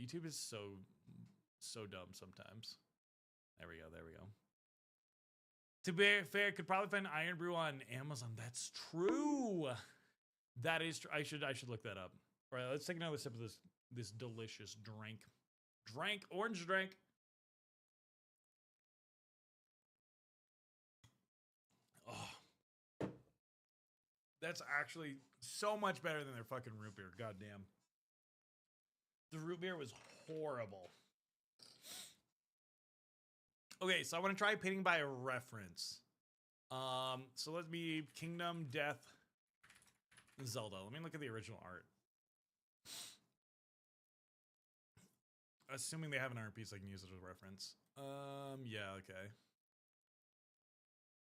YouTube is so dumb sometimes. There we go. There we go. To be fair, could probably find Iron Brew on Amazon. That's true. That is true. I should look that up. All right, let's take another sip of this delicious drink. Orange drink. Oh, that's actually so much better than their fucking root beer. Goddamn. The root beer was horrible. Okay, so I want to try painting by reference. So let me Kingdom Death Zelda. Let me look at the original art. Assuming they have an art piece, I can use it as a reference. Yeah, okay.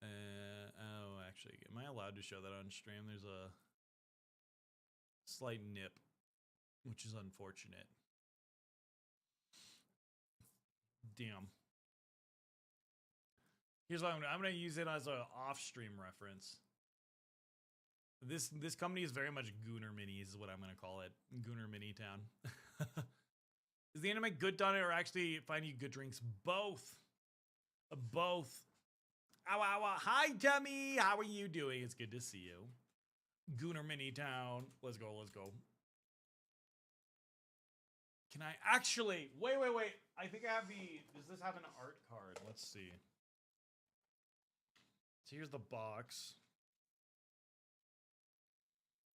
Oh, actually, am I allowed to show that on stream? There's a slight nip, which is unfortunate. Damn. Here's what I'm gonna use it as an off-stream reference. This company is very much Gooner Minis, is what I'm gonna call it. Gooner Mini Town. Is the internet good on it or actually finding you good drinks? Both. Both. Ow, ow, ow. Hi, Demi. How are you doing? It's good to see you. Gooner Mini Town. Let's go, let's go. Can I actually... Wait. I think I have the... Does this have an art card? Let's see. So here's the box.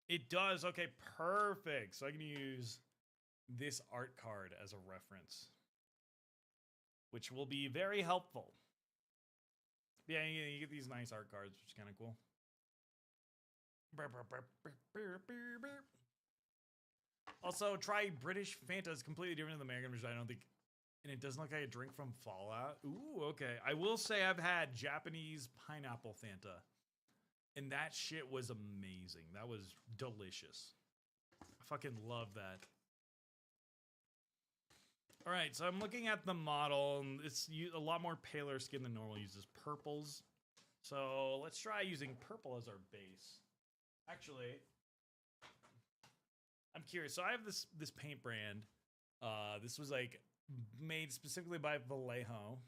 It does. Okay, perfect. So I can use this art card as a reference, which will be very helpful. Yeah, you get these nice art cards, which is kind of cool. Also, try British Fanta. It's completely different than the American version. I don't think, and it doesn't look like a drink from Fallout. Ooh, okay. I will say I've had Japanese pineapple Fanta, and that shit was amazing. That was delicious. I fucking love that. All right, so I'm looking at the model, and it's a lot more paler skin than normal. It uses purples. So let's try using purple as our base. Actually, I'm curious. So I have this paint brand. This was like made specifically by Vallejo,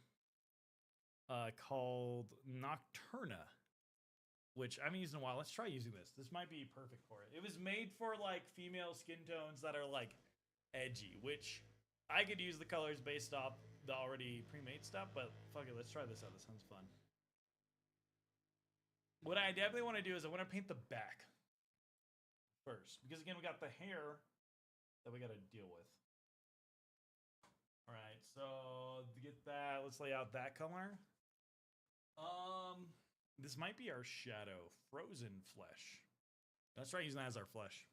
called Nocturna, which I haven't used in a while. Let's try using this. This might be perfect for it. It was made for like female skin tones that are like edgy, which I could use the colors based off the already pre-made stuff, but fuck it, let's try this out. This sounds fun. What I definitely want to do is I want to paint the back first, because again, we got the hair that we got to deal with. All right, so to get that, let's lay out that color. This might be our shadow, Frozen Flesh. Let's try using that as our flesh.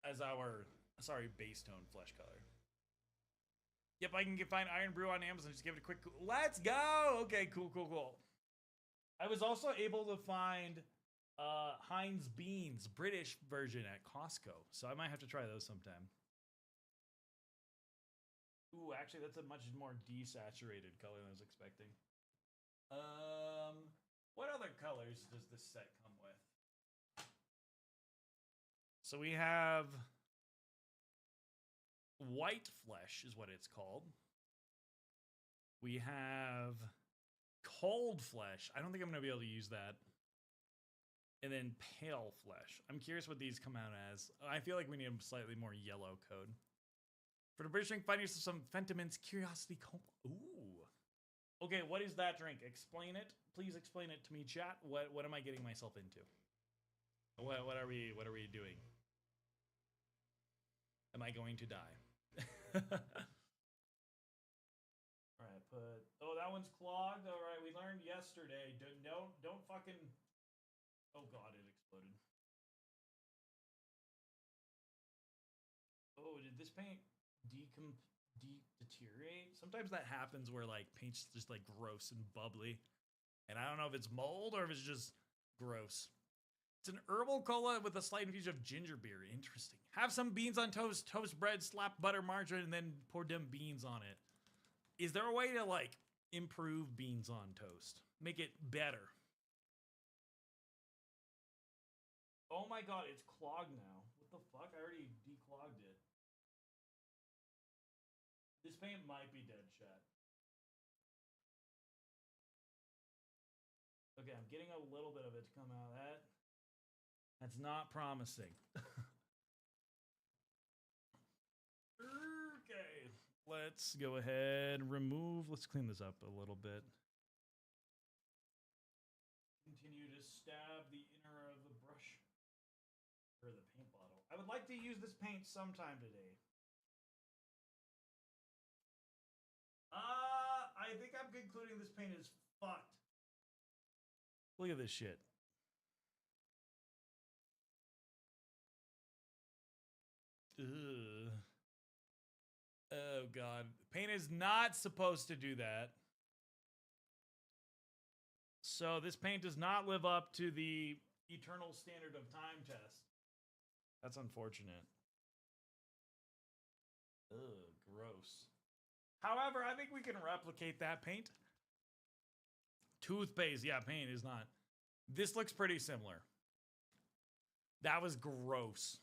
As our, sorry, base tone flesh color. Yep, I can find Iron Brew on Amazon. Just give it a quick, let's go. Okay, cool. I was also able to find Heinz Beans, British version at Costco. So I might have to try those sometime. Ooh, actually, that's a much more desaturated color than I was expecting. What other colors does this set come with? So we have White Flesh is what it's called. We have Cold Flesh. I don't think I'm going to be able to use that. And then Pale Flesh. I'm curious what these come out as. I feel like we need a slightly more yellow code. For the British drink, find yourself some Fentimans Curiosity Cola. Ooh. Okay, what is that drink? Explain it. Please explain it to me, chat. What am I getting myself into? What are we doing? Am I going to die? All right, put. Oh, that one's clogged. All right, we learned yesterday. Don't fucking. Oh god, it exploded. Oh, did this paint deteriorate? Sometimes that happens where like paint's just like gross and bubbly, and I don't know if it's mold or if it's just gross. It's an herbal cola with a slight infusion of ginger beer. Interesting. Have some beans on toast, toast bread, slap butter, margarine, and then pour them beans on it. Is there a way to like improve beans on toast? Make it better. Oh my god, it's clogged now. What the fuck? I already declogged it. paint might be dead, chat. Okay, I'm getting a little bit of it to come out. That's not promising. Okay, let's go ahead and remove. Let's clean this up a little bit. Continue to stab the inner of the brush or the paint bottle. I would like to use this paint sometime today. I think I'm concluding this paint is fucked. Look at this shit. Ugh. Oh god. Paint is not supposed to do that. So this paint does not live up to the eternal standard of time test. That's unfortunate. Ugh, gross. However, I think we can replicate that paint. Toothpaste, yeah, paint is not. This looks pretty similar. That was gross.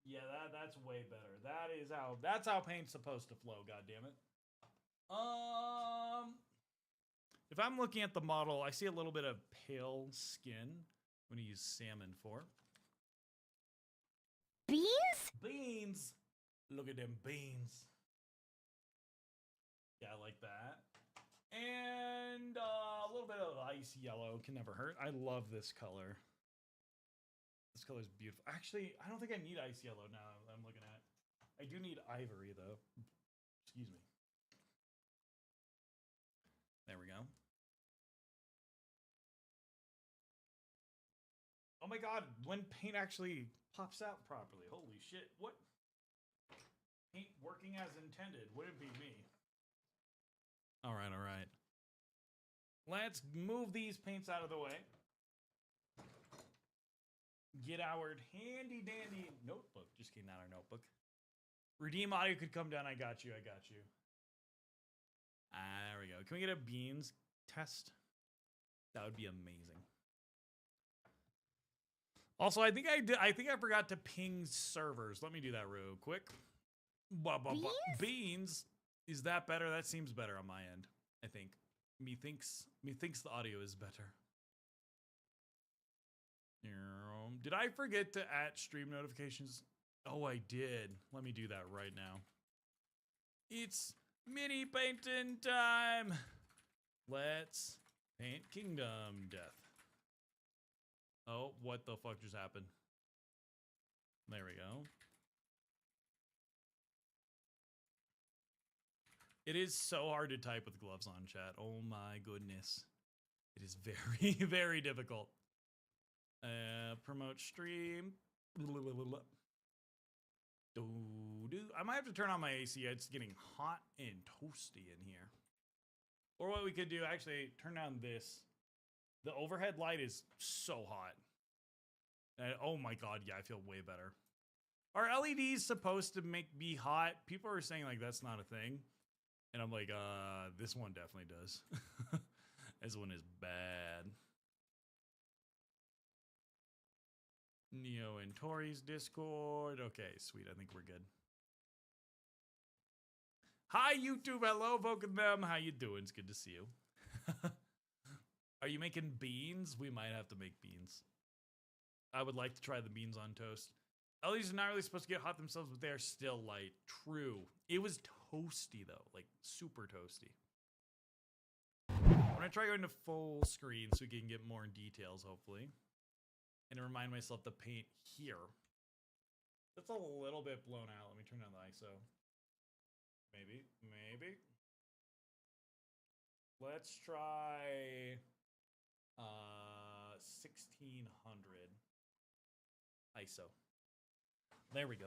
Yeah, that's way better. That's how paint's supposed to flow, goddammit. If I'm looking at the model, I see a little bit of pale skin. I'm gonna use salmon for. Beans? Beans! Look at them beans. Yeah, I like that. And a little bit of ice yellow can never hurt. I love this color. This color is beautiful. Actually, I don't think I need ice yellow now I'm looking at. I do need ivory, though. Excuse me. There we go. Oh my god, when paint actually pops out properly. Holy shit, what? Paint working as intended. Wouldn't be me. All right, all right. Let's move these paints out of the way. Get our handy dandy notebook. Just kidding, not our notebook. Redeem audio could come down. I got you. I got you. There we go. Can we get a beans test? That would be amazing. Also, I think I forgot to ping servers. Let me do that real quick. Beans? Beans? Is that better? That seems better on my end. I think. Methinks the audio is better. Did I forget to add stream notifications? Oh, I did. Let me do that right now. It's mini painting time. Let's paint Kingdom Death. Oh, what the fuck just happened? There we go. It is so hard to type with gloves on, chat. Oh my goodness. It is very, very difficult. Promote stream. I might have to turn on my AC. It's getting hot and toasty in here. Or what we could do, actually, turn on this. The overhead light is so hot. Oh my god, yeah, I feel way better. Are LEDs supposed to be hot? People are saying like that's not a thing. And I'm like, this one definitely does. This one is bad. Neo and Tori's Discord. Okay, sweet. I think we're good. Hi, YouTube. Hello, Voking Them. How you doing? It's good to see you. Are you making beans? We might have to make beans. I would like to try the beans on toast. LEDs are not really supposed to get hot themselves, but they are still light. True. It was toasty, though. Like, super toasty. I'm going to try going to full screen so we can get more details, hopefully. And remind myself to paint here. That's a little bit blown out. Let me turn down the ISO. Maybe. Let's try 1600 ISO. There we go.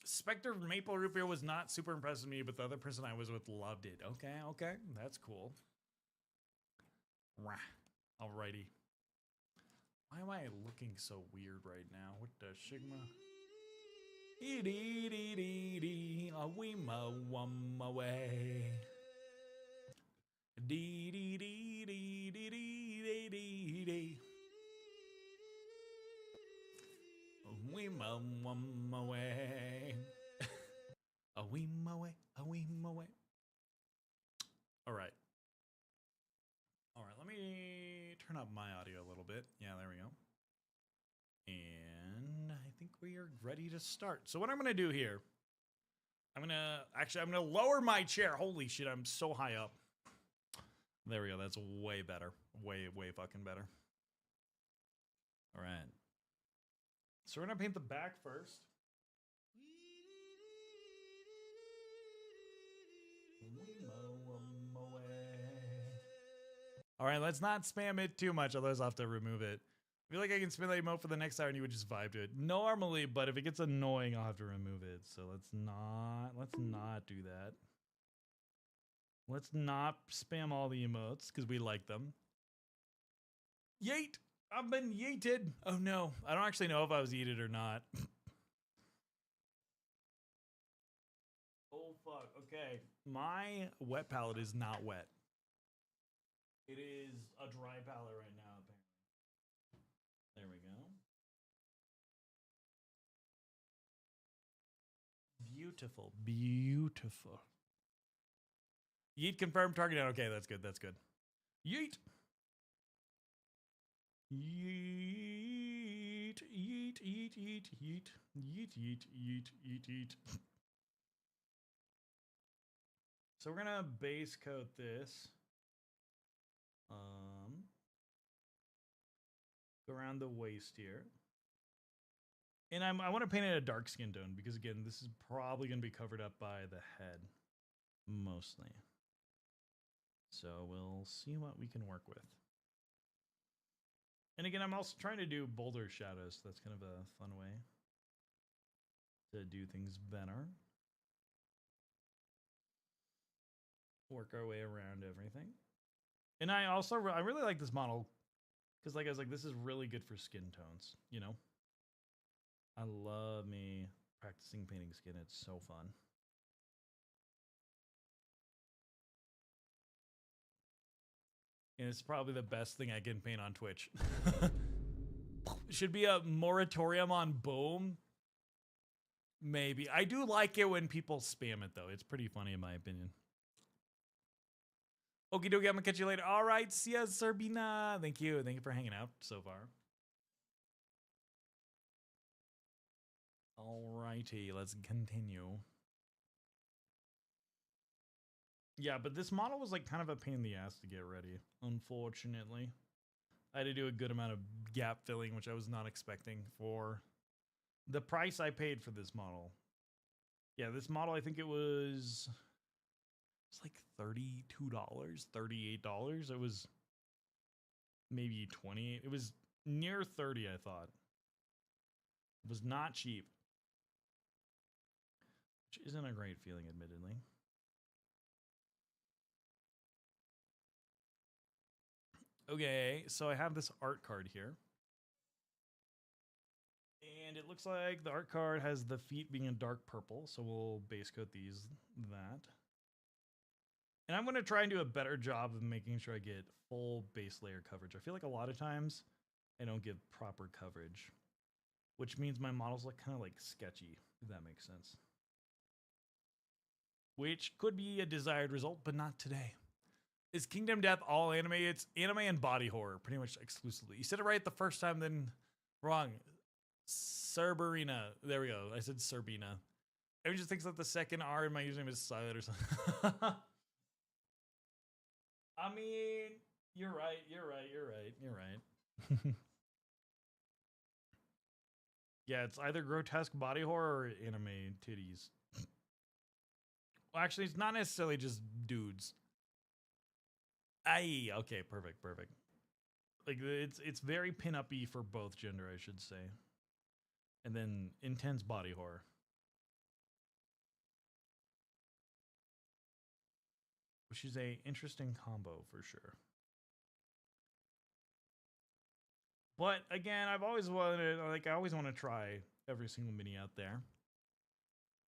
Spectre Maple Root Beer was not super impressed with me, but the other person I was with loved it. Okay. That's cool. Alrighty. Why am I looking so weird right now? What the Sigma? We away. A wee away. A wee away. All right. All right. Let me turn up my audio a little bit. Yeah, there we go. And I think we are ready to start. So what I'm going to do here, I'm going to lower my chair. Holy shit, I'm so high up. There we go. That's way better. Way fucking better. All right. So we're going to paint the back first. All right, let's not spam it too much, otherwise I'll have to remove it. I feel like I can spin that emote for the next hour and you would just vibe to it. Normally, but if it gets annoying, I'll have to remove it. So let's not do that. Let's not spam all the emotes because we like them. Yeet! I've been yeeted. Oh no, I don't actually know if I was yeeted or not. Oh fuck, okay. My wet palette is not wet. It is a dry palette right now, apparently. There we go. Beautiful, beautiful. Yeet confirmed target down. Okay, that's good, that's good. Yeet! Yeet, yeet, yeet, yeet, yeet, yeet, yeet, yeet, yeet, yeet. So we're gonna base coat this. Go around the waist here. And I want to paint it a dark skin tone because again, this is probably gonna be covered up by the head. Mostly. So we'll see what we can work with. And again, I'm also trying to do bolder shadows. So that's kind of a fun way to do things better. Work our way around everything. And I really like this model because like I was like, this is really good for skin tones, you know? I love me practicing painting skin. It's so fun. And it's probably the best thing I can paint on Twitch. Should be a moratorium on boom. Maybe. I do like it when people spam it, though. It's pretty funny, in my opinion. Okie dokie, I'm gonna catch you later. All right, see ya, Serbina. Thank you. Thank you for hanging out so far. All righty, let's continue. Yeah, but this model was like kind of a pain in the ass to get ready, unfortunately. I had to do a good amount of gap filling, which I was not expecting for the price I paid for this model. Yeah, this model, I think it was like $32, $38. It was maybe 20. It was near 30, I thought. It was not cheap. Which isn't a great feeling, admittedly. Okay, so I have this art card here. And it looks like the art card has the feet being a dark purple, so we'll base coat these that. And I'm going to try and do a better job of making sure I get full base layer coverage. I feel like a lot of times I don't give proper coverage, which means my models look kind of like sketchy, if that makes sense. Which could be a desired result, but not today. Is Kingdom Death all anime? It's anime and body horror, pretty much exclusively. You said it right the first time, then wrong. Cerberina. There we go. I said Serbina. Everyone just thinks that the second R in my username is silent or something. I mean, you're right. Yeah, it's either grotesque body horror or anime titties. Well, actually, it's not necessarily just dudes. Aye, okay, perfect. Like it's very pin-up-y for both gender, I should say. And then intense body horror. Which is a interesting combo for sure. But again, I've always wanted, like, I always want to try every single mini out there.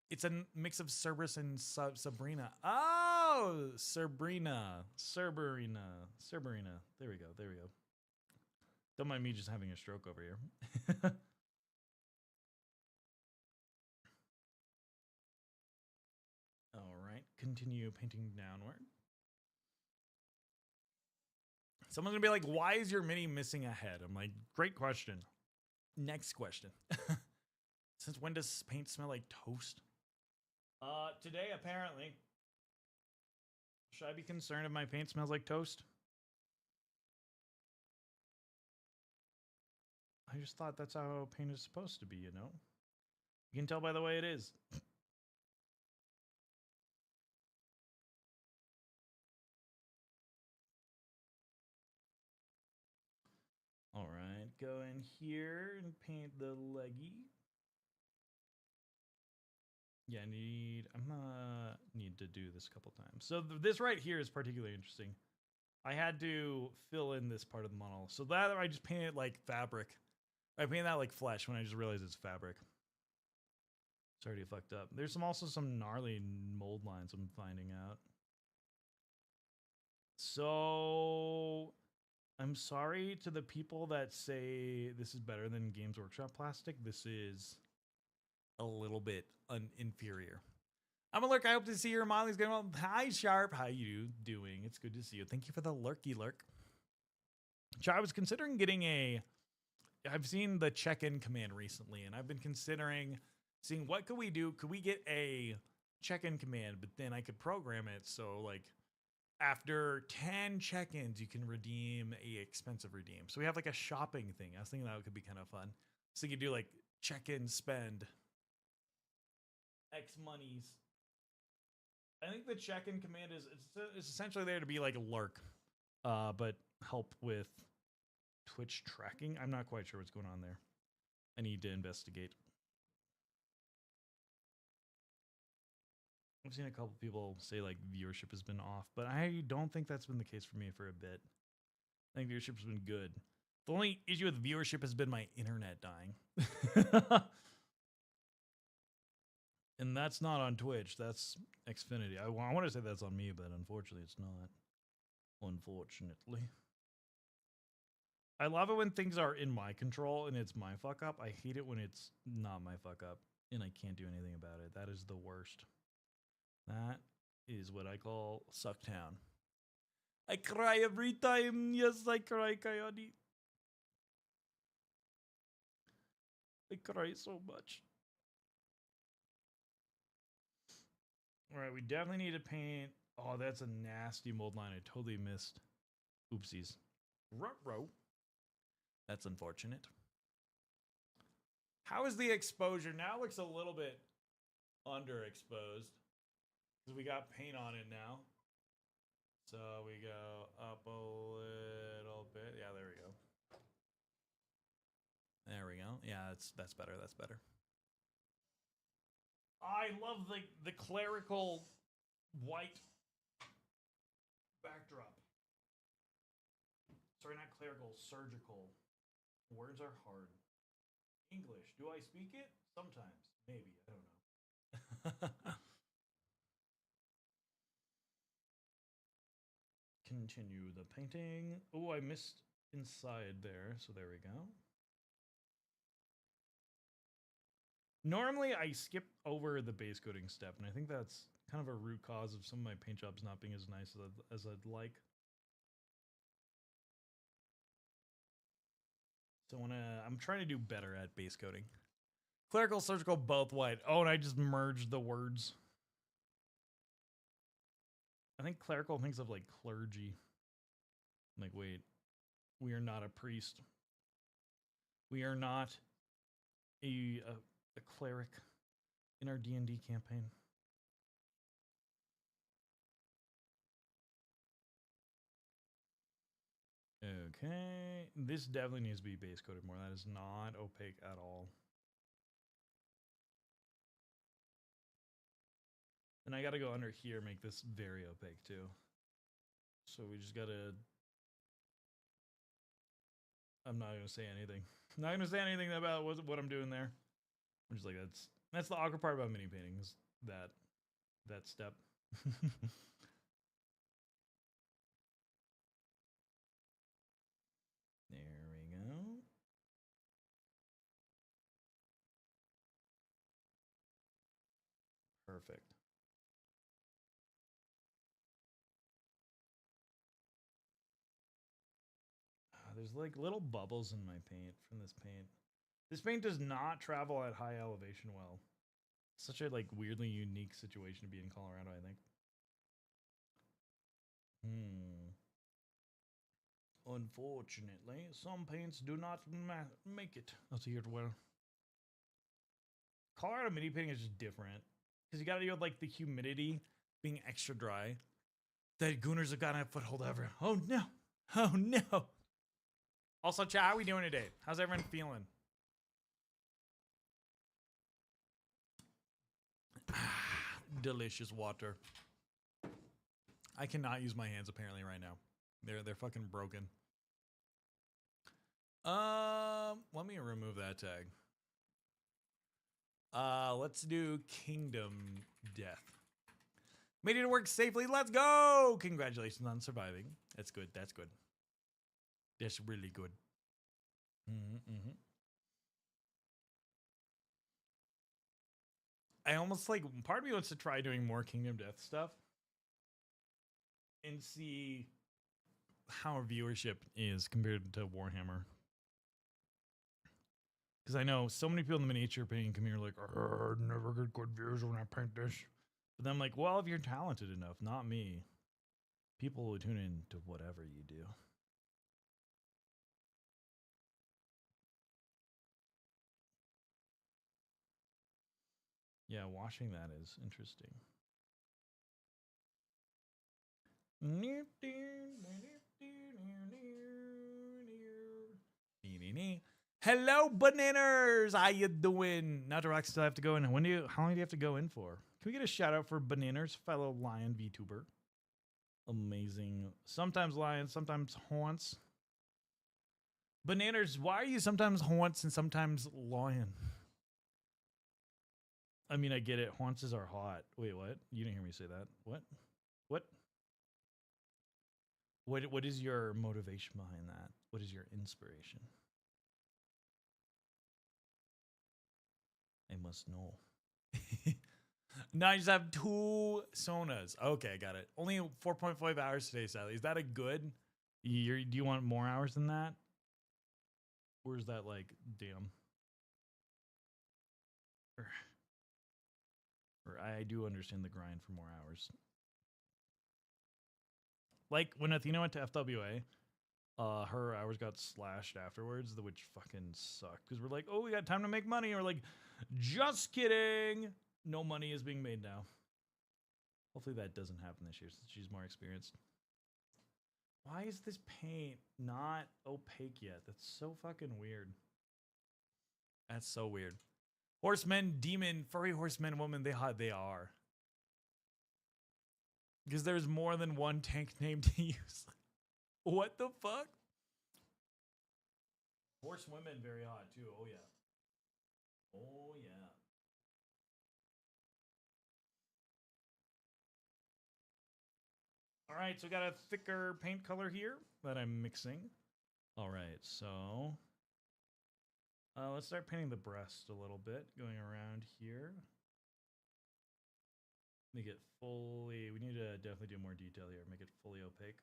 It's a mix of Cerberus and Sabrina. Oh, Sabrina. There we go. Don't mind me just having a stroke over here. continue painting downward. Someone's gonna be like, why is your mini missing a head? I'm like, great question. Next question. Since when does paint smell like toast? Today, apparently. Should I be concerned if my paint smells like toast? I just thought that's how paint is supposed to be, you know? You can tell by the way it is. All right, go in here and paint the leggy. Yeah, I'm gonna need to do this a couple times. So this right here is particularly interesting. I had to fill in this part of the model. So that I just painted like fabric. I painted that like flesh when I just realized it's fabric. It's already fucked up. There's also some gnarly mold lines I'm finding out. So I'm sorry to the people that say this is better than Games Workshop plastic. This is a little bit inferior. I'm a lurk. I hope to see your Molly's going well. Hi, Sharp. How you doing? It's good to see you. Thank you for the lurky lurk. I was considering getting I've seen the check-in command recently, and I've been considering seeing what could we do. Could we get a check-in command, but then I could program it so like after 10 check-ins, you can redeem a expensive redeem. So we have like a shopping thing. I was thinking that could be kind of fun. So you could do like check-in, spend X monies. I think the check-in command it's essentially there to be like a lurk, but help with Twitch tracking. I'm not quite sure what's going on there. I need to investigate. I've seen a couple people say like viewership has been off, but I don't think that's been the case for me for a bit. I think viewership's been good. The only issue with viewership has been my internet dying. And that's not on Twitch. That's Xfinity. I want to say that's on me, but unfortunately it's not. Unfortunately. I love it when things are in my control and it's my fuck up. I hate it when it's not my fuck up and I can't do anything about it. That is the worst. That is what I call Sucktown. I cry every time. Yes, I cry, Coyote. I cry so much. All right, we definitely need to paint. Oh, that's a nasty mold line. I totally missed. Oopsies. Ruh-roh. That's unfortunate. How is the exposure? Now it looks a little bit underexposed. Because we got paint on it now. So we go up a little bit. Yeah, there we go. There we go. Yeah, that's better. That's better. I love the clerical white backdrop. Sorry, not clerical, surgical. Words are hard. English. Do I speak it? Sometimes. Maybe. I don't know. Continue the painting. Oh, I missed inside there. So there we go. Normally, I skip over the base coating step, and I think that's kind of a root cause of some of my paint jobs not being as nice as I'd like. So I'm trying to do better at base coating. Clerical, surgical, both white. Oh, and I just merged the words. I think clerical thinks of like clergy. I'm like, wait, we are not a priest. We are not a cleric in our D&D campaign. Okay, this definitely needs to be base coated more. That is not opaque at all. And I gotta go under here, make this very opaque too. So we just gotta... I'm not gonna say anything. I'm not gonna say anything about what I'm doing there. I'm just like, that's the awkward part about mini paintings. That step. There we go. Perfect. There's like little bubbles in my paint from this paint. This paint does not travel at high elevation well. Such a like weirdly unique situation to be in Colorado, I think. Unfortunately, some paints do not make it out here well. Colorado mini painting is just different because you got to deal with like the humidity being extra dry. The Gooners have gotten a foothold ever. Oh no! Oh no! Also, chat, how are we doing today? How's everyone feeling? Delicious water. I cannot use my hands apparently right now. They're fucking broken. Let me remove that tag. Let's do Kingdom Death. Made it to work safely. Let's go! Congratulations on surviving. That's good. That's good. That's really good. I almost like, part of me wants to try doing more Kingdom Death stuff and see how our viewership is compared to Warhammer. Because I know so many people in the miniature painting community are like, I never get good views when I paint this. But then I'm like, well, if you're talented enough, not me, people will tune in to whatever you do. Yeah, washing that is interesting. Hello, Bananers! How you doing? Now Rock still have to go in. How long do you have to go in for? Can we get a shout out for Bananers, fellow Lion VTuber? Amazing. Sometimes Lion, sometimes Haunts. Bananers, why are you sometimes Haunts and sometimes Lion? I mean, I get it. Haunts are hot. Wait, what? You didn't hear me say that. What? What? What is your motivation behind that? What is your inspiration? I must know. Now you just have 2 Sonas. Okay, I got it. Only 4.5 hours today, Sally. Is that a good? Do you want more hours than that? Or is that like, damn? Or I do understand the grind for more hours. Like when Athena went to FWA, her hours got slashed afterwards, which fucking sucked. Because we're like, oh, we got time to make money. And we're like, just kidding. No money is being made now. Hopefully that doesn't happen this year since she's more experienced. Why is this paint not opaque yet? That's so fucking weird. That's so weird. Horsemen, demon, furry horsemen, woman, they are. Because there's more than one tank name to use. What the fuck? Horse women, very hot too. Oh yeah. Oh yeah. All right, so we got a thicker paint color here that I'm mixing. All right, so let's start painting the breast a little bit, going around here. Make it fully, we need to definitely do more detail here, make it fully opaque.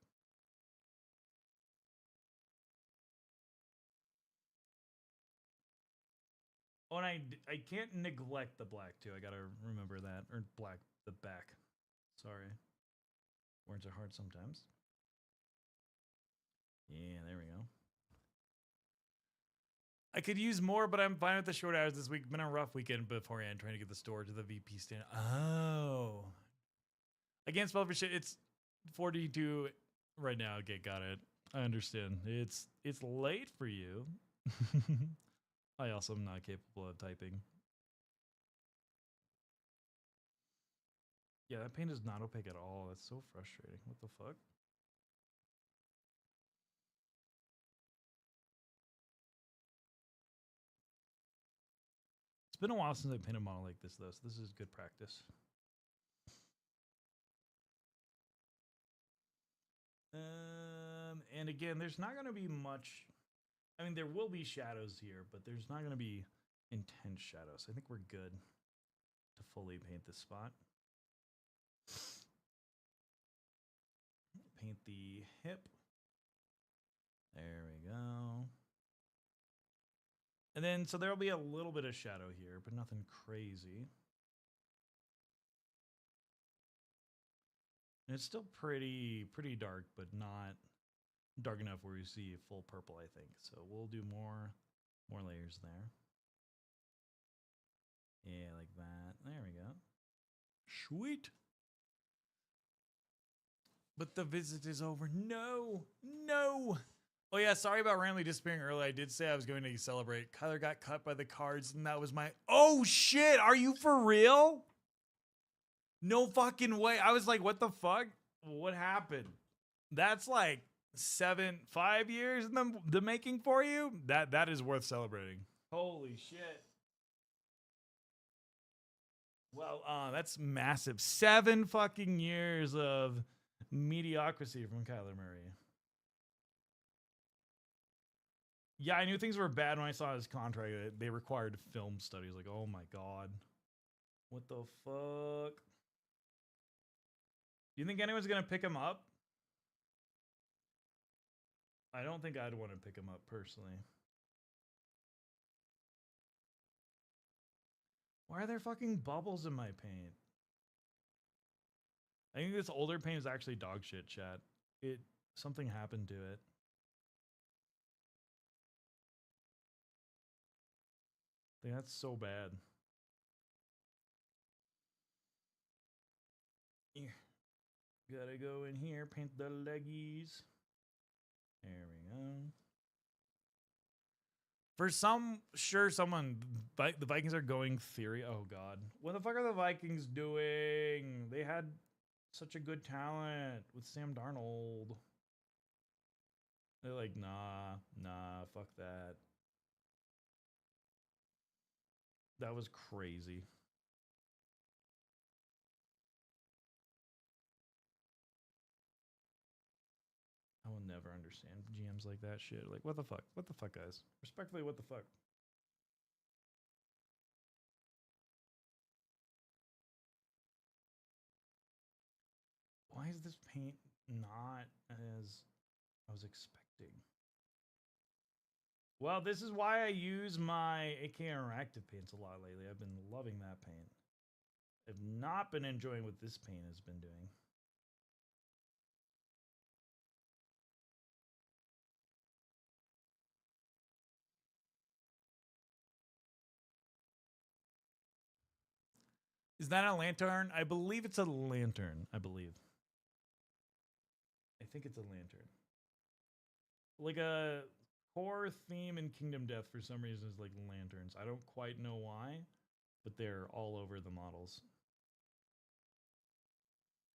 Oh, and I can't neglect the black too. I gotta remember that. Or black, the back. Sorry. Words are hard sometimes. Yeah, there we go. I could use more, but I'm fine with the short hours this week. Been a rough weekend beforehand trying to get the store to the VP stand. Oh. I can't spell for shit. It's 42 right now. Okay, got it. I understand. It's late for you. I also am not capable of typing. Yeah, that paint is not opaque at all. That's so frustrating. What the fuck? It's been a while since I painted a model like this, though, so this is good practice. And again, there's not going to be much. I mean, there will be shadows here, but there's not going to be intense shadows. I think we're good to fully paint this spot. Paint the hip. There we go. And then, so there'll be a little bit of shadow here, but nothing crazy. And it's still pretty dark, but not dark enough where you see full purple, I think. So we'll do more layers there. Yeah, like that. There we go. Sweet. But the visit is over. No. Oh yeah, sorry about randomly disappearing early. I did say I was going to celebrate. Kyler got cut by the cards, and that was my. Oh shit! Are you for real? No fucking way. I was like, what the fuck? What happened? That's like 5 years in the making for you. That is worth celebrating. Holy shit. Well, that's massive. 7 fucking years of mediocrity from Kyler Murray. Yeah, I knew things were bad when I saw his contract. They required film studies. Like, oh my god. What the fuck? Do you think anyone's going to pick him up? I don't think I'd want to pick him up personally. Why are there fucking bubbles in my paint? I think this older paint is actually dog shit, chat. Something happened to it. I think that's so bad. Here. Gotta go in here, paint the leggies. There we go. For some, sure, the Vikings are going theory. Oh god, what the fuck are the Vikings doing? They had such a good talent with Sam Darnold. They're like, nah, fuck that. That was crazy. I will never understand GMs like that shit. Like, what the fuck? What the fuck, guys? Respectfully, what the fuck? Why is this paint not as I was expecting? Well, this is why I use my AK Interactive paints a lot lately. I've been loving that paint. I've not been enjoying what this paint has been doing. Is that a lantern? I believe it's a lantern. I think it's a lantern. Like a core theme in Kingdom Death for some reason is like lanterns. I don't quite know why, but they're all over the models.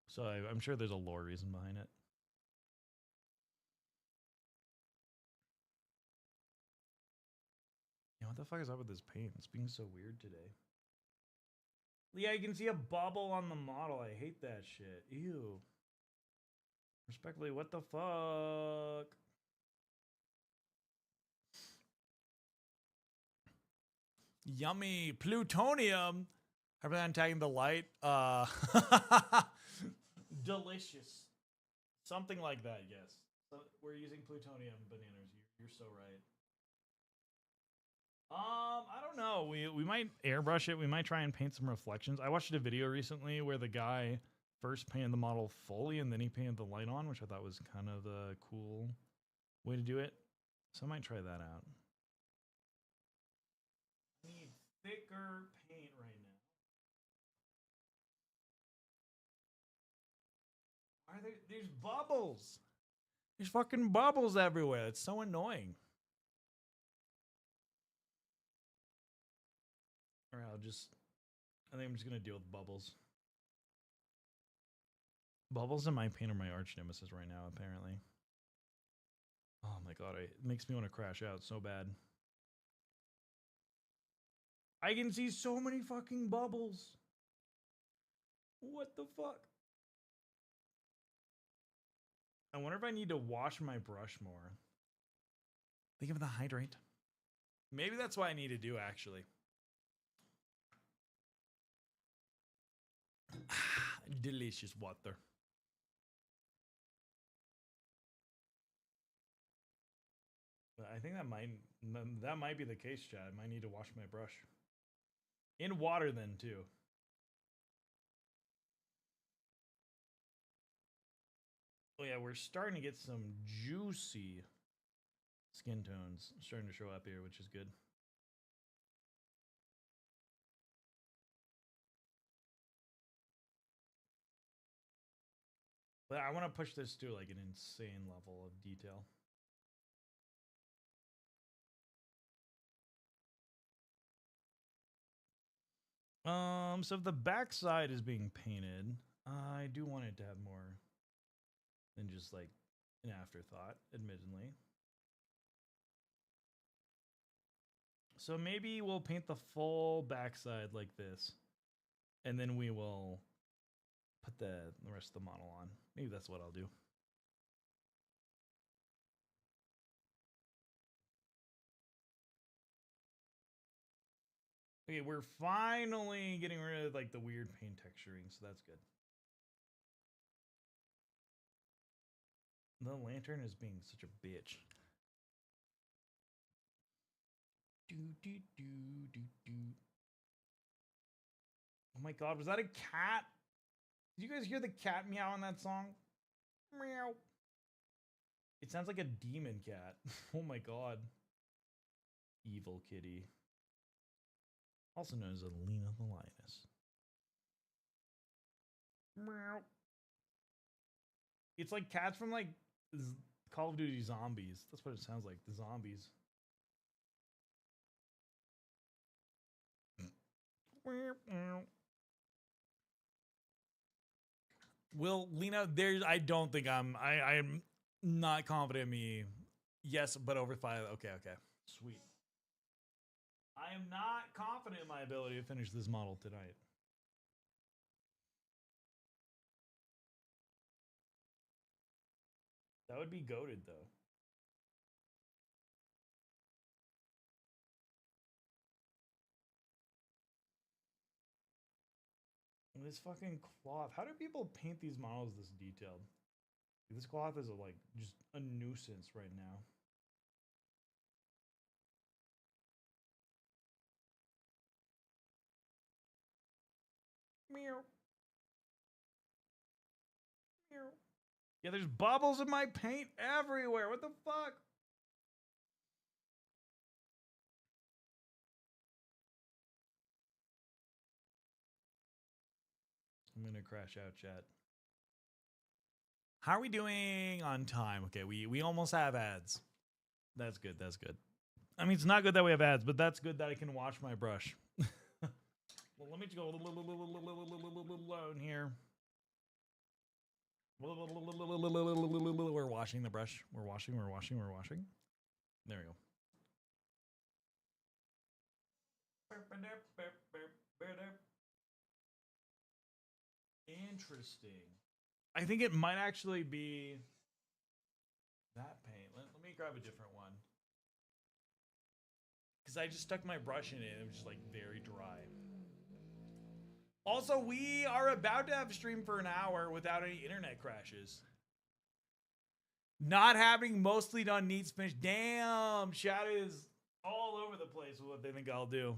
So I'm sure there's a lore reason behind it. Yeah, what the fuck is up with this paint? It's being so weird today. Yeah, you can see a bubble on the model. I hate that shit. Ew. Respectfully, what the fuck? Yummy plutonium. How about I'm tagging the light? Delicious. Something like that, yes. So we're using plutonium bananas. You're so right. I don't know. We might airbrush it. We might try and paint some reflections. I watched a video recently where the guy first painted the model fully and then he painted the light on, which I thought was kind of a cool way to do it. So I might try that out. I need thicker paint right now. Why are there's bubbles? There's fucking bubbles everywhere. It's so annoying. Or I think I'm just gonna deal with bubbles. Bubbles in my paint are my arch nemesis right now, apparently. Oh my god, it makes me want to crash out so bad. I can see so many fucking bubbles. What the fuck? I wonder if I need to wash my brush more. Think of the hydrate. Maybe that's what I need to do, actually. Delicious water. I think that might be the case, Chad. I might need to wash my brush in water then too. Oh yeah, we're starting to get some juicy skin tones starting to show up here, which is good. But I want to push this to like an insane level of detail. So if the backside is being painted, I do want it to have more than just like an afterthought, admittedly. So maybe we'll paint the full backside like this, and then we will put the rest of the model on. Maybe that's what I'll do. Okay, we're finally getting rid of like the weird paint texturing, so that's good. The lantern is being such a bitch. Do do do do do. Oh my god, was that a cat? Did you guys hear the cat meow in that song? Meow. It sounds like a demon cat. Oh my god. Evil kitty. Also known as Alina the Lioness. Meow. It's like cats from like Call of Duty Zombies. That's what it sounds like. The zombies. Well, Lena, there's I don't think I'm not confident in me. Yes, but over 5. Okay. Sweet. I am not confident in my ability to finish this model tonight. That would be goated though. This fucking cloth. How do people paint these models this detailed? This cloth is like just a nuisance right now. Meow. Meow. Yeah, there's bubbles in my paint everywhere. What the fuck? I'm gonna crash out, chat. How are we doing on time? Okay, we almost have ads. That's good. That's good. I mean, it's not good that we have ads, but that's good that I can wash my brush. Well, let me just go alone here. We're washing the brush. We're washing. There we go. Interesting. I think it might actually be that paint. Let me grab a different one. Because I just stuck my brush in it and it was just like very dry. Also, we are about to have a stream for an hour without any internet crashes. Not having mostly done needs finished. Damn, chat is all over the place with what they think I'll do.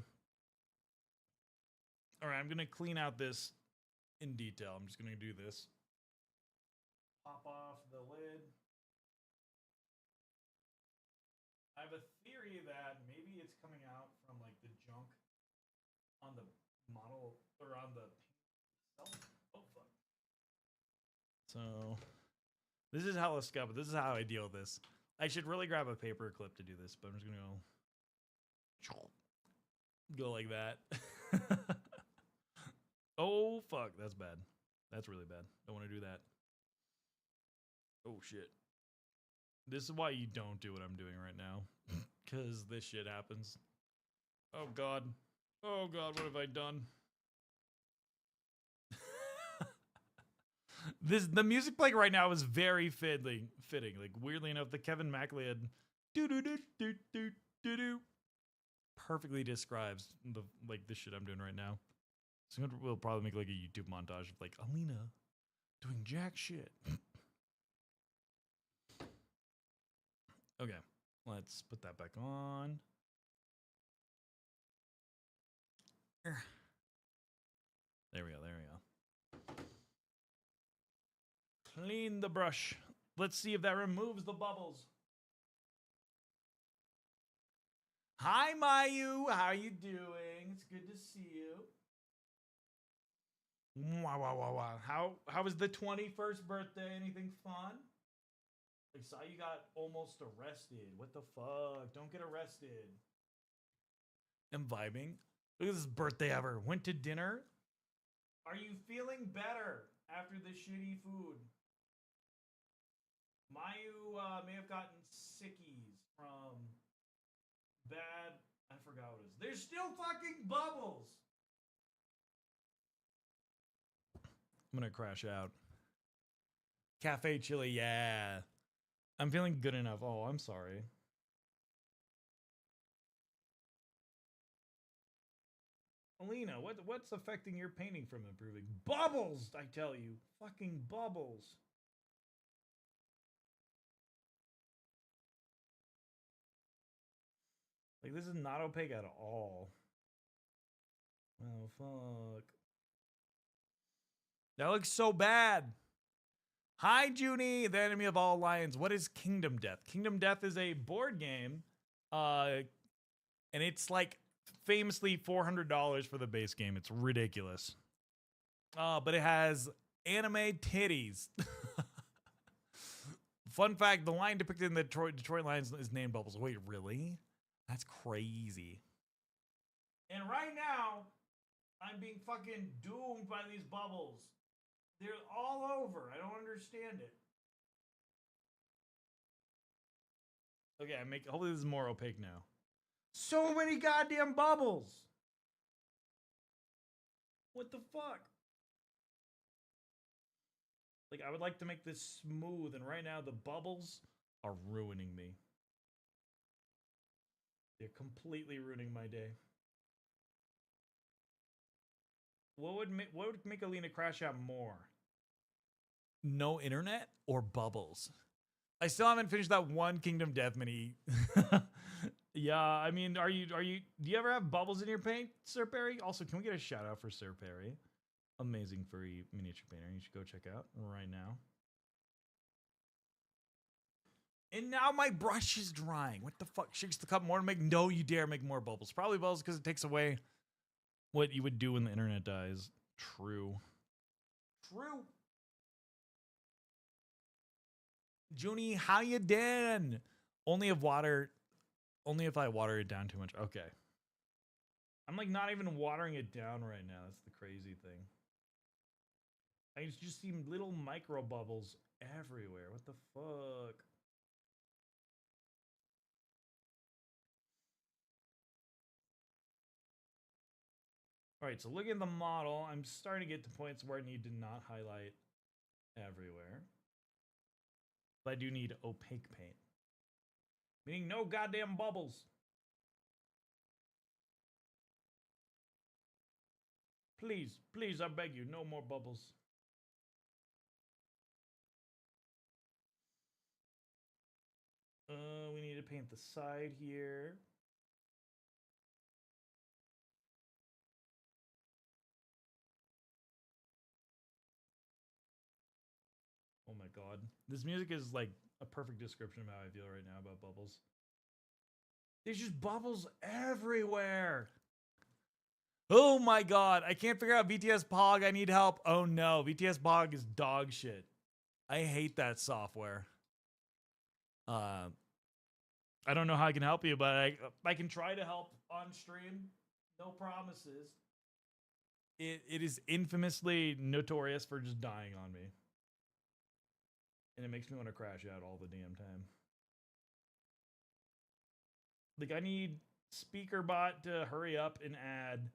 All right, I'm going to clean out this in detail. I'm just going to do this. Pop off the lid. I have a theory that maybe it's coming out from like the junk on the model or on the itself. Oh fuck. So this is hella scuffed. This is how I deal with this. I should really grab a paper clip to do this, but I'm just gonna go like that. Oh fuck, that's bad. That's really bad. Don't want to do that. Oh shit. This is why you don't do what I'm doing right now. Because this shit happens. Oh god. Oh god, what have I done? The music playing right now is very fitting. Like weirdly enough, the Kevin MacLeod do do do do do do do perfectly describes the shit I'm doing right now. So we'll probably make like a YouTube montage of like Alina doing jack shit. Okay. Let's put that back on. There we go. There we go. Clean the brush. Let's see if that removes the bubbles. Hi, Mayu. How you doing? It's good to see you. Wow, wow, wow, wow. How was the 21st birthday? Anything fun? I saw you got almost arrested. What the fuck? Don't get arrested. I'm vibing. Look at this birthday ever. Went to dinner. Are you feeling better after the shitty food? Mayu may have gotten sickies from bad. I forgot what it is. There's still fucking bubbles. I'm gonna crash out. Cafe chili, yeah. I'm feeling good enough. Oh, I'm sorry. Alina, what's affecting your painting from improving? Bubbles, I tell you. Fucking bubbles. Like, this is not opaque at all. Oh, fuck. That looks so bad. Hi, Junie, the enemy of all lions. What is Kingdom Death? Kingdom Death is a board game, and it's like famously $400 for the base game. It's ridiculous. But it has anime titties. Fun fact, the lion depicted in the Detroit Lions is named Bubbles. Wait, really? That's crazy. And right now, I'm being fucking doomed by these bubbles. They're all over. I don't understand it. Okay, hopefully this is more opaque now. So many goddamn bubbles. What the fuck? Like, I would like to make this smooth, and right now the bubbles are ruining me. They're completely ruining my day. What would make Alina crash out more? No internet or bubbles? I still haven't finished that one Kingdom Death mini. Yeah, I mean, do you ever have bubbles in your paint, Sir Perry? Also, can we get a shout out for Sir Perry? Amazing furry miniature painter. You should go check out right now. And now my brush is drying. What the fuck? Shakes the cup more to make. No, you dare make more bubbles. Probably bubbles because it takes away what you would do when the internet dies. True. True. Junie, how you doing? Only if I water it down too much. Okay. I'm like not even watering it down right now. That's the crazy thing. I just see little micro bubbles everywhere. What the fuck? All right, so look at the model. I'm starting to get to points where I need to not highlight everywhere. But I do need opaque paint. Meaning no goddamn bubbles. Please, please, I beg you, no more bubbles. We need to paint the side here. Oh my god. This music is like a perfect description of how I feel right now about bubbles. There's just bubbles everywhere. Oh my god. I can't figure out VTS Pog. I need help. Oh no. VTS Pog is dog shit. I hate that software. I don't know how I can help you, but I can try to help on stream. No promises. It is infamously notorious for just dying on me. And it makes me want to crash out all the damn time. Like, I need SpeakerBot to hurry up and add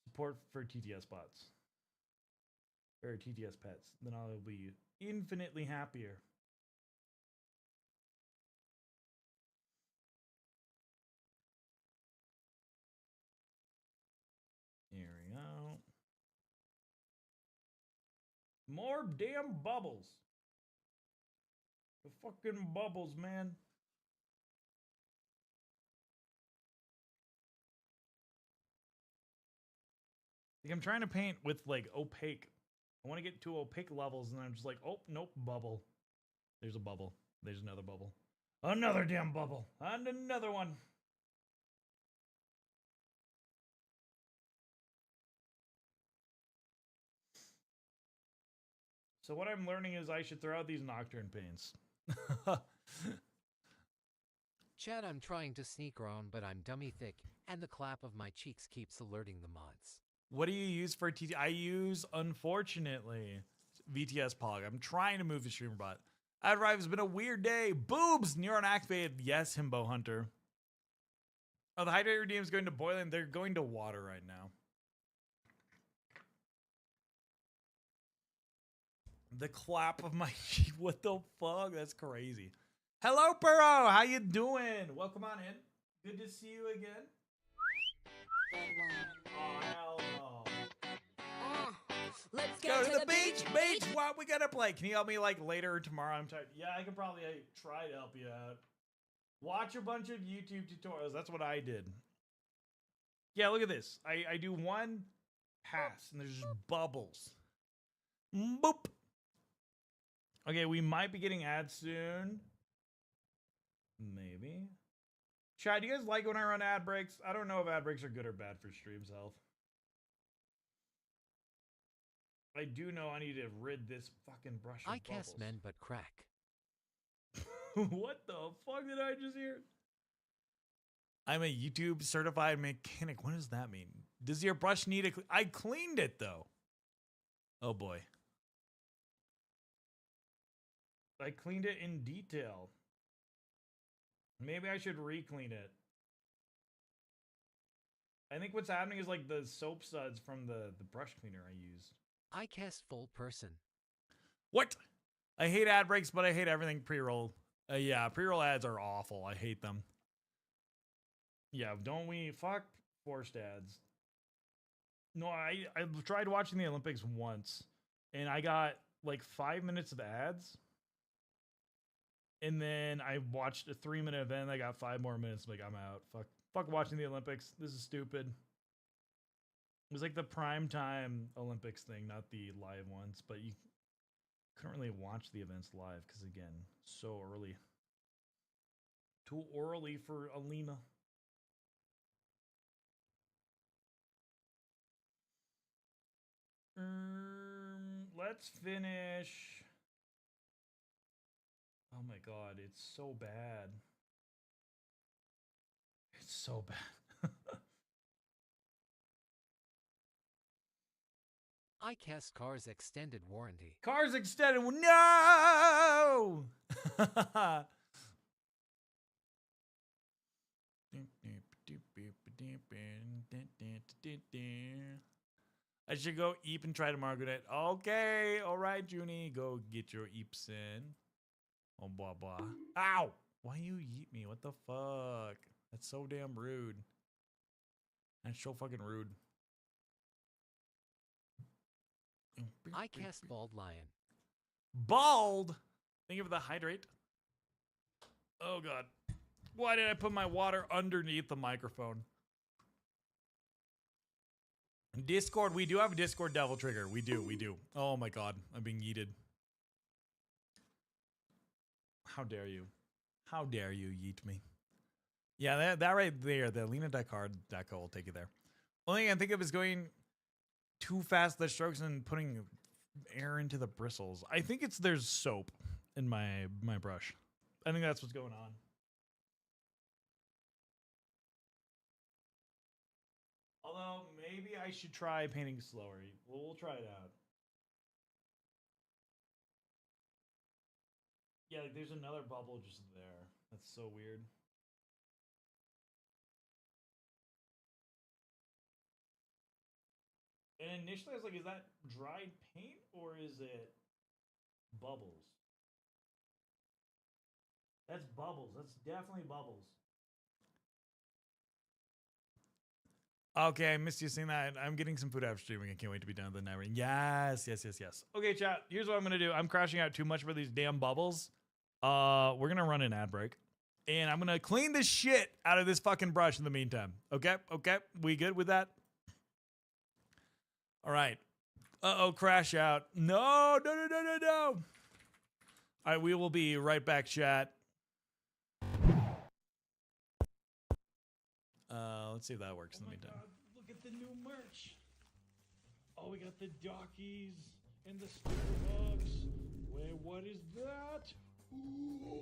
support for TTS bots. Or TTS pets. Then I'll be infinitely happier. Here we go. More damn bubbles. The fucking bubbles, man. Like I'm trying to paint with like opaque. I want to get to opaque levels, and I'm just like, oh nope, bubble. There's a bubble. There's another bubble. Another damn bubble. And another one. So what I'm learning is I should throw out these nocturne paints. Chad, I'm trying to sneak around, but I'm dummy thick, and the clap of my cheeks keeps alerting the mods. What do you use for TT? I use, unfortunately, VTS Pog. I'm trying to move the streamer bot. Adrive has been a weird day. Boobs! Neuron activated. Yes, Himbo Hunter. Oh, the hydrate redeem is going to boiling. They're going to water right now. The clap of my cheek. What the fuck? That's crazy. Hello, Burrow. How you doing? Welcome on in. Good to see you again. Oh, hell no. Let's Go to the beach. Beach. What we gonna play? Can you help me like later tomorrow? I'm tired. Yeah, I can probably try to help you out. Watch a bunch of YouTube tutorials. That's what I did. Yeah, look at this. I do one pass and there's just bubbles. Boop. Okay, we might be getting ads soon. Maybe. Chad, do you guys like when I run ad breaks? I don't know if ad breaks are good or bad for stream's health. I do know I need to rid this fucking brush of I cast bubbles. men but crack. What the fuck did I just hear? I'm a YouTube certified mechanic. What does that mean? Does your brush need a... I cleaned it, though. Oh, boy. I cleaned it in detail. Maybe I should re-clean it. I think what's happening is like the soap suds from the brush cleaner I used. I cast full person. What? I hate ad breaks, but I hate everything pre-roll. Yeah, pre-roll ads are awful. I hate them. Yeah, don't we? Fuck forced ads. No, I tried watching the Olympics once, and I got like 5 minutes of ads. And then I watched a 3-minute event. I got 5 more minutes. I'm like, I'm out. Fuck watching the Olympics. This is stupid. It was like the prime time Olympics thing, not the live ones. But you couldn't really watch the events live because, again, so early. Too early for Alina. Let's finish. Oh my god, it's so bad. It's so bad. I cast Cars Extended Warranty. Cars Extended. No! I should go eep and try to Margaret. Okay, all right, Junie, go get your eeps in. Oh, blah, blah. Ow! Why you yeet me? What the fuck? That's so damn rude. That's so fucking rude. I cast Bald Lion. Bald? Think of the hydrate. Oh, God. Why did I put my water underneath the microphone? Discord, we do have a Discord devil trigger. We do. Oh, my God. I'm being yeeted. How dare you? How dare you yeet me? Yeah, that right there, the Lena Deckard deco will take you there. Only thing I can think of is going too fast the strokes and putting air into the bristles. I think there's soap in my brush. I think that's what's going on. Although maybe I should try painting slower. We'll try it out. Yeah, like there's another bubble just there. That's so weird. And initially I was like, is that dried paint or is it bubbles? That's bubbles. That's definitely bubbles. Okay, I missed you saying that. I'm getting some food after streaming. I can't wait to be done with the night reading. Yes. Okay, chat. Here's what I'm gonna do. I'm crashing out too much for these damn bubbles. We're gonna run an ad break. And I'm gonna clean the shit out of this fucking brush in the meantime. Okay? We good with that? All right. Uh-oh, crash out. No, no, no, no, no, no. All right, we will be right back, chat. Let's see if that works in the meantime. God, look at the new merch. Oh, we got the Dockies and the sticker bugs. Wait, what is that? Ooh.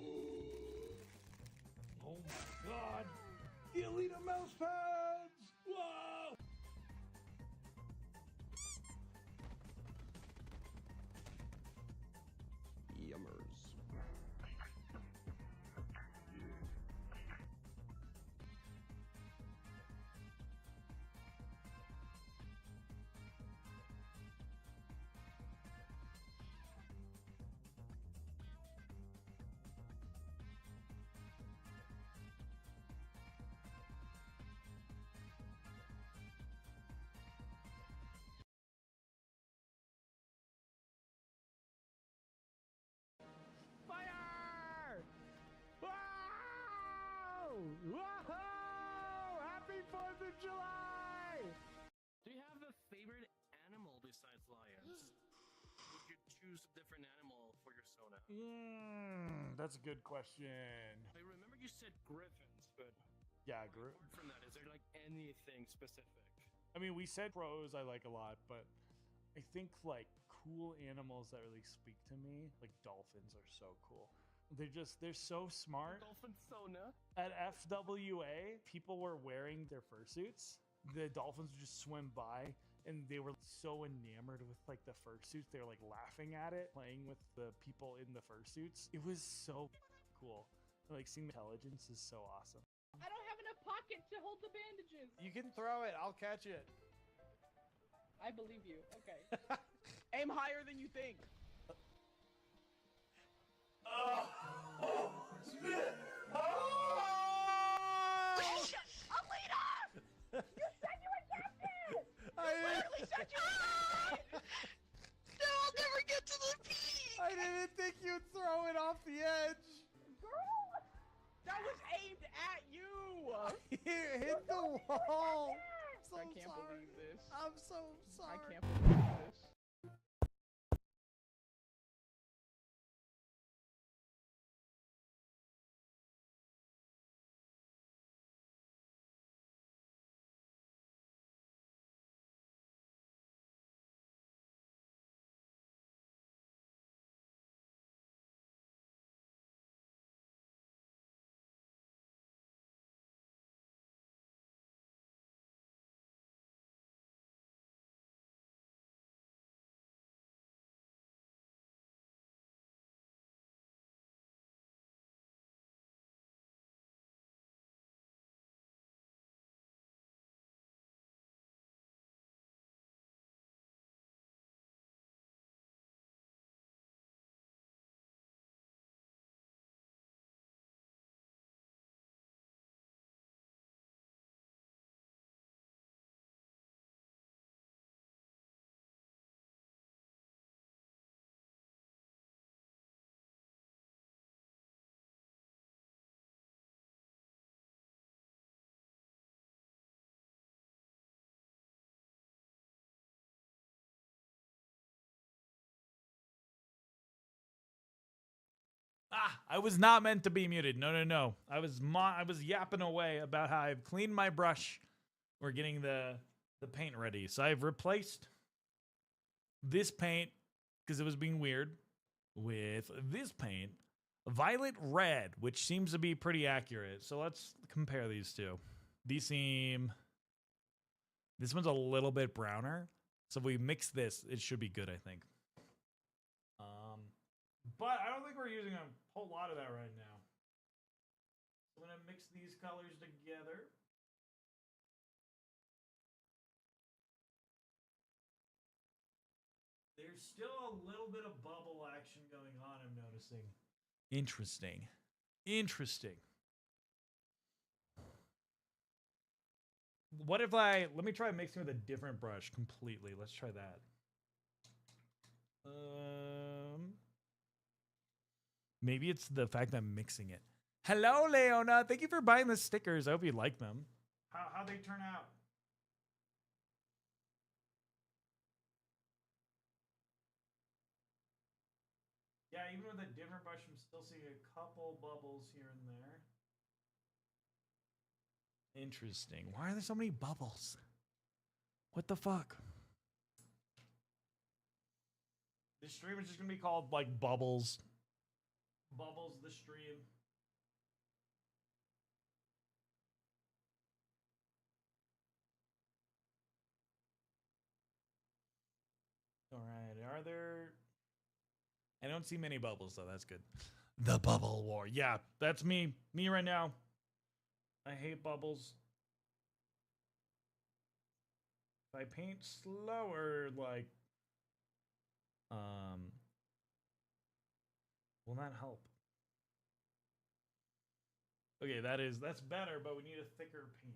Oh my God. The Alita mouse pads. Whoa. Yummers. Fire! Wow! Whoa! Happy 4th of July! Do you have a favorite animal besides lions? Would you choose a different animal for your Sona? That's a good question. I remember you said griffins, but Yeah, apart from that, is there like anything specific? I mean, we said crows I like a lot, but I think like cool animals that really speak to me, like dolphins are so cool. They're so smart. Dolphin Sona? At FWA, people were wearing their fursuits. The dolphins would just swim by and they were so enamored with like the fursuits. They were like laughing at it, playing with the people in the fursuits. It was so cool. Like seeing the intelligence is so awesome. I don't have enough pocket to hold the bandages. You can throw it. I'll catch it. I believe you. Okay. Aim higher than you think. Alita! You said you were captain! I Literally said you were captain! No, I'll never get to the peak! didn't think you'd throw it off the edge. Girl! That was aimed at you. Hit the wall. So I can't sorry. believe this. I'm so sorry. I can't believe this. I was not meant to be muted. No, no, no. I was yapping away about how I've cleaned my brush. We're getting the paint ready. So I've replaced this paint because it was being weird with this paint, violet red, which seems to be pretty accurate. So let's compare these two. These seem, this one's a little bit browner. So if we mix this, it should be good, I think. But I don't think we're using a whole lot of that right now. I'm gonna mix these colors together. There's still a little bit of bubble action going on, I'm noticing. Interesting. Interesting. What if let me try mixing with a different brush completely. Let's try that. Maybe it's the fact that I'm mixing it. Hello, Leona. Thank you for buying the stickers. I hope you like them. How they turn out? Yeah, even with a different brush, I'm still seeing a couple bubbles here and there. Interesting. Why are there so many bubbles? What the fuck? This stream is just gonna be called like Bubbles. Bubbles the stream. Alright, are there... I don't see many bubbles though, that's good. The Bubble War. Yeah, that's me. Me right now. I hate bubbles. If I paint slower, like... will that help? Okay, that's better, but we need a thicker paint.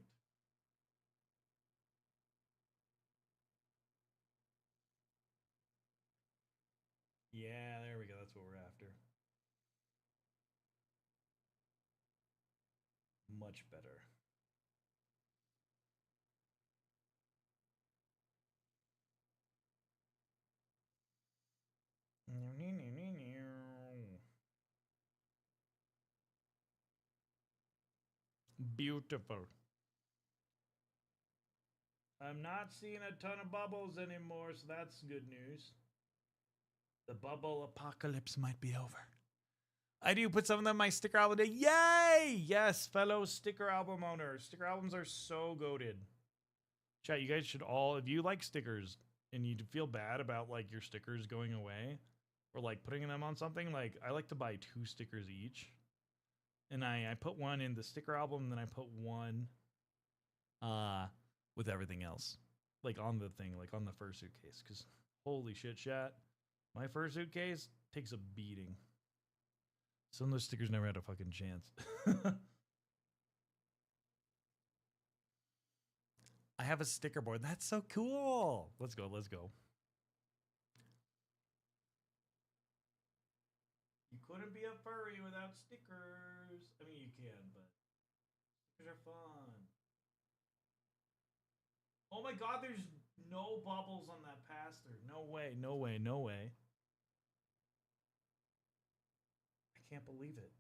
Yeah, there we go. That's what we're after. Much better. Beautiful. I'm not seeing a ton of bubbles anymore, so that's good news. The bubble apocalypse might be over. I do put some of them in my sticker album today. Yay! Yes, fellow sticker album owners. Sticker albums are so goated. Chat, you guys should all, if you like stickers and you feel bad about like your stickers going away or like putting them on something, like I like to buy 2 stickers each. And I put one in the sticker album, and then I put one with everything else. Like on the thing, like on the first suitcase. Because holy shit, chat. My first suitcase takes a beating. Some of those stickers never had a fucking chance. I have a sticker board. That's so cool. Let's go, let's go. You couldn't be a furry without stickers. I mean, you can, but stickers are fun. Oh my god, there's no bubbles on that pastor. No way, no way, no way. I can't believe it.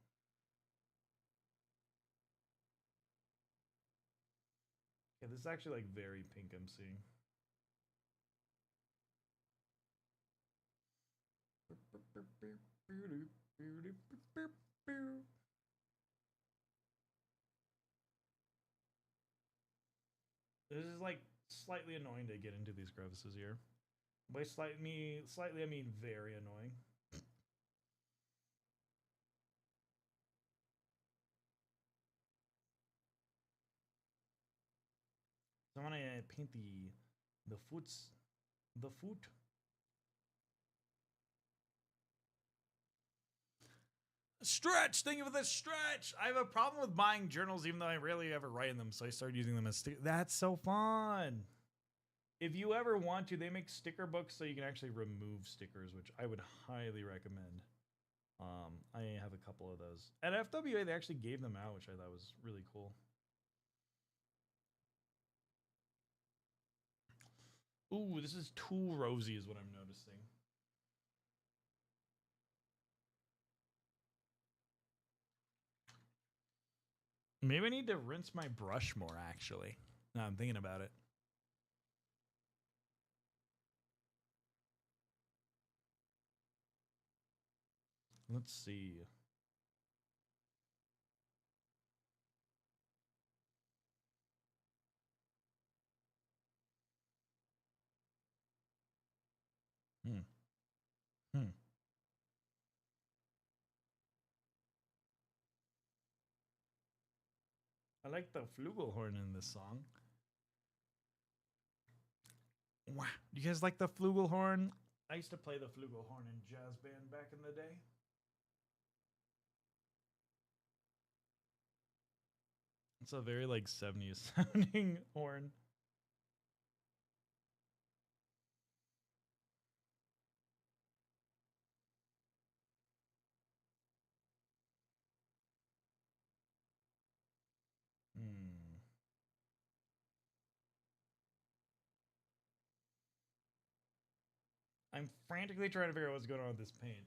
Yeah, this is actually like very pink, I'm seeing. This is like slightly annoying to get into these crevices here. By slightly I mean very annoying. So I want to paint the foot. Stretch! Thank you for the stretch! I have a problem with buying journals even though I rarely ever write in them, so I started using them as stickers. That's so fun! If you ever want to, they make sticker books so you can actually remove stickers, which I would highly recommend. I have a couple of those. At FWA, they actually gave them out, which I thought was really cool. Ooh, this is too rosy is what I'm noticing. Maybe I need to rinse my brush more, actually. Now I'm thinking about it. Let's see. I like the flugelhorn in this song. Wow. Do you guys like the flugelhorn? I used to play the flugelhorn in jazz band back in the day. It's a very like 70s sounding horn. I'm frantically trying to figure out what's going on with this paint.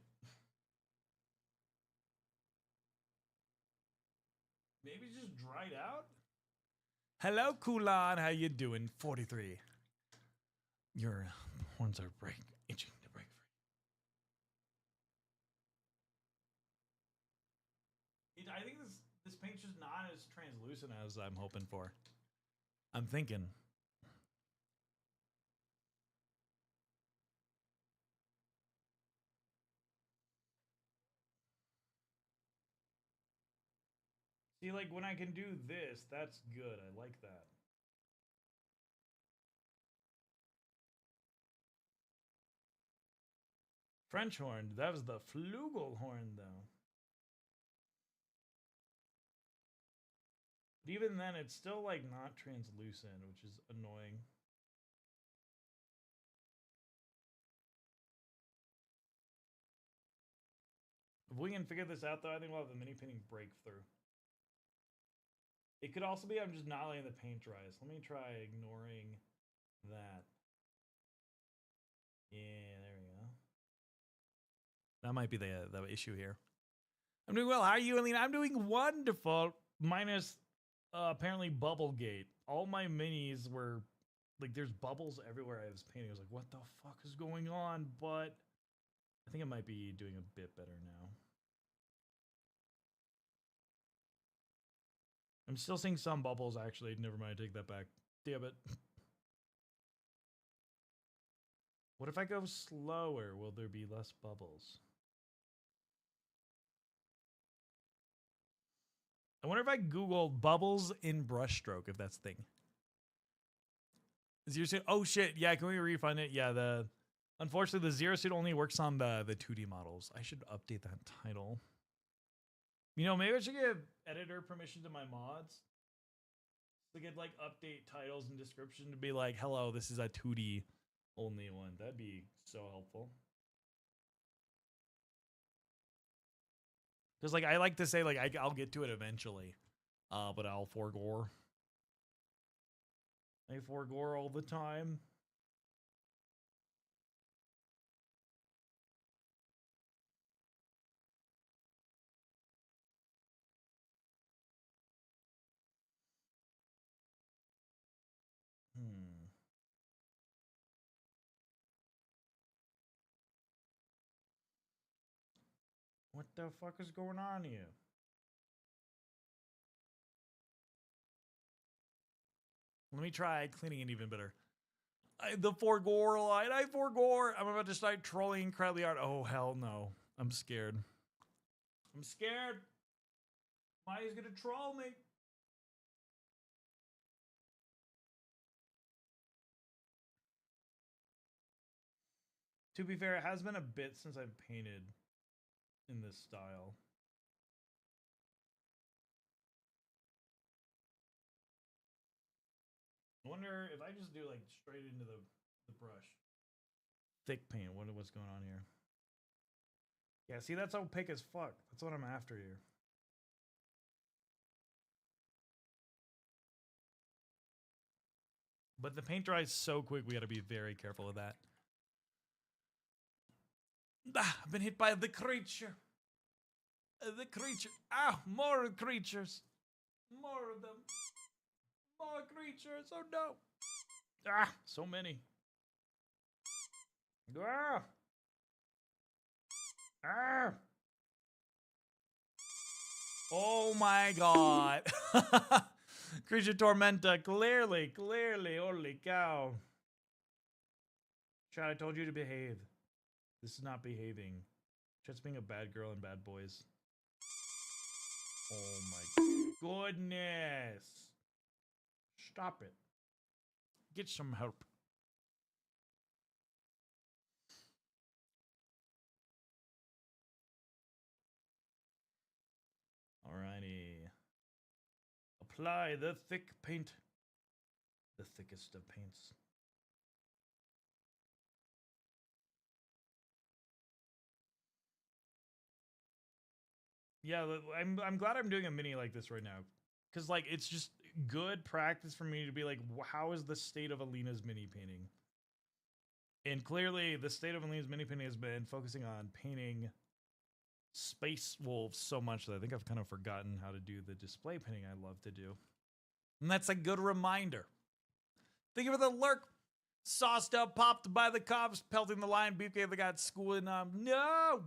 Maybe it's just dried out? Hello, Kulan. How you doing? 43. Your horns are itching to break free. I think this paint's just not as translucent as I'm hoping for. I'm thinking. See, like, when I can do this, that's good. I like that. French horn. That was the flugelhorn, though. But even then, it's still, like, not translucent, which is annoying. If we can figure this out, though, I think we'll have the mini painting breakthrough. It could also be I'm just not letting the paint dry. So let me try ignoring that. Yeah, there we go. That might be the issue here. I'm doing well. How are you, Alina? I'm doing wonderful. Minus apparently Bubblegate. All my minis were like, there's bubbles everywhere I was painting. I was like, what the fuck is going on? But I think it might be doing a bit better now. I'm still seeing some bubbles, actually. Never mind, I take that back. Damn it. What if I go slower? Will there be less bubbles? I wonder if I Google bubbles in brushstroke, if that's a thing. Zero Suit, oh shit, yeah, can we refund it? Yeah, unfortunately the Zero Suit only works on the 2D models. I should update that title. You know, maybe I should give editor permission to my mods. So they could like update titles and description to be like, hello, this is a 2D only one. That'd be so helpful. Because like I like to say like I'll get to it eventually. But I'll forgore. I forgore all the time. What the fuck is going on here? Let me try cleaning it even better. The forgore line. I forgore. I'm about to start trolling incredibly hard. Oh, hell no. I'm scared. I'm scared. Maya's gonna troll me. To be fair, it has been a bit since I've painted in this style. I wonder if I just do like straight into the brush. Thick paint. What's going on here? Yeah, see, that's opaque as fuck. That's what I'm after here. But the paint dries so quick, we gotta be very careful of that. Ah, I've been hit by the creature. The creature. Ah, more creatures. More of them. More creatures. Oh no. Ah, so many. Ah. Ah. Oh my god. Creature Tormenta. Clearly. Holy cow. Chad, I told you to behave. This is not behaving. Just being a bad girl and bad boys. Oh my goodness. Stop it. Get some help. Alrighty. Apply the thick paint. The thickest of paints. Yeah, I'm glad I'm doing a mini like this right now. Because, like, it's just good practice for me to be like, how is the state of Alina's mini painting? And clearly, the state of Alina's mini painting has been focusing on painting Space Wolves so much that I think I've kind of forgotten how to do the display painting I love to do. And that's a good reminder. Thank you for the lurk. Sauced up, popped by the cops, pelting the lion, beefcake that got schooling. No!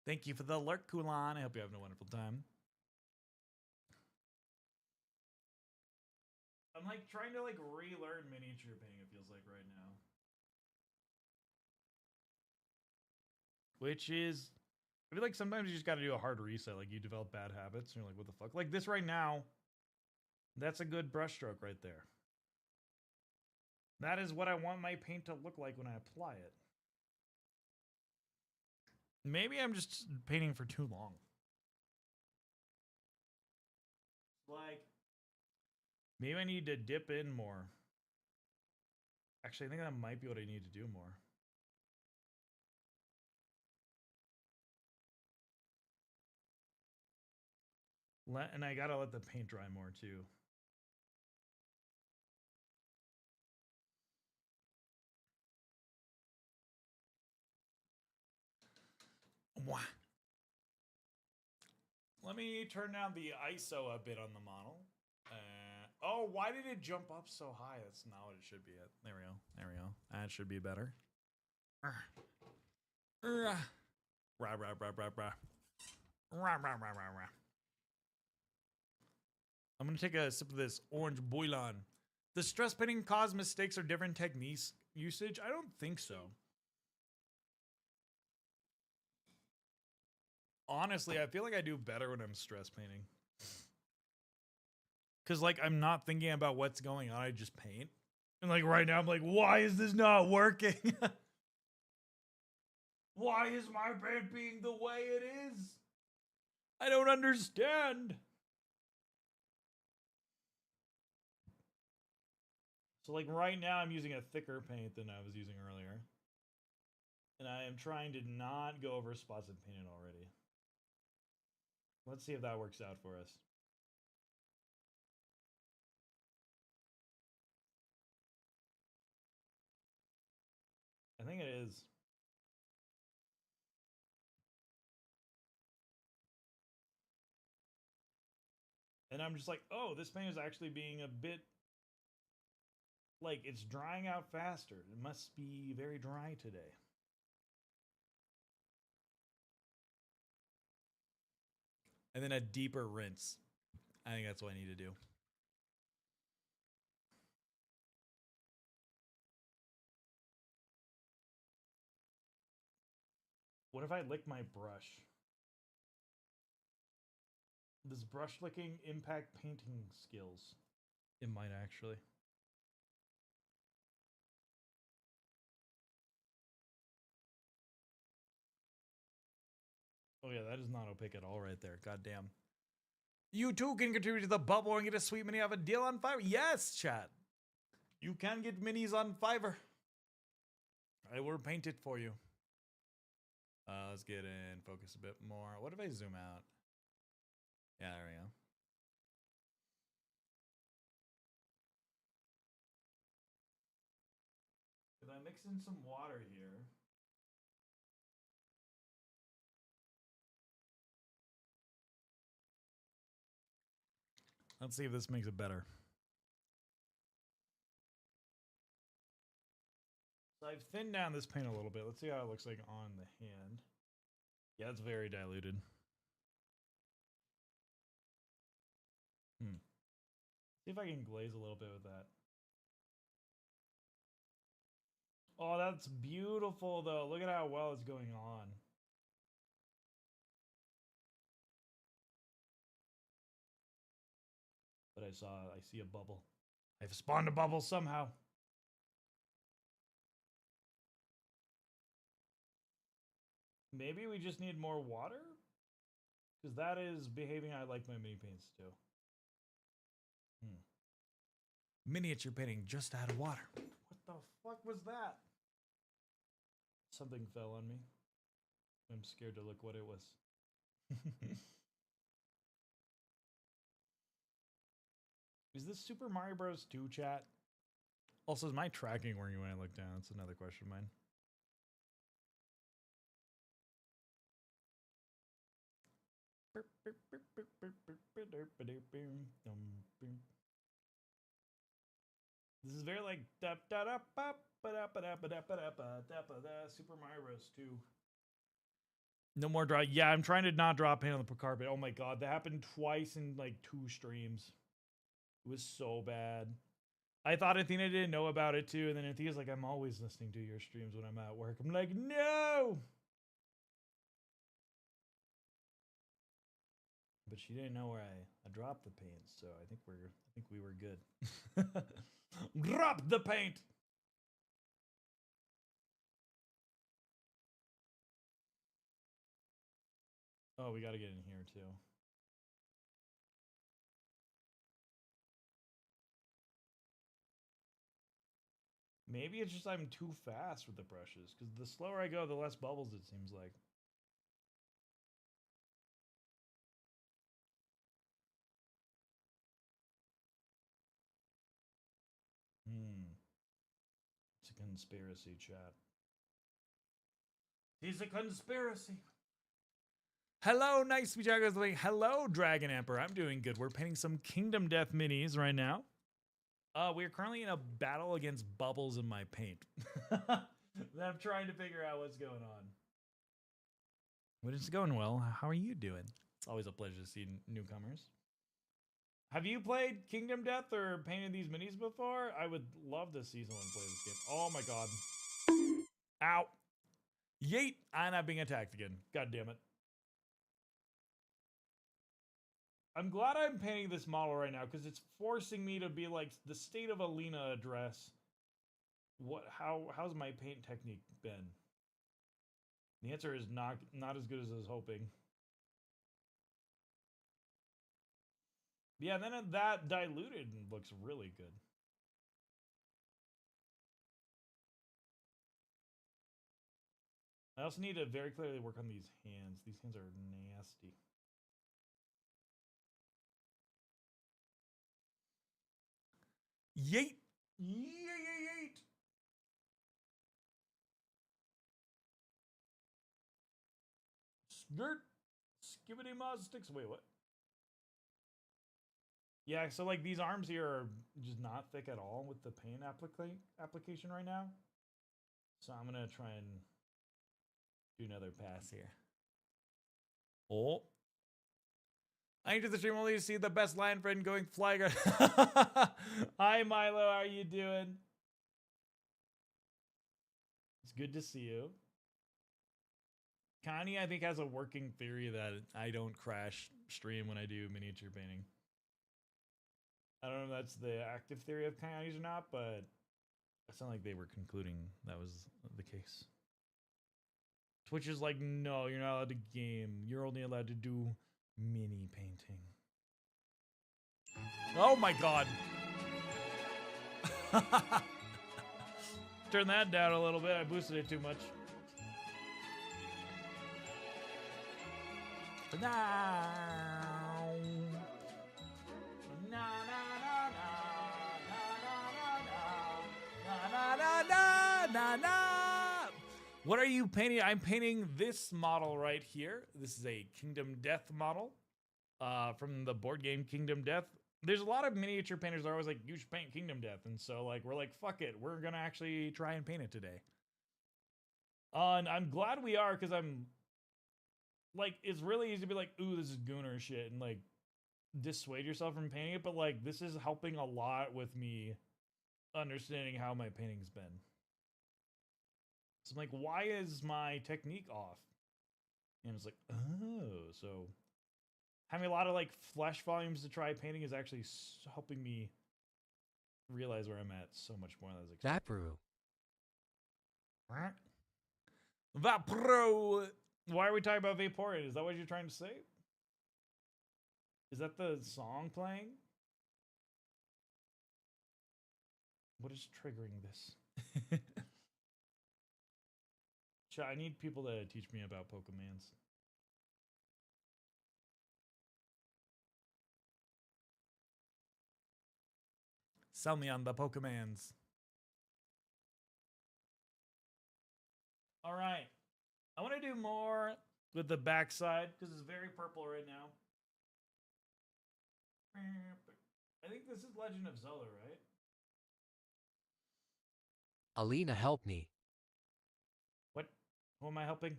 Thank you for the lurk, Kulan. I hope you're having a wonderful time. I'm like trying to like relearn miniature painting, it feels like right now. Which is, I feel like sometimes you just got to do a hard reset. Like you develop bad habits and you're like, what the fuck? Like this right now, that's a good brushstroke right there. That is what I want my paint to look like when I apply it. Maybe I'm just painting for too long. Like, maybe I need to dip in more. Actually, I think that might be what I need to do more. And I gotta let the paint dry more too. Let me turn down the ISO a bit on the model. Oh, why did it jump up so high? That's not what it should be at. There we go. There we go. That should be better. Rah, rah, rah, rah, rah, rah. Rah, rah, rah, rah, rah. I'm going to take a sip of this orange bouillon. Does stress painting cause mistakes or different techniques usage? I don't think so. Honestly, I feel like I do better when I'm stress painting. Because, like, I'm not thinking about what's going on. I just paint. And, like, right now, I'm like, why is this not working? Why is my paint being the way it is? I don't understand. So, like, right now, I'm using a thicker paint than I was using earlier. And I am trying to not go over spots of painted already. Let's see if that works out for us. I think it is. And I'm just like, oh, this paint is actually being a bit... like, it's drying out faster. It must be very dry today. And then a deeper rinse. I think that's what I need to do. What if I lick my brush? Does brush licking impact painting skills? It might actually. Oh yeah, that is not opaque at all right there. God damn. You too can contribute to the bubble and get a sweet mini of a deal on Fiverr. Yes, chat. You can get minis on Fiverr. I will paint it for you. Let's get in focus a bit more. What if I zoom out? Yeah, there we go. If I mix in some water here. Let's see if this makes it better. So I've thinned down this paint a little bit. Let's see how it looks like on the hand. Yeah, it's very diluted. See if I can glaze a little bit with that. Oh, that's beautiful though. Look at how well it's going on. But I see a bubble. I've spawned a bubble somehow. Maybe we just need more water? Because that is behaving I like my mini paints too. Miniature painting just out of water. What the fuck was that? Something fell on me. I'm scared to look what it was. Is this Super Mario Bros. 2 chat? Also, is my tracking working when I look down? That's another question of mine. This is very like Super Mario Bros. 2. No more draw. Yeah, I'm trying to not draw paint on the carpet. Oh my god, that happened twice in like 2 streams. It was so bad. I thought Athena didn't know about it too, and then Athena's like, I'm always listening to your streams when I'm at work. I'm like, no! But she didn't know where I dropped the paint, so I think we were good. Drop the paint! Oh, we gotta get in here too. Maybe it's just I'm too fast with the brushes, because the slower I go, the less bubbles it seems like. It's a conspiracy, chat. It's a conspiracy. Hello, nice to meet you guys. Hello, Dragon Emperor. I'm doing good. We're painting some Kingdom Death minis right now. We are currently in a battle against bubbles in my paint. I'm trying to figure out what's going on. But it's going well. How are you doing? It's always a pleasure to see newcomers. Have you played Kingdom Death or painted these minis before? I would love to see someone play this game. Oh my god. Ow. Yeet. I'm not being attacked again. God damn it. I'm glad I'm painting this model right now because it's forcing me to be like the State of Alina address. How's my paint technique been? The answer is not as good as I was hoping. Yeah, then that diluted looks really good. I also need to very clearly work on these hands. These hands are nasty. Yeet! Yeet! Skirt! Skibbity moz sticks. Wait, what? Yeah, so like these arms here are just not thick at all with the paint application right now. So I'm gonna try and do another pass here. Oh. I entered the stream only to see the best lion friend going fly guard. Hi Milo, how are you doing? It's good to see you. Connie, I think, has a working theory that I don't crash stream when I do miniature painting. I don't know if that's the active theory of Connie's or not, but it sounded like they were concluding that was the case. Twitch is like, no, you're not allowed to game. You're only allowed to do mini painting. Oh my god. Turn that down a little bit. I boosted it too much. Now. Na na na na na na na na na. What are you painting? I'm painting this model right here. This is a Kingdom Death model from the board game Kingdom Death. There's a lot of miniature painters that are always like, you should paint Kingdom Death. And so like, we're like, fuck it. We're going to actually try and paint it today. And I'm glad we are, because I'm like, it's really easy to be like, ooh, this is Gooner shit, and like dissuade yourself from painting it. But like, this is helping a lot with me understanding how my painting's been. So I'm like, why is my technique off? And it's like, oh, so having a lot of like flesh volumes to try painting is actually helping me realize where I'm at so much more than I was expecting. Vapro. Why are we talking about Vaporeon? Is that what you're trying to say? Is that the song playing? What is triggering this? I need people to teach me about Pokemans. Sell me on the Pokemans. All right. I want to do more with the backside because it's very purple right now. I think this is Legend of Zelda, right? Alina, help me. What? Who am I helping?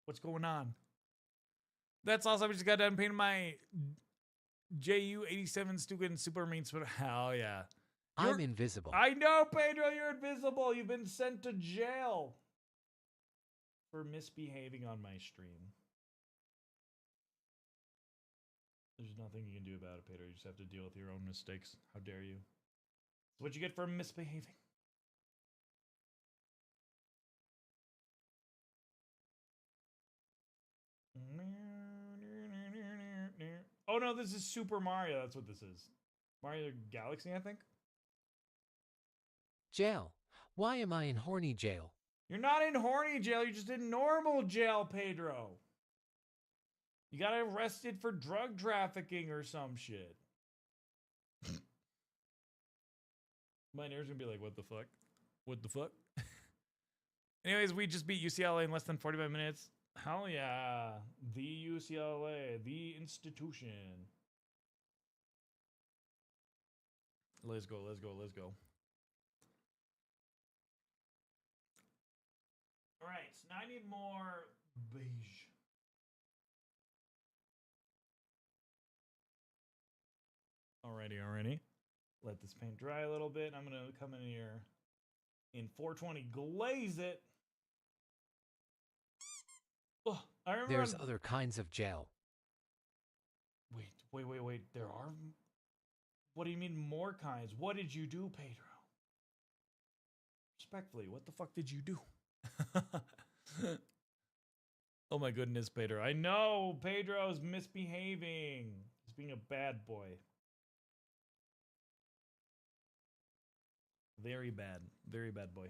What's going on? That's awesome. I just got done painting my JU-87 Stuka Super Mean Split. Hell yeah. I'm invisible. I know, Pedro, you're invisible. You've been sent to jail for misbehaving on my stream. There's nothing you can do about it, Pedro. You just have to deal with your own mistakes. How dare you? It's what you get for misbehaving. Oh no, this is Super Mario. That's what this is. Mario Galaxy, I think. Jail. Why am I in horny jail? You're not in horny jail. You're just in normal jail, Pedro. You got arrested for drug trafficking or some shit. My neighbor's gonna be like, what the fuck? What the fuck? Anyways, we just beat UCLA in less than 45 minutes. Hell yeah. The UCLA, the institution. Let's go, let's go, let's go. All right, so now I need more beige. Alrighty. Let this paint dry a little bit. I'm gonna come in here in 420, glaze it. Oh, I remember. There's other kinds of gel. Wait. There are. What do you mean more kinds? What did you do, Pedro? Respectfully, what the fuck did you do? Oh my goodness, Pedro. I know Pedro's misbehaving. He's being a bad boy. Very bad boy.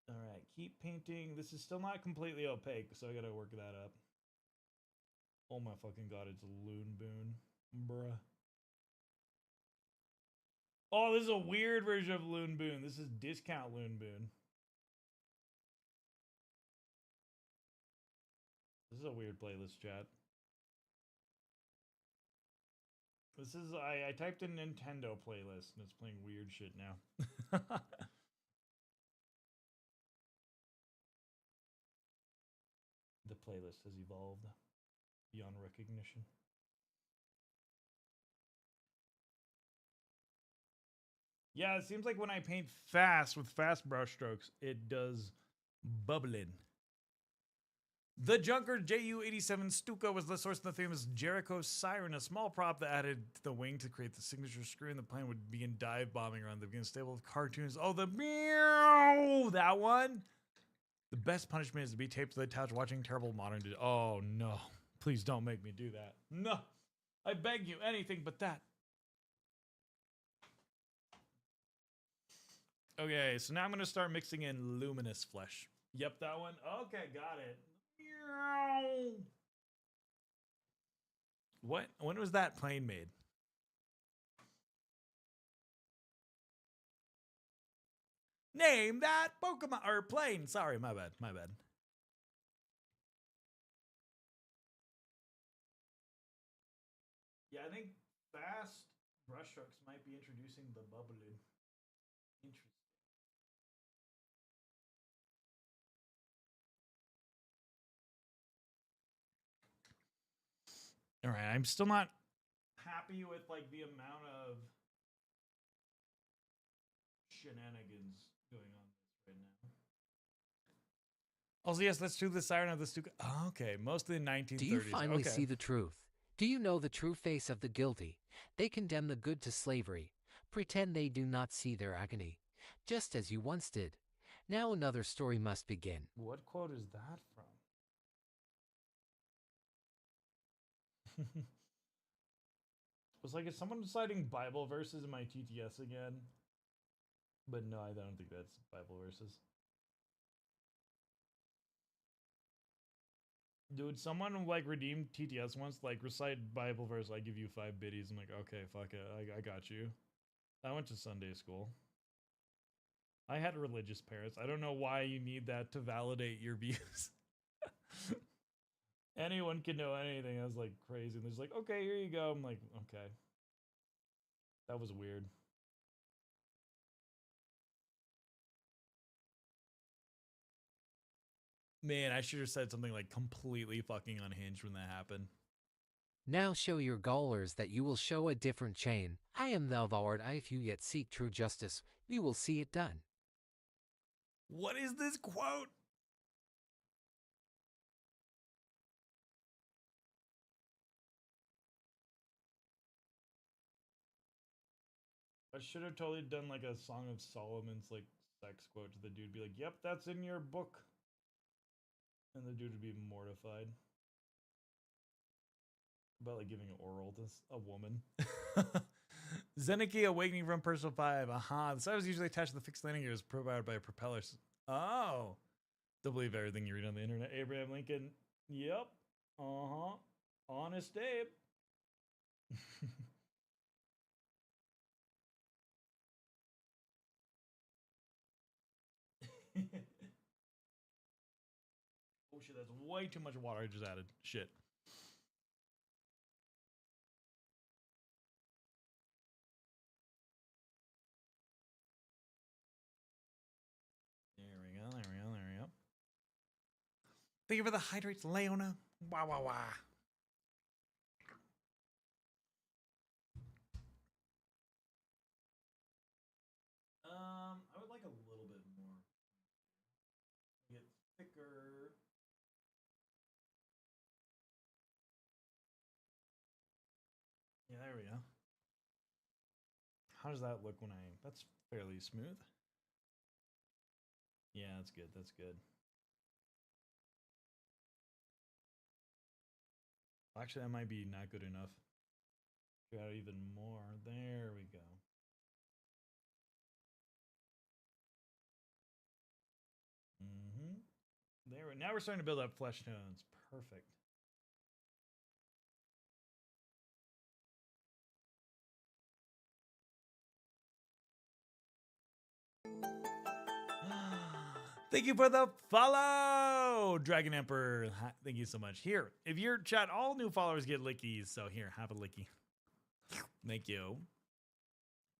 All right, keep painting. This is still not completely opaque, so I gotta work that up. Oh my fucking god, it's Loon Boon. Bruh. Oh, this is a weird version of Loon Boon. This is discount Loon Boon. This is a weird playlist, chat. This is, I typed in Nintendo playlist and it's playing weird shit now. The playlist has evolved beyond recognition. Yeah, it seems like when I paint fast with fast brush strokes, it does bubbling. The Junker JU-87 Stuka was the source of the famous Jericho Siren, a small prop that added to the wing to create the signature scream. The plane would begin dive bombing around the beginning stable of cartoons. Oh, the meow! That one? The best punishment is to be taped to the couch watching terrible modern. Oh, no. Please don't make me do that. No. I beg you, anything but that. Okay, so now I'm going to start mixing in luminous flesh. Yep, that one. Okay, got it. What? When was that plane made? Name that Pokemon or plane. Sorry, my bad. Yeah, I think fast brushstrokes might be introducing the bubbling. Interesting. All right, I'm still not happy with like the amount of shenanigans going on right now. Also, yes, let's do the Siren of the Stuka. Oh, okay, mostly the 1930s. Do you finally see the truth? Do you know the true face of the guilty? They condemn the good to slavery, pretend they do not see their agony, just as you once did. Now another story must begin. What quote is that from? Was like, is someone citing Bible verses in my TTS again? But no, I don't think that's Bible verses. Dude, someone like redeemed TTS once, like recite Bible verse, I give you 5 biddies. I'm like, okay, fuck it, I got you. I went to Sunday school. I had religious parents. I don't know why you need that to validate your views. Anyone can know anything. I was like crazy. And they're just like, okay, here you go. I'm like, okay. That was weird. Man, I should have said something like completely fucking unhinged when that happened. Now show your gaolers that you will show a different chain. I am thou thou art I, if you yet seek true justice, you will see it done. What is this quote? I should have totally done like a Song of Solomon's like sex quote to the dude. Be like, yep, that's in your book. And the dude would be mortified. About like giving oral to a woman. Zeniki awakening from Personal 5. Aha. The side was usually attached to the fixed landing gear is provided by propellers. Oh. Don't believe everything you read on the internet. Abraham Lincoln. Yep. Uh-huh. Honest Abe. Oh shit, that's way too much water I just added. Shit. There we go, there we go, there we go. Thank you for the hydrates, Leona. Wah wah wah. I would like a little bit more. Get thicker. Yeah, there we go. How does that look when I... That's fairly smooth. Yeah, that's good. That's good. Actually, that might be not good enough. Got even more. There we go. There. Now we're starting to build up flesh tones. Perfect. Thank you for the follow, Dragon Emperor. Thank you so much. Here, if you're chat, all new followers get lickies. So here, have a licky. Thank you.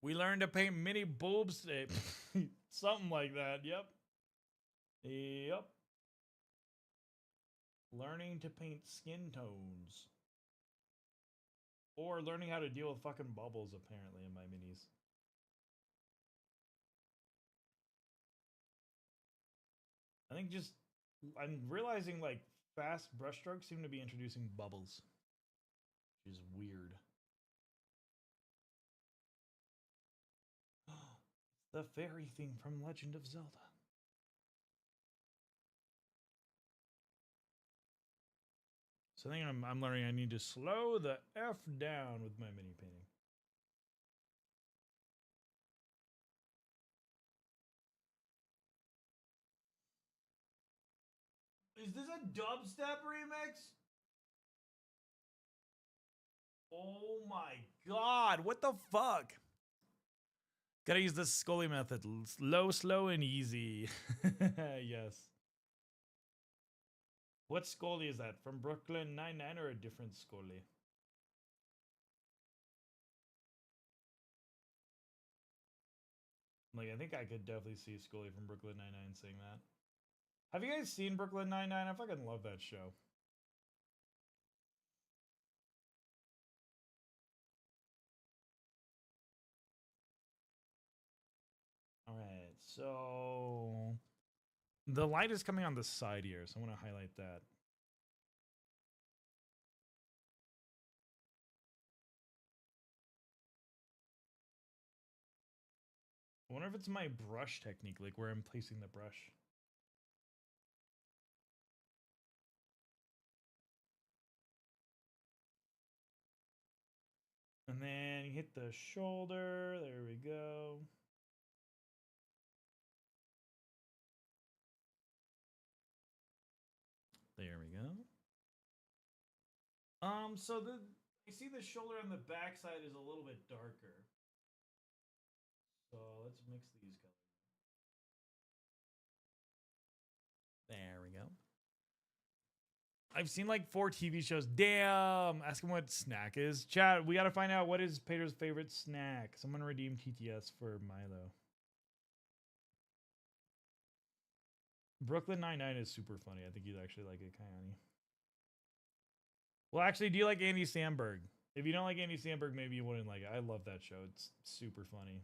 We learned to paint mini boobs today. Something like that. Yep. Yep. Learning to paint skin tones. Or learning how to deal with fucking bubbles, apparently, in my minis. I think just, I'm realizing like fast brushstrokes seem to be introducing bubbles, which is weird. The fairy thing from Legend of Zelda. So I think I'm learning I need to slow the F down with my mini painting. Is this a dubstep remix? Oh my god, what the fuck? Gotta use the Scully method. Low, slow, and easy. Yes. What Scully is that? From Brooklyn Nine-Nine or a different Scully? Like, I think I could definitely see Scully from Brooklyn Nine-Nine saying that. Have you guys seen Brooklyn Nine-Nine? I fucking love that show. Alright, so... The light is coming on the side here, so I want to highlight that. I wonder if it's my brush technique, like where I'm placing the brush. And then you hit the shoulder. There we go. There we go. So you see the shoulder on the back side is a little bit darker. So let's mix these colors. I've seen like 4 TV shows. Damn. Ask him what snack is. Chat, we got to find out what is Pedro's favorite snack. Someone redeem TTS for Milo. Brooklyn Nine-Nine is super funny. I think you'd actually like it, Kayani. Well, actually, do you like Andy Samberg? If you don't like Andy Samberg, maybe you wouldn't like it. I love that show. It's super funny.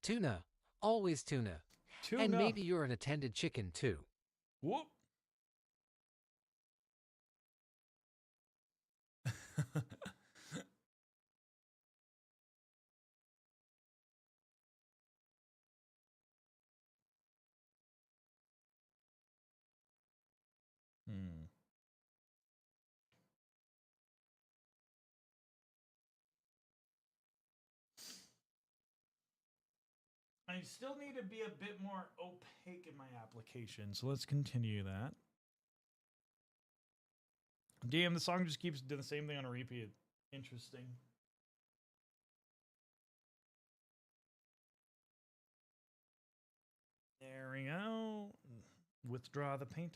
Tuna. Always tuna. Tuna. And maybe you're an attended chicken too. Whoop. Hmm. I still need to be a bit more opaque in my application, so let's continue that. Damn, the song just keeps doing the same thing on a repeat. Interesting. There we go. Withdraw the paint.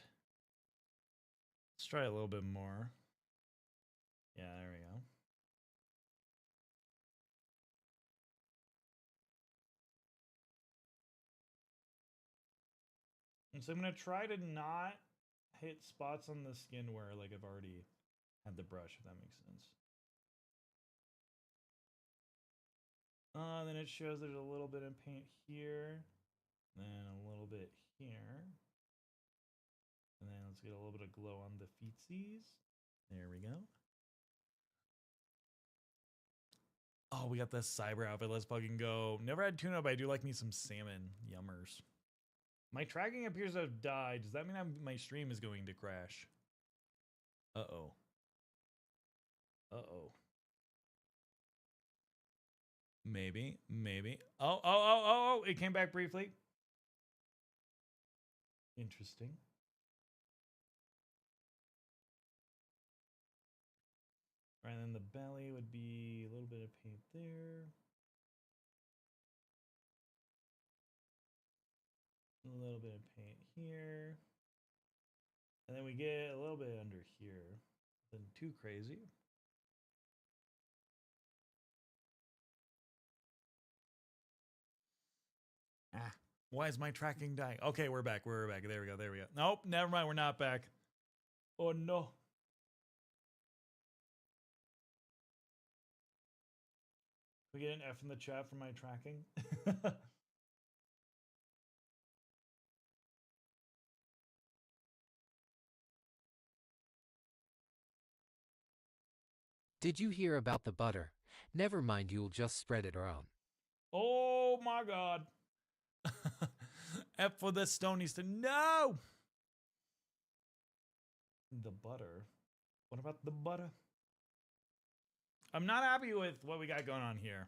Let's try a little bit more. Yeah, there we go. And so I'm going to try to not hit spots on the skin where like I've already had the brush, if that makes sense. Then it shows there's a little bit of paint here, then a little bit here. And then let's get a little bit of glow on the feetsies. There we go. Oh, we got the cyber outfit. Let's fucking go. Never had tuna, but I do like me some salmon. Yummers. My tracking appears to have died. Does that mean my stream is going to crash? Uh-oh. Uh-oh. Maybe. Oh, it came back briefly. Interesting. Right, and then the belly would be a little bit of paint there. A little bit of paint here. And then we get a little bit under here. Nothing too crazy. Why is my tracking dying? Okay, we're back. We're back. There we go. There we go. Nope, never mind. We're not back. Oh, no. Can we get an F in the chat for my tracking? Did you hear about the butter? Never mind, you'll just spread it around. Oh my god. F for the Stonies to no. The butter. What about the butter? I'm not happy with what we got going on here.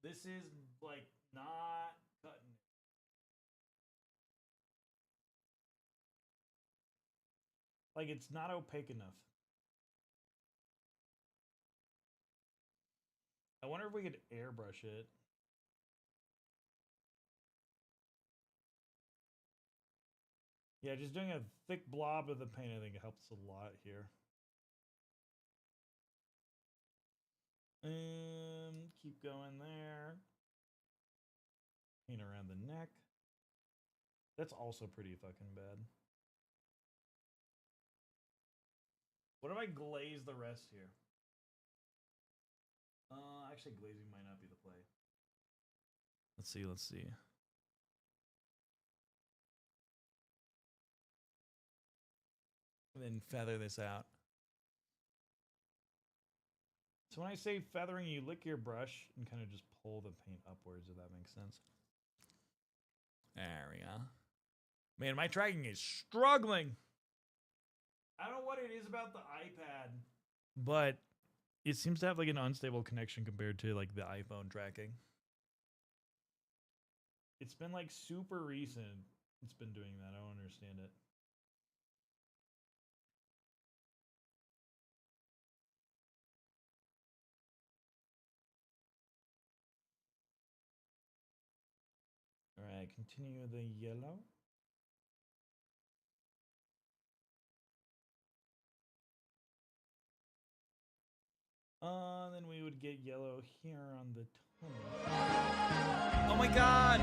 This is like not cutting it. Like it's not opaque enough. I wonder if we could airbrush it. Yeah, just doing a thick blob of the paint, I think it helps a lot here. Keep going there. Paint around the neck. That's also pretty fucking bad. What if I glaze the rest here? Actually, glazing might not be the play. Let's see, let's see. And then feather this out. So when I say feathering, you lick your brush and kind of just pull the paint upwards, if that makes sense. There we go. Man, my tracking is struggling. I don't know what it is about the iPad, but it seems to have like an unstable connection compared to like the iPhone tracking. It's been like super recent. It's been doing that. I don't understand it. continue the yellow. Then we would get yellow here on the tunnel. Oh my god!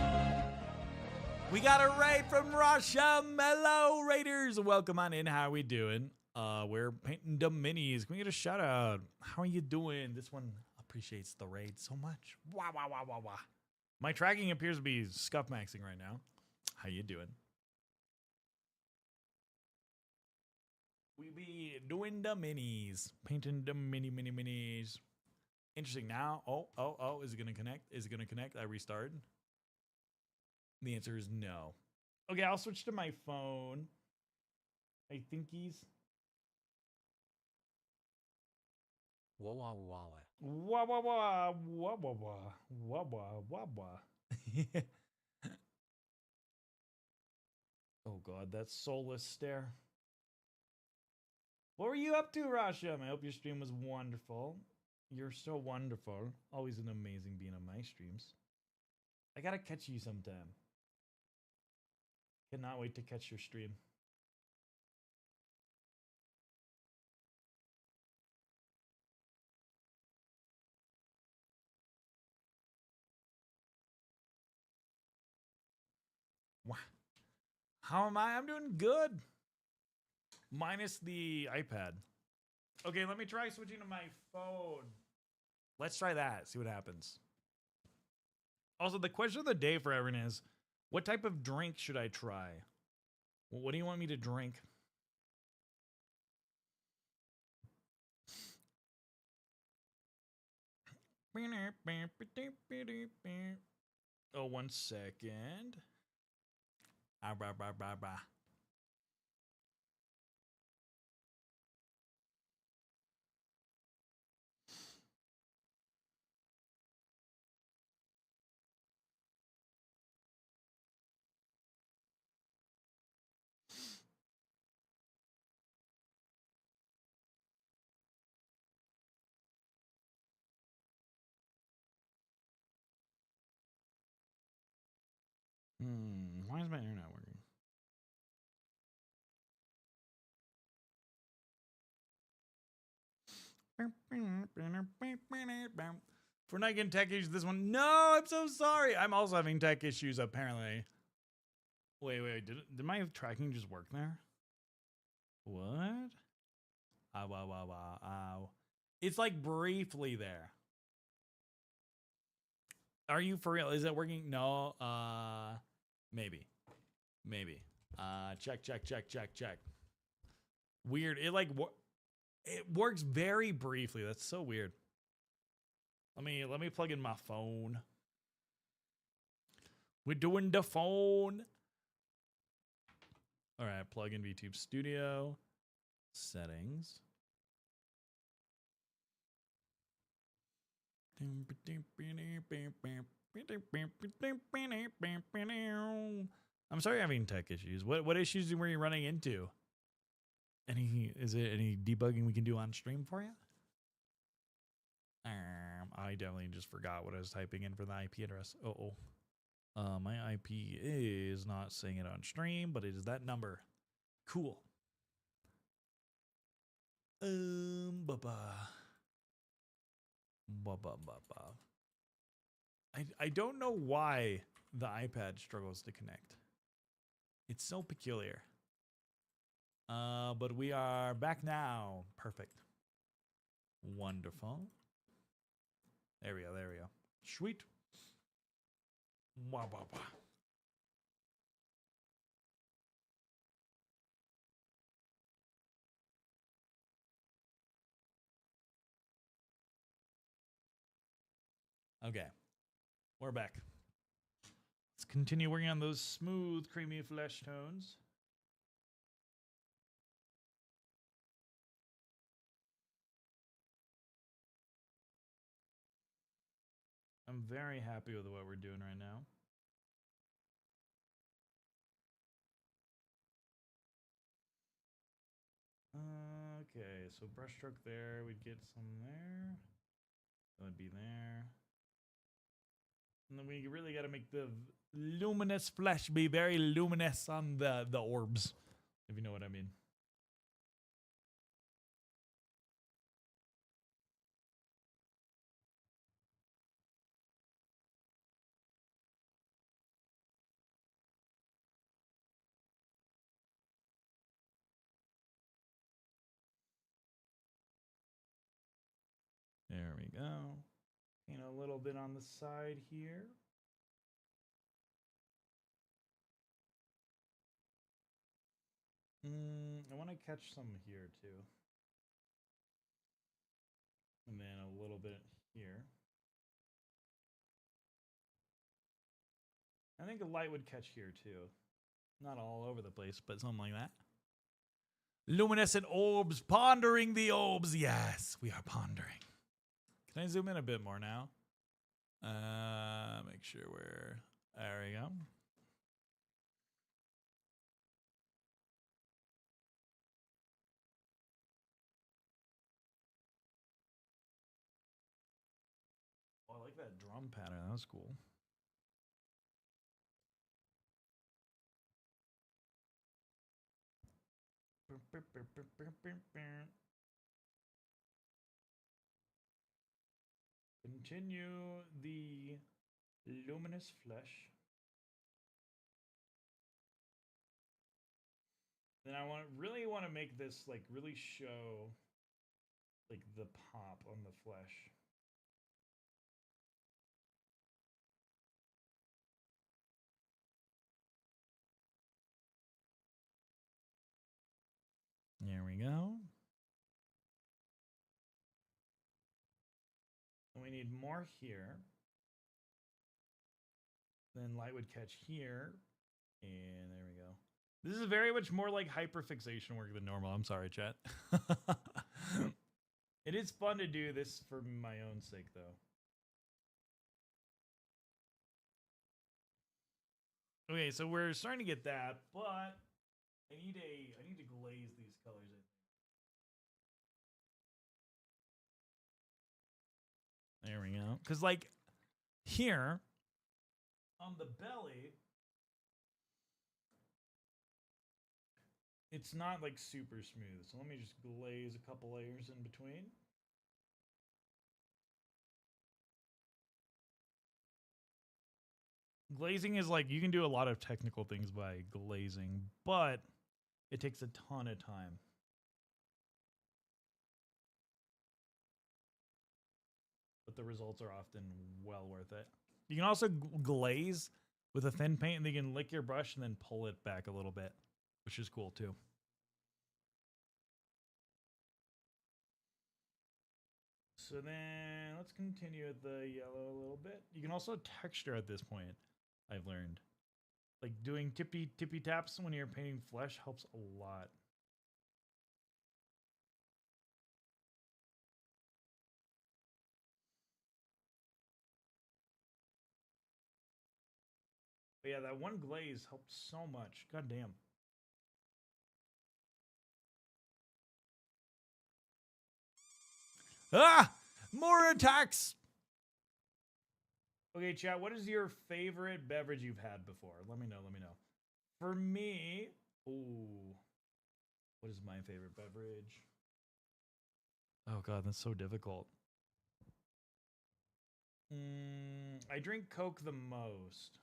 We got a raid from Russia. Mellow Raiders. Welcome on in. How are we doing? We're painting the minis. Can we get a shout out? How are you doing? This one appreciates the raid so much. Wah, wah, wah, wah, wah. My tracking appears to be scuff maxing right now. How you doing? We be doing the minis. Painting the minis. Interesting. Now, oh, is it gonna connect? Is it gonna connect? I restarted. The answer is no. Okay, I'll switch to my phone. I think he's Wah wah wah. wah wah wah wah wah wah wah wah wah. Oh god, that soulless stare. What were you up to, Rasham? I hope your stream was wonderful. You're so wonderful. Always an amazing being on my streams. I gotta catch you sometime. Cannot wait to catch your stream. Wow. How am I? I'm doing good. Minus the iPad. Okay, let me try switching to my phone. Let's try that. See what happens. Also, the question of the day for everyone is, what type of drink should I try? What do you want me to drink? Oh, 1 second. Ah, bah, bah, bah, bah. Why is my internet working? For not getting tech issues this one. No, I'm so sorry. I'm also having tech issues apparently. Wait, did my tracking just work there? What? Ow. It's like briefly there. Are you for real? Is it working? No. Maybe. Check. Weird. It works very briefly. That's so weird. Let me plug in my phone. We're doing the phone. All right, plug in VTube Studio. Settings. I'm sorry having tech issues. What issues were you running into? Is there any debugging we can do on stream for you? I definitely just forgot what I was typing in for the IP address. My IP is not saying it on stream, but it is that number. Cool. I don't know why the iPad struggles to connect. It's so peculiar. But we are back now. Perfect. Wonderful. There we go. Sweet. Wah, wah, wah. Okay, we're back. Let's continue working on those smooth, creamy flesh tones. I'm very happy with what we're doing right now. Okay, so brushstroke there, we'd get some there. That would be there. And then we really got to make the luminous flesh be very luminous on the orbs, if you know what I mean. There we go. And a little bit on the side here. I want to catch some here too. And then a little bit here. I think a light would catch here too. Not all over the place, but something like that. Luminescent orbs, pondering the orbs. Yes, we are pondering. Can I zoom in a bit more now? Make sure we're, there we go. Oh, I like that drum pattern. That was cool. Continue the luminous flesh. Then I really want to make this like really show like the pop on the flesh. There we go. And we need more here. Then light would catch here. And there we go. This is very much more like hyperfixation work than normal. I'm sorry, chat. It is fun to do this for my own sake, though. Okay, so we're starting to get that, but I need to glaze these colors in. There we go. Because like here on the belly, it's not like super smooth. So let me just glaze a couple layers in between. Glazing is like, you can do a lot of technical things by glazing, but it takes a ton of time. But the results are often well worth it. You can also glaze with a thin paint, and you can lick your brush and then pull it back a little bit, which is cool too. So then let's continue with the yellow a little bit. You can also texture at this point, I've learned. Like doing tippy taps when you're painting flesh helps a lot. But yeah, that one glaze helped so much. God damn. Ah! More attacks! Okay, chat, what is your favorite beverage you've had before? Let me know, let me know. For me, ooh, what is my favorite beverage? Oh god, that's so difficult. I drink Coke the most.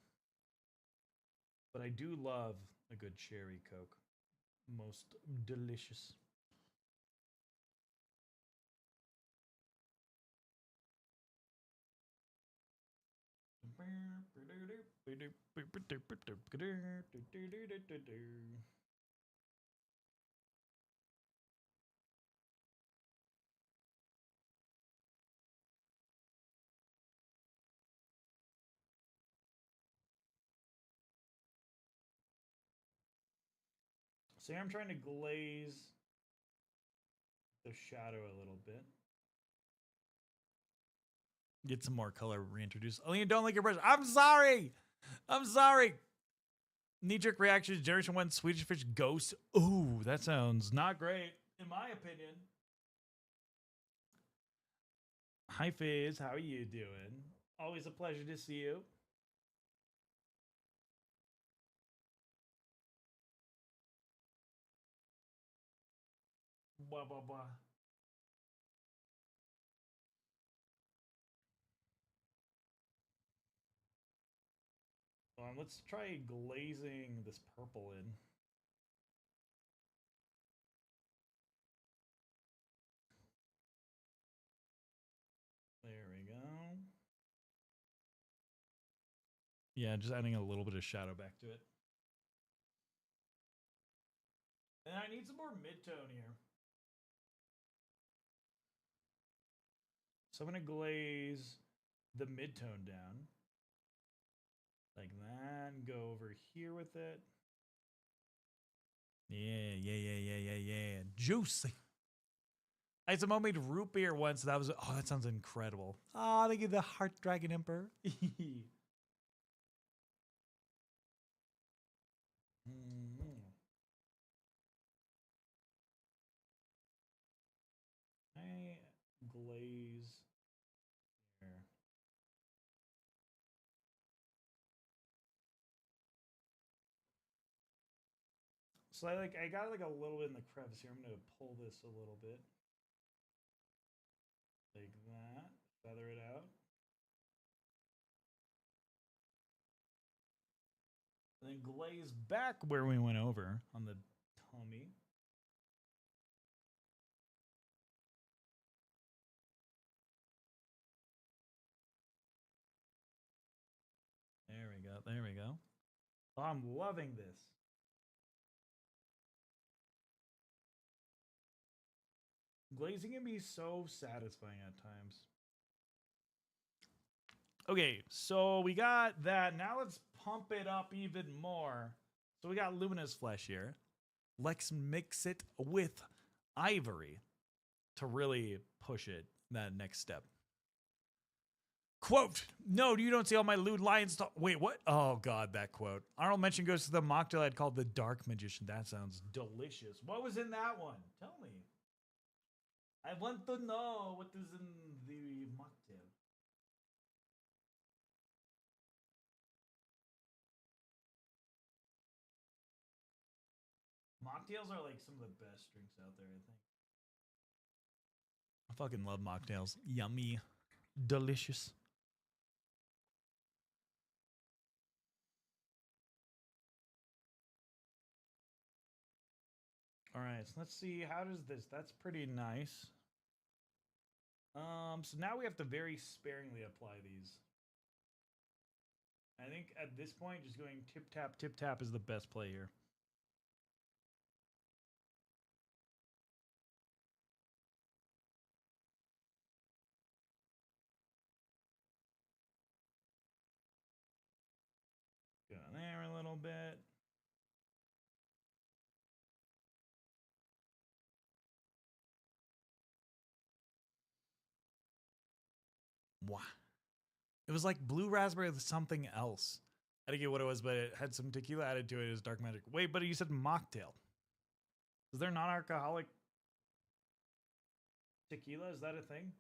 But I do love a good cherry Coke. Most delicious. So I'm trying to glaze the shadow a little bit. Get some more color reintroduced. Alina, don't lick your brush. I'm sorry. I'm sorry. Knee-jerk reactions, Generation 1 Swedish Fish Ghost. Ooh, that sounds not great, in my opinion. Hi, Fizz. How are you doing? Always a pleasure to see you. Blah, blah, blah. Let's try glazing this purple in. There we go. Yeah, just adding a little bit of shadow back to it. And I need some more mid-tone here. So I'm going to glaze the mid-tone down. Like that. And go over here with it. Yeah. Juicy. I had some homemade root beer once. That sounds incredible. Ah, they give the Heart Dragon Emperor. I glaze here. So I got like a little bit in the crevice here. I'm gonna pull this a little bit. Like that. Feather it out. And then glaze back where we went over on the tummy. There we go. Oh, I'm loving this. Glazing can be so satisfying at times. Okay, so we got that. Now let's pump it up even more. So we got Luminous Flesh here. Let's mix it with Ivory to really push it that next step. Quote, no, you don't see all my lewd lions. Wait, what? Oh, God, that quote. Honorable mention goes to the mocktail I'd called the Dark Magician. That sounds delicious. What was in that one? Tell me. I want to know what is in the mocktail. Mocktails are like some of the best drinks out there, I think. I fucking love mocktails. Yummy. Delicious. All right, so let's see. How does this? That's pretty nice. So now we have to very sparingly apply these. I think at this point, just going tip tap is the best play here. Go there a little bit. Wow. It was like blue raspberry with something else. I didn't get what it was, but it had some tequila added to it as dark magic. Wait, but you said mocktail. Is there non-alcoholic tequila? Is that a thing?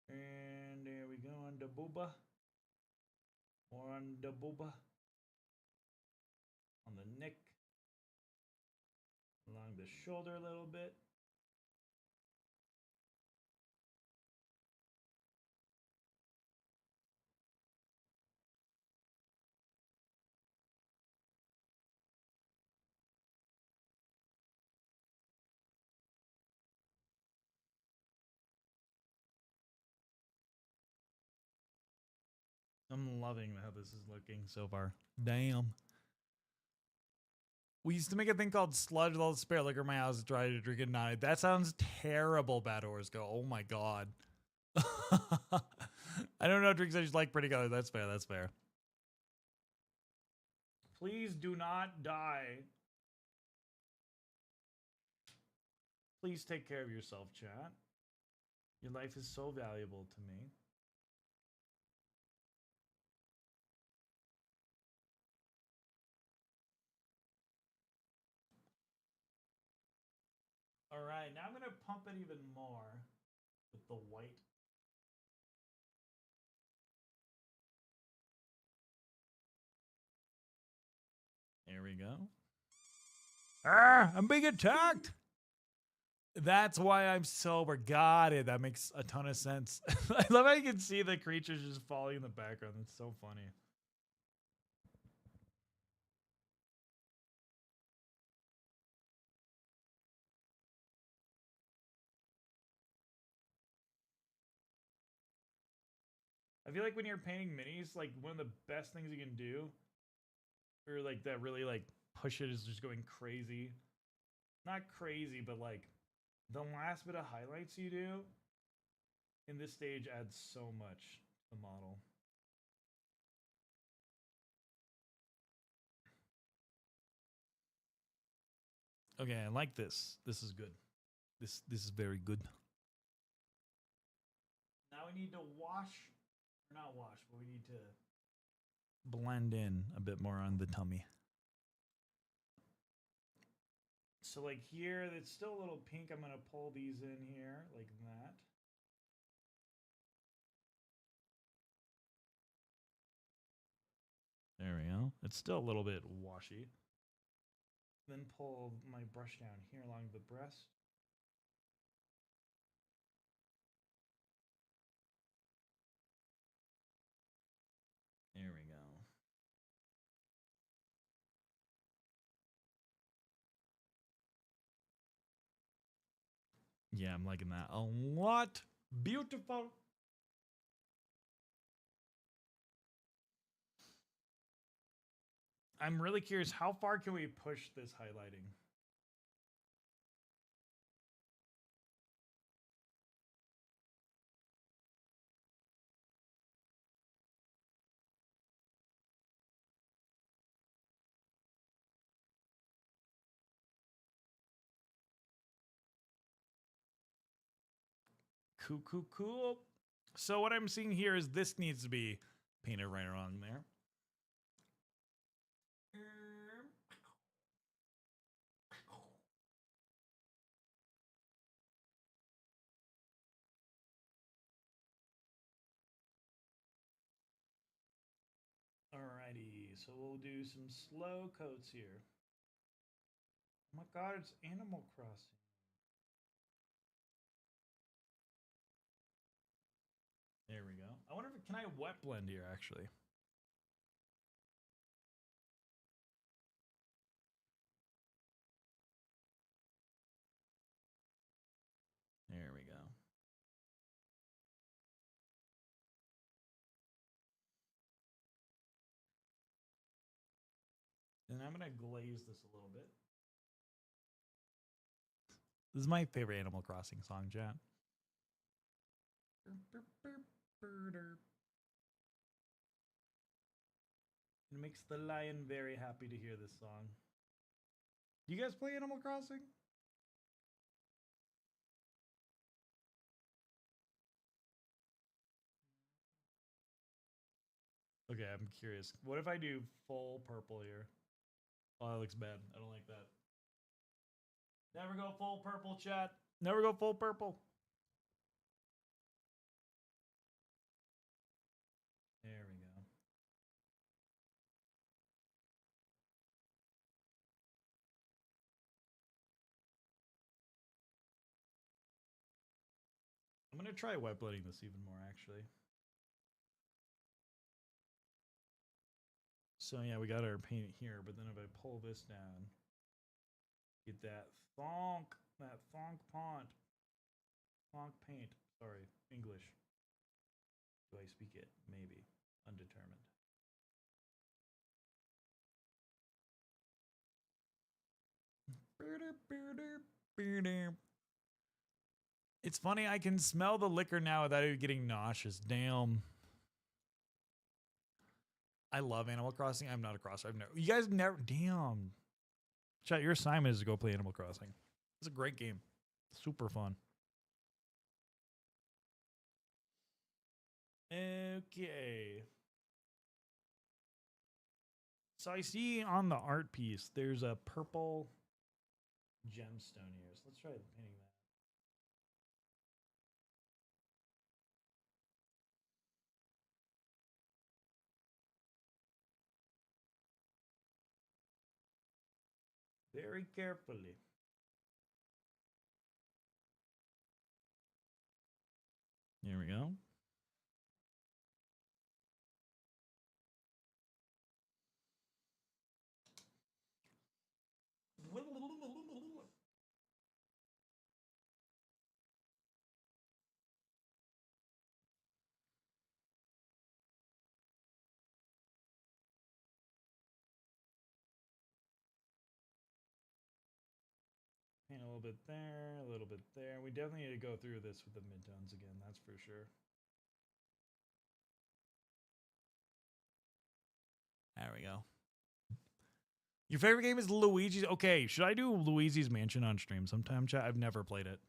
And there we go on the booba. Or on the booba. On the neck. Along the shoulder a little bit. I'm loving how this is looking so far. Damn. We used to make a thing called sludge with all the spare liquor in my house to try to drink it at night. That sounds terrible, Bad Orsco. Oh my god. I don't know drinks I just like pretty color. That's fair, that's fair. Please do not die. Please take care of yourself, chat. Your life is so valuable to me. All right, now I'm gonna pump it even more with the white. There we go. Ah, I'm being attacked. That's why I'm sober. Got it. That makes a ton of sense. I love how you can see the creatures just falling in the background. That's so funny. I feel like when you're painting minis, like one of the best things you can do, or like that really like push it is just going crazy. Not crazy, but like the last bit of highlights you do in this stage adds so much to the model. Okay, I like this. This is good. This is very good. Now we need to wash, or not wash, but we need to blend in a bit more on the tummy. So like here, it's still a little pink. I'm gonna pull these in here like that. There we go. It's still a little bit washy. Then pull my brush down here along the breast. There we go. Yeah, I'm liking that a lot. Beautiful. I'm really curious, how far can we push this highlighting? Cool, cool, cool. So what I'm seeing here is this needs to be painted right around there. Alrighty, so we'll do some slow coats here. Oh my god, it's Animal Crossing. There we go. I wonder if can I wet blend here actually? There we go. And I'm gonna glaze this a little bit. This is my favorite Animal Crossing song, chat. It makes the lion very happy to hear this song. Do you guys play Animal Crossing? Okay, I'm curious. What if I do full purple here? Oh, that looks bad. I don't like that. Never go full purple, chat. Never go full purple. There we go. I'm going to try wet blending this even more, actually. So yeah, we got our paint here, but then if I pull this down, get that thonk paint. Sorry, English. Do I speak it? Maybe. Undetermined. It's funny, I can smell the liquor now without it getting nauseous. Damn. I love Animal Crossing. I'm not a crosser. You guys never. Damn. Chat, your assignment is to go play Animal Crossing. It's a great game. Super fun. Okay. So I see on the art piece, there's a purple gemstone ears. Let's try painting that. Very carefully. Here we go. Paint a little bit there, a little bit there. We definitely need to go through this with the midtones again, that's for sure. There we go. Your favorite game is Luigi's. Okay, should I do Luigi's Mansion on stream sometime, chat? I've never played it.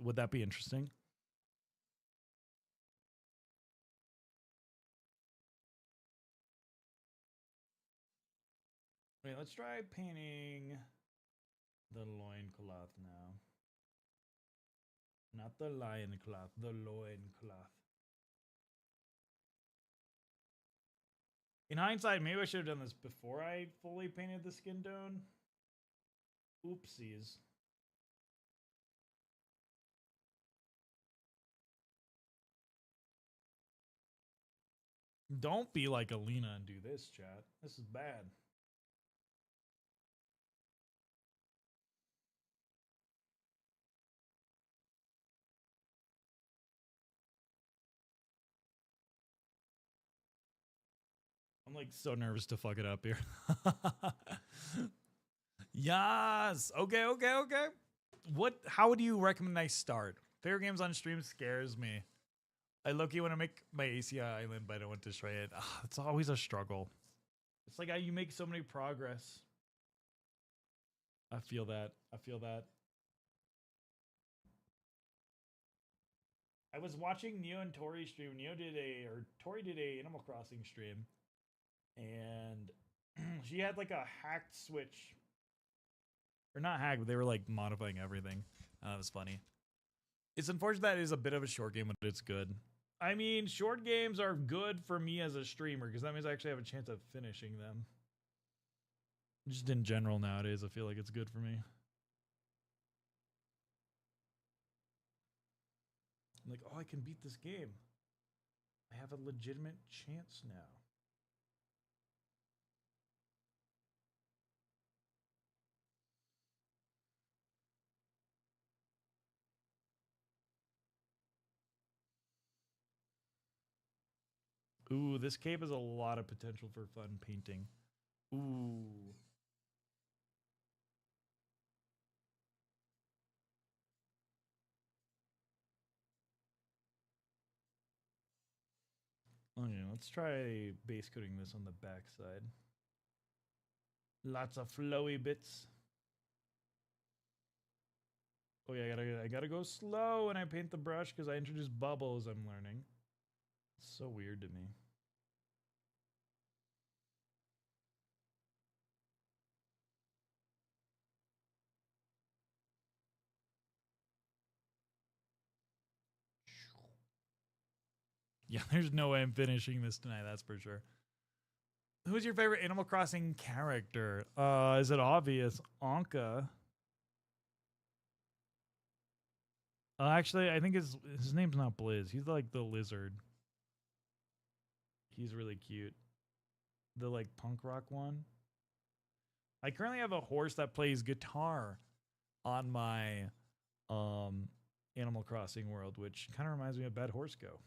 Would that be interesting? Wait, let's try painting the loincloth now. Not the lion cloth, the loincloth. In hindsight, maybe I should have done this before I fully painted the skin tone. Oopsies. Don't be like Alina and do this, chat. This is bad. I'm like so nervous to fuck it up here. Yes. Okay. How would you recommend I start? Favorite games on stream scares me. I low-key want to make my ACI Island, but I don't want to destroy it. It's always a struggle. It's like how you make so many progress. I feel that. I was watching Neo and Tori stream. Tori did a Animal Crossing stream. And she had like a hacked switch. Or not hacked, but they were like modifying everything. It was funny. It's unfortunate that it is a bit of a short game, but it's good. I mean, short games are good for me as a streamer because that means I actually have a chance of finishing them. Just in general nowadays, I feel like it's good for me. I'm like, oh, I can beat this game. I have a legitimate chance now. Ooh, this cape has a lot of potential for fun painting. Ooh. Okay, let's try base coating this on the back side. Lots of flowy bits. Oh yeah, I gotta go slow when I paint the brush because I introduce bubbles. I'm learning. It's so weird to me. Yeah, there's no way I'm finishing this tonight, that's for sure. Who's your favorite Animal Crossing character? Is it obvious? Anka. Actually, I think his name's not Blizz. He's like the lizard. He's really cute. The like punk rock one. I currently have a horse that plays guitar on my Animal Crossing world, which kind of reminds me of Bad Horse Go.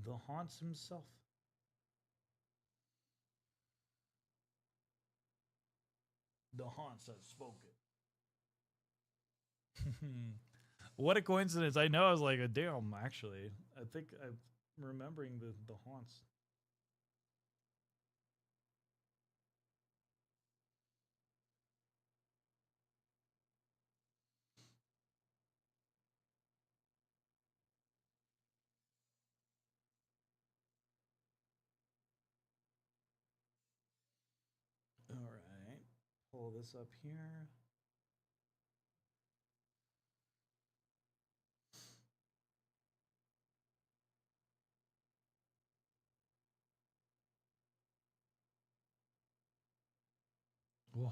The Haunts himself. The Haunts has spoken. What a coincidence. I know. I was like, damn, actually. I think I'm remembering the Haunts. pull this up here. Whoa.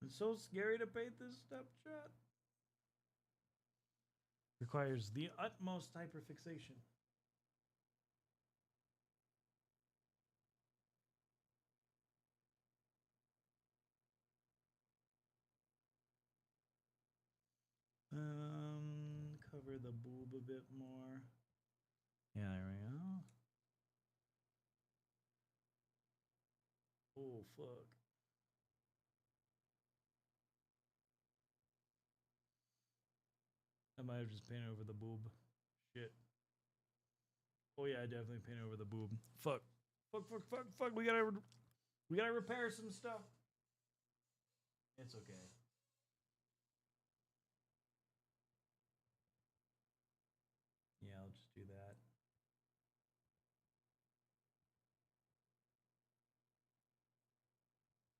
It's so scary to paint this stuff, chat. Requires the utmost hyperfixation. Cover the boob a bit more. Yeah, there we go. Oh, fuck. I might have just painted over the boob. Shit. Oh yeah, I definitely painted over the boob. Fuck. Fuck. We gotta repair some stuff. It's okay. Yeah, I'll just do that.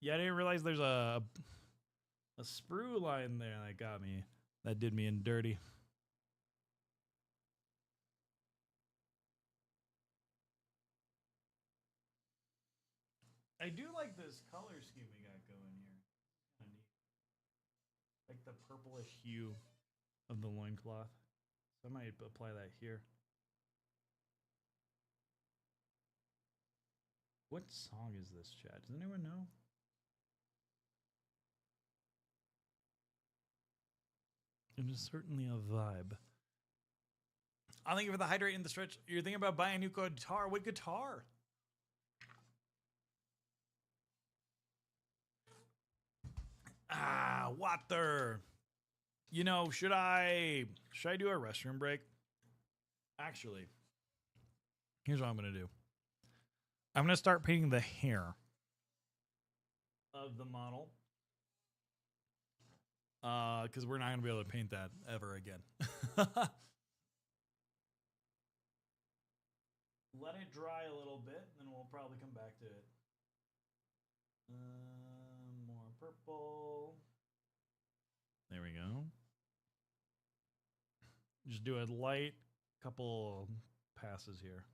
Yeah, I didn't realize there's a sprue line there that got me. That did me in dirty. I do like this color scheme we got going here. Kind of neat. Like the purplish hue of the loincloth. So I might apply that here. What song is this, chat? Does anyone know? It is certainly a vibe. I'm thinking for the hydrate in the stretch. You're thinking about buying a new guitar. What guitar? Water. You know, should I do a restroom break? Actually, here's what I'm gonna do. I'm gonna start painting the hair of the model. Because we're not gonna be able to paint that ever again. Let it dry a little bit, and then we'll probably come back to it. More purple. There we go. Just do a light couple passes here.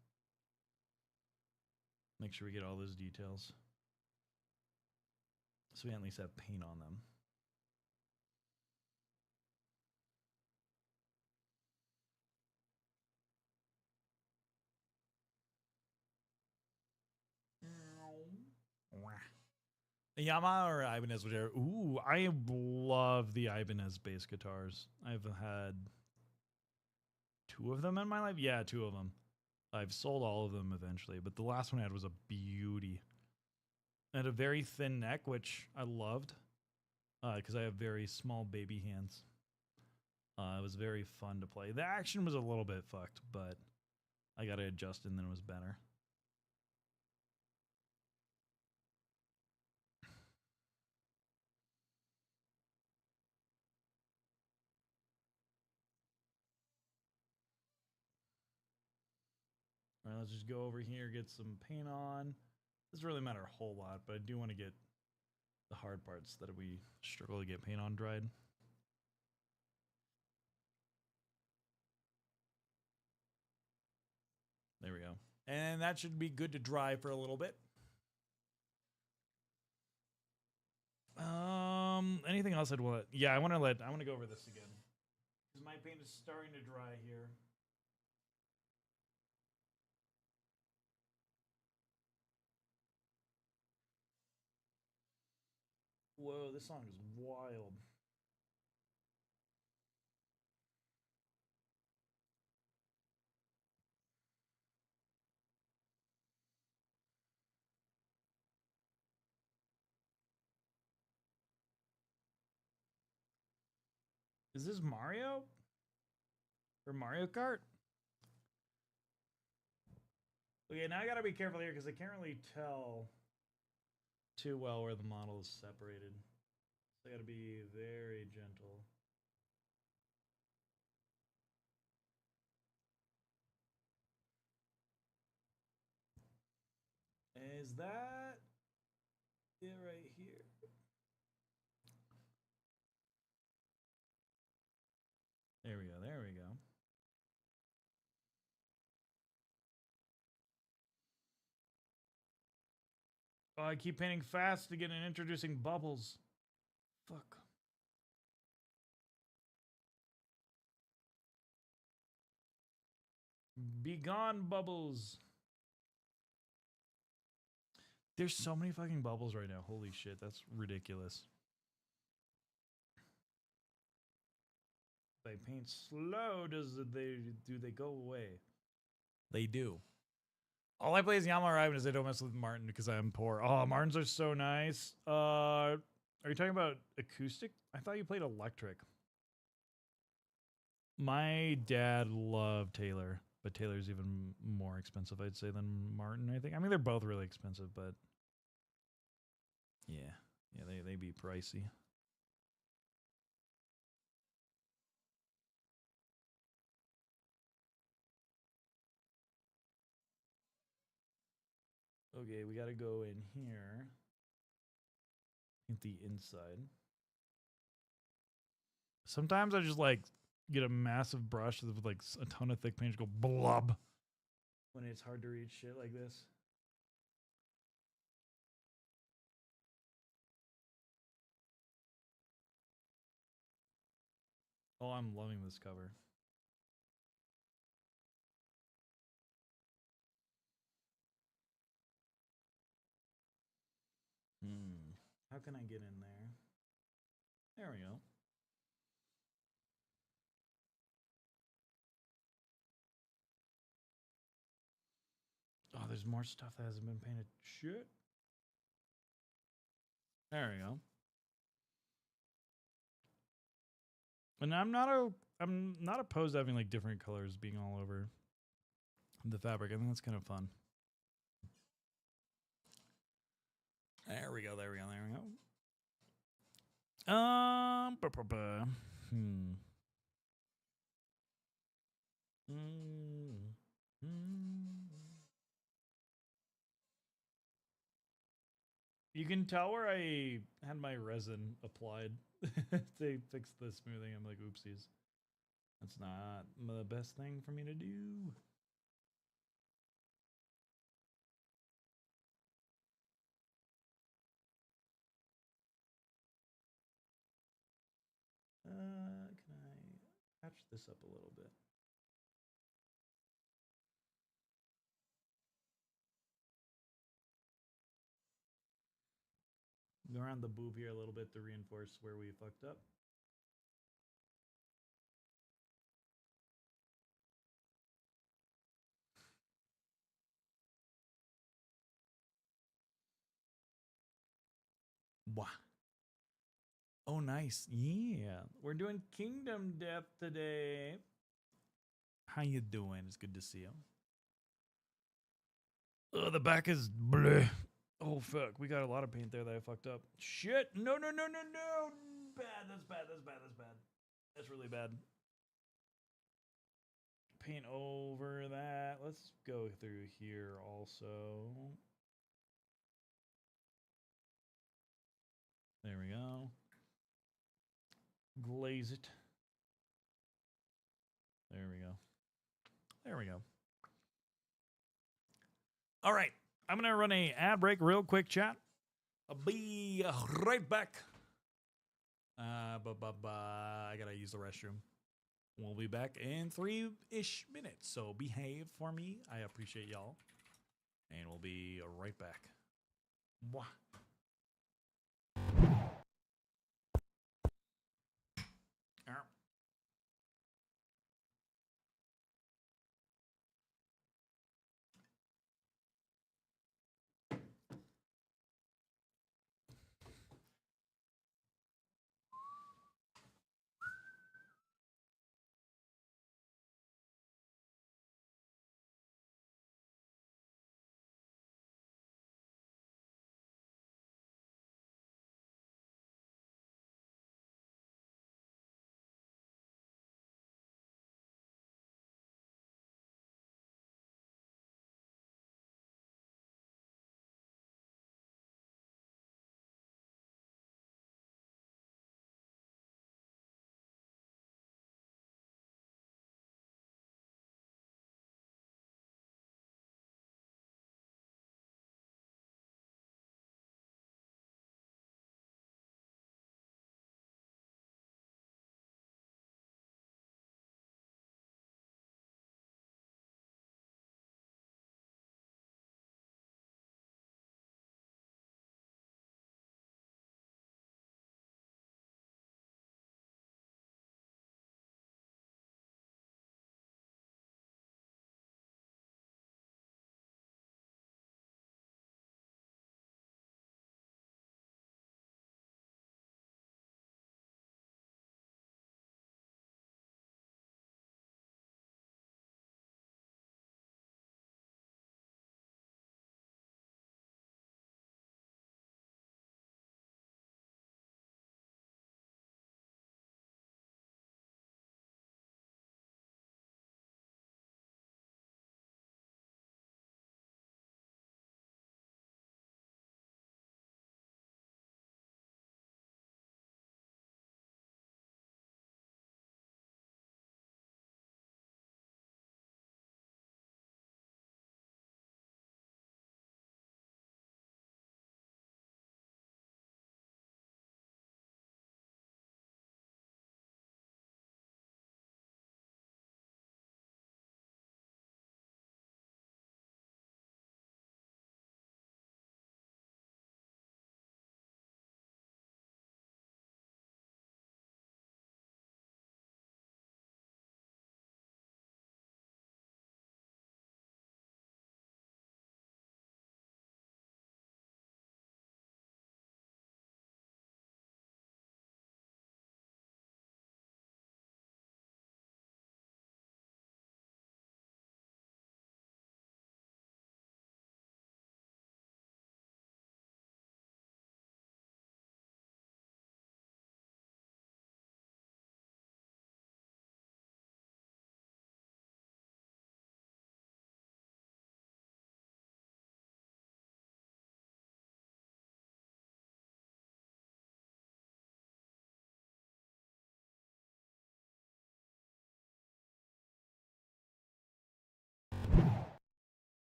Make sure we get all those details. So we at least have paint on them. A Yamaha or Ibanez, whichever. Ooh, I love the Ibanez bass guitars. I've had 2 of them in my life. Yeah, 2 of them. I've sold all of them eventually, but the last one I had was a beauty. It had a very thin neck, which I loved because I have very small baby hands. It was very fun to play. The action was a little bit fucked, but I got to adjust and then it was better. All right, let's just go over here, get some paint on. Doesn't really matter a whole lot, but I do want to get the hard parts that we struggle to get paint on dried. There we go. And that should be good to dry for a little bit. Anything else I'd want? Yeah, I want to go over this again. Because my paint is starting to dry here. Whoa, this song is wild. Is this Mario? Or Mario Kart? Okay, now I gotta be careful here because I can't really tell too well where the model is separated. So I gotta be very gentle. Is that it right here? There we go. There we go. Oh, I keep painting fast to get in introducing bubbles. Fuck. Be gone, bubbles. There's so many fucking bubbles right now. Holy shit, that's ridiculous. They paint slow, do they go away? They do. All I play is Yama Raven is I don't mess with Martin because I'm poor. Oh, Martins are so nice. Are you talking about acoustic? I thought you played electric. My dad loved Taylor, but Taylor's even more expensive, I'd say, than Martin, I think. I mean, they're both really expensive, but yeah. Yeah, they be pricey. Okay, we gotta go in here. At the inside. Sometimes I just like get a massive brush with like a ton of thick paint, just go blob when it's hard to read shit like this. Oh, I'm loving this cover. How can I get in there? There we go. Oh, there's more stuff that hasn't been painted. Shit. There we go. And I'm not opposed to having like different colors being all over the fabric. I think that's kind of fun. There we go. There we go. There we go. You can tell where I had my resin applied to fix the smoothing. I'm like, oopsies. That's not the best thing for me to do. Can I patch this up a little bit? Go around the boob here a little bit to reinforce where we fucked up. Wow. Oh, nice. Yeah. We're doing Kingdom Death today. How you doing? It's good to see you. Oh, the back is bleh. Oh, fuck. We got a lot of paint there that I fucked up. Shit. No, no, no, no, no. Bad. That's bad. That's bad. That's bad. That's really bad. Paint over that. Let's go through here also. There we go. Glaze it. There we go. There we go. All right. I'm going to run a ad break real quick, chat. I'll be right back. I got to use the restroom. We'll be back in 3-ish minutes. So behave for me. I appreciate y'all. And we'll be right back. Mwah.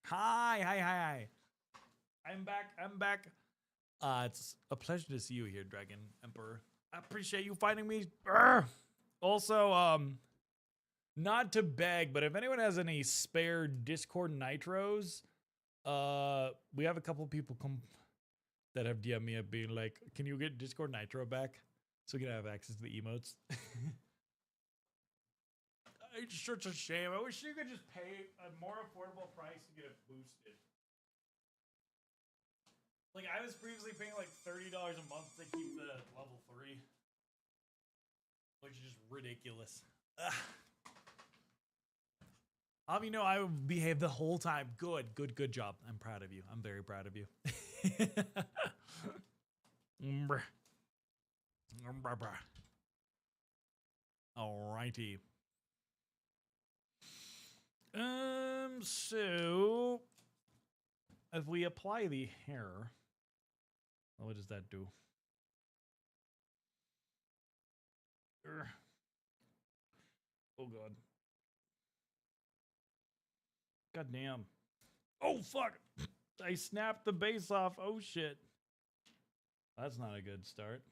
Hi. I'm back. It's a pleasure to see you here, Dragon Emperor. I appreciate you finding me. Urgh. Also, not to beg, but if anyone has any spare Discord nitros, we have a couple people that have DM'd me being like, "Can you get Discord Nitro back so we can have access to the emotes?" It's such a shame. I wish you could just pay a more affordable price to get it boosted. Like, I was previously paying like $30 a month to keep the level 3, which is just ridiculous. Ugh. You know, I behaved the whole time. Good job. I'm proud of you. I'm very proud of you. Alrighty. So if we apply the hair, what does that do? Oh god. God damn. Oh fuck. I snapped the base off. Oh shit. That's not a good start.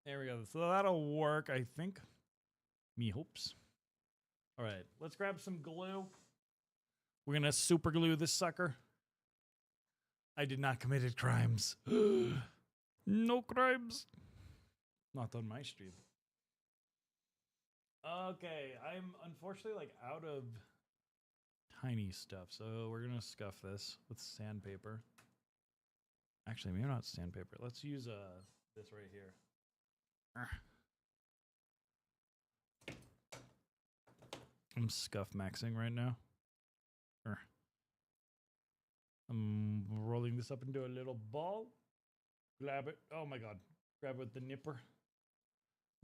There we go. So that'll work, I think. Me hopes. All right, let's grab some glue. We're gonna super glue this sucker. I did not commit crimes. No crimes. Not on my stream. Okay, I'm unfortunately like out of tiny stuff, so we're gonna scuff this with sandpaper. Actually, maybe not sandpaper. Let's use this right here. I'm scuff maxing right now. I'm rolling this up into a little ball. Grab it. Oh my god. Grab it with the nipper.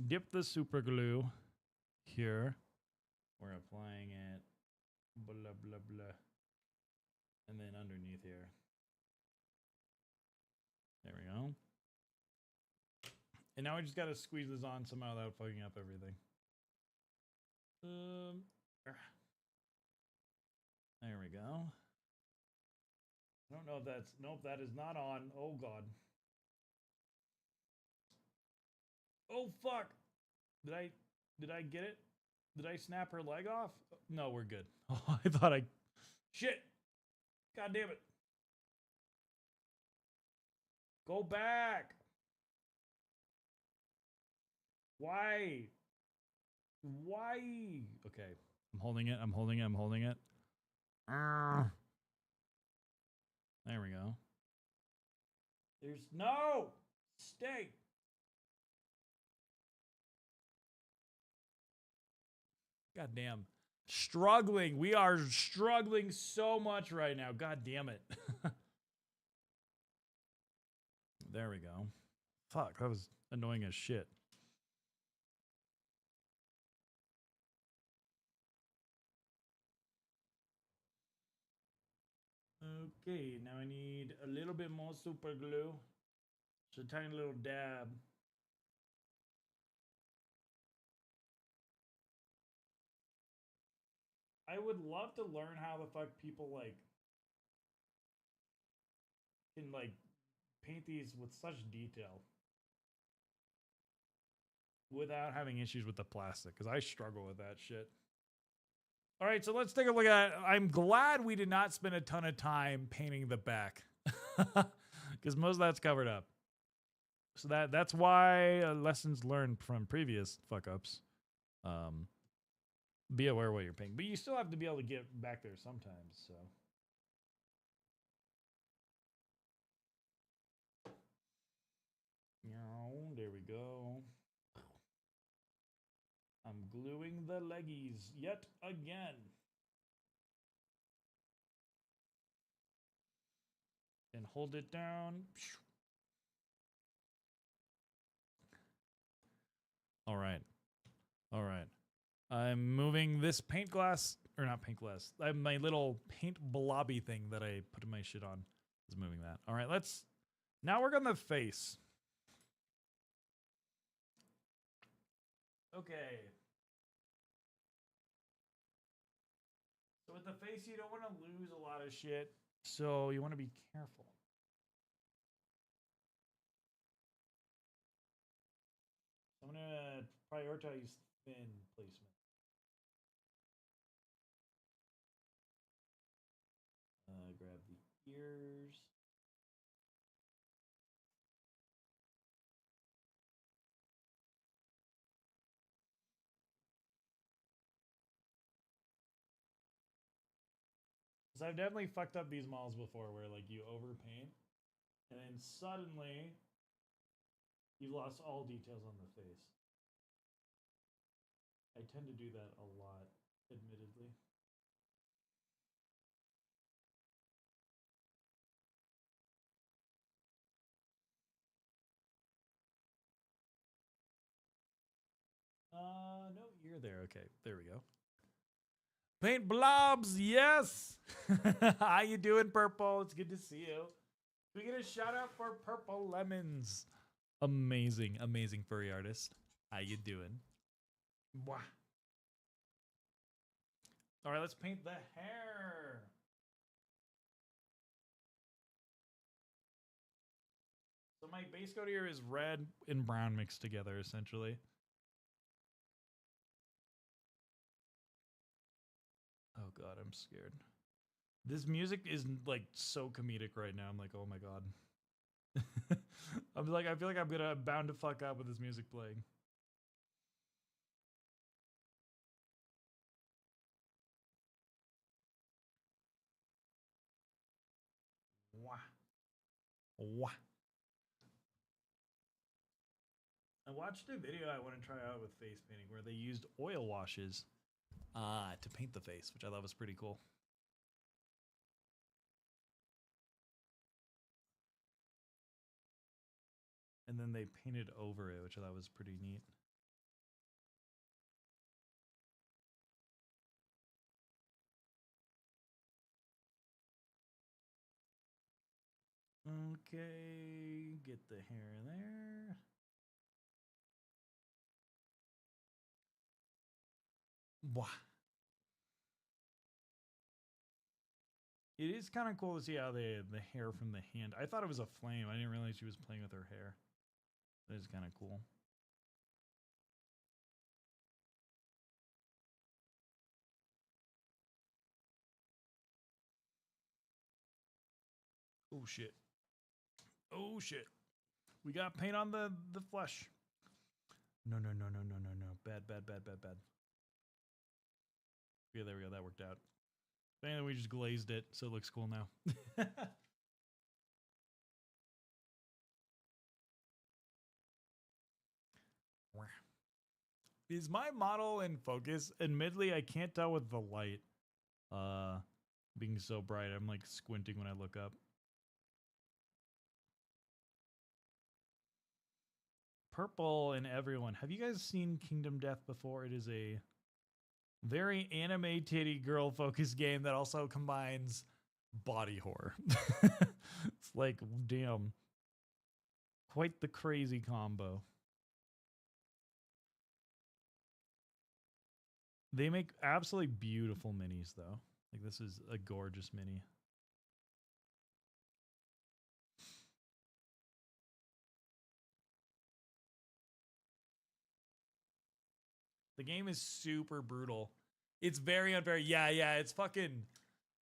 Dip the super glue here. We're applying it. Blah, blah, blah. And then underneath here. There we go. And now we just gotta squeeze this on somehow without fucking up everything. There we go. I don't know if that's... Nope, that is not on. Oh, God. Oh, fuck. Did I get it? Did I snap her leg off? No, we're good. Oh, I thought I... Shit. God damn it. Go back. Why? Okay. I'm holding it. There we go. There's no stay. God damn. Struggling. We are struggling so much right now. God damn it. There we go. Fuck, that was annoying as shit. Okay, now I need a little bit more super glue. Just a tiny little dab. I would love to learn how the fuck people like can like paint these with such detail without having issues with the plastic, because I struggle with that shit. All right, so let's take a look at it. I'm glad we did not spend a ton of time painting the back because most of that's covered up. So that's why lessons learned from previous fuck-ups. Be aware what you're painting. But you still have to be able to get back there sometimes, so. There we go. I'm gluing the leggies yet again. And hold it down. All right. All right. I'm moving this paint glass, or not paint glass. I have my little paint blobby thing that I put my shit on. is moving that. All right, let's now work on the face. Okay. So with the face, you don't want to lose a lot of shit. So you want to be careful. I'm going to prioritize thin placement. Grab the ears. So I've definitely fucked up these models before where like you overpaint and then suddenly you've lost all details on the face. I tend to do that a lot, admittedly. No ear there. Okay, there we go. Paint blobs, yes. How you doing, Purple? It's good to see you. We get a shout out for Purple Lemons. Amazing, amazing furry artist. How you doing? Wah. All right, let's paint the hair. So my base coat here is red and brown mixed together, essentially. Oh god, I'm scared. This music is like so comedic right now. I'm like, oh my god. I'm like, I feel like I'm bound to fuck up with this music playing. Wah. Wah. I watched a video I want to try out with face painting where they used oil washes to paint the face, which I thought was pretty cool. And then they painted over it, which I thought was pretty neat. Okay, get the hair there. Wah. It is kind of cool to see how the hair from the hand. I thought it was a flame. I didn't realize she was playing with her hair. That is kind of cool. Oh shit. Oh shit. We got paint on the flesh. No. Bad. Yeah, there we go. That worked out. Anyway, we just glazed it, so it looks cool now. Is my model in focus? Admittedly, I can't tell with the light being so bright. I'm like squinting when I look up. Purple and everyone. Have you guys seen Kingdom Death before? It is a very anime titty girl focused game that also combines body horror. It's like, damn. Quite the crazy combo. They make absolutely beautiful minis, though. Like, this is a gorgeous mini. The game is super brutal. It's very unfair. Yeah, it's fucking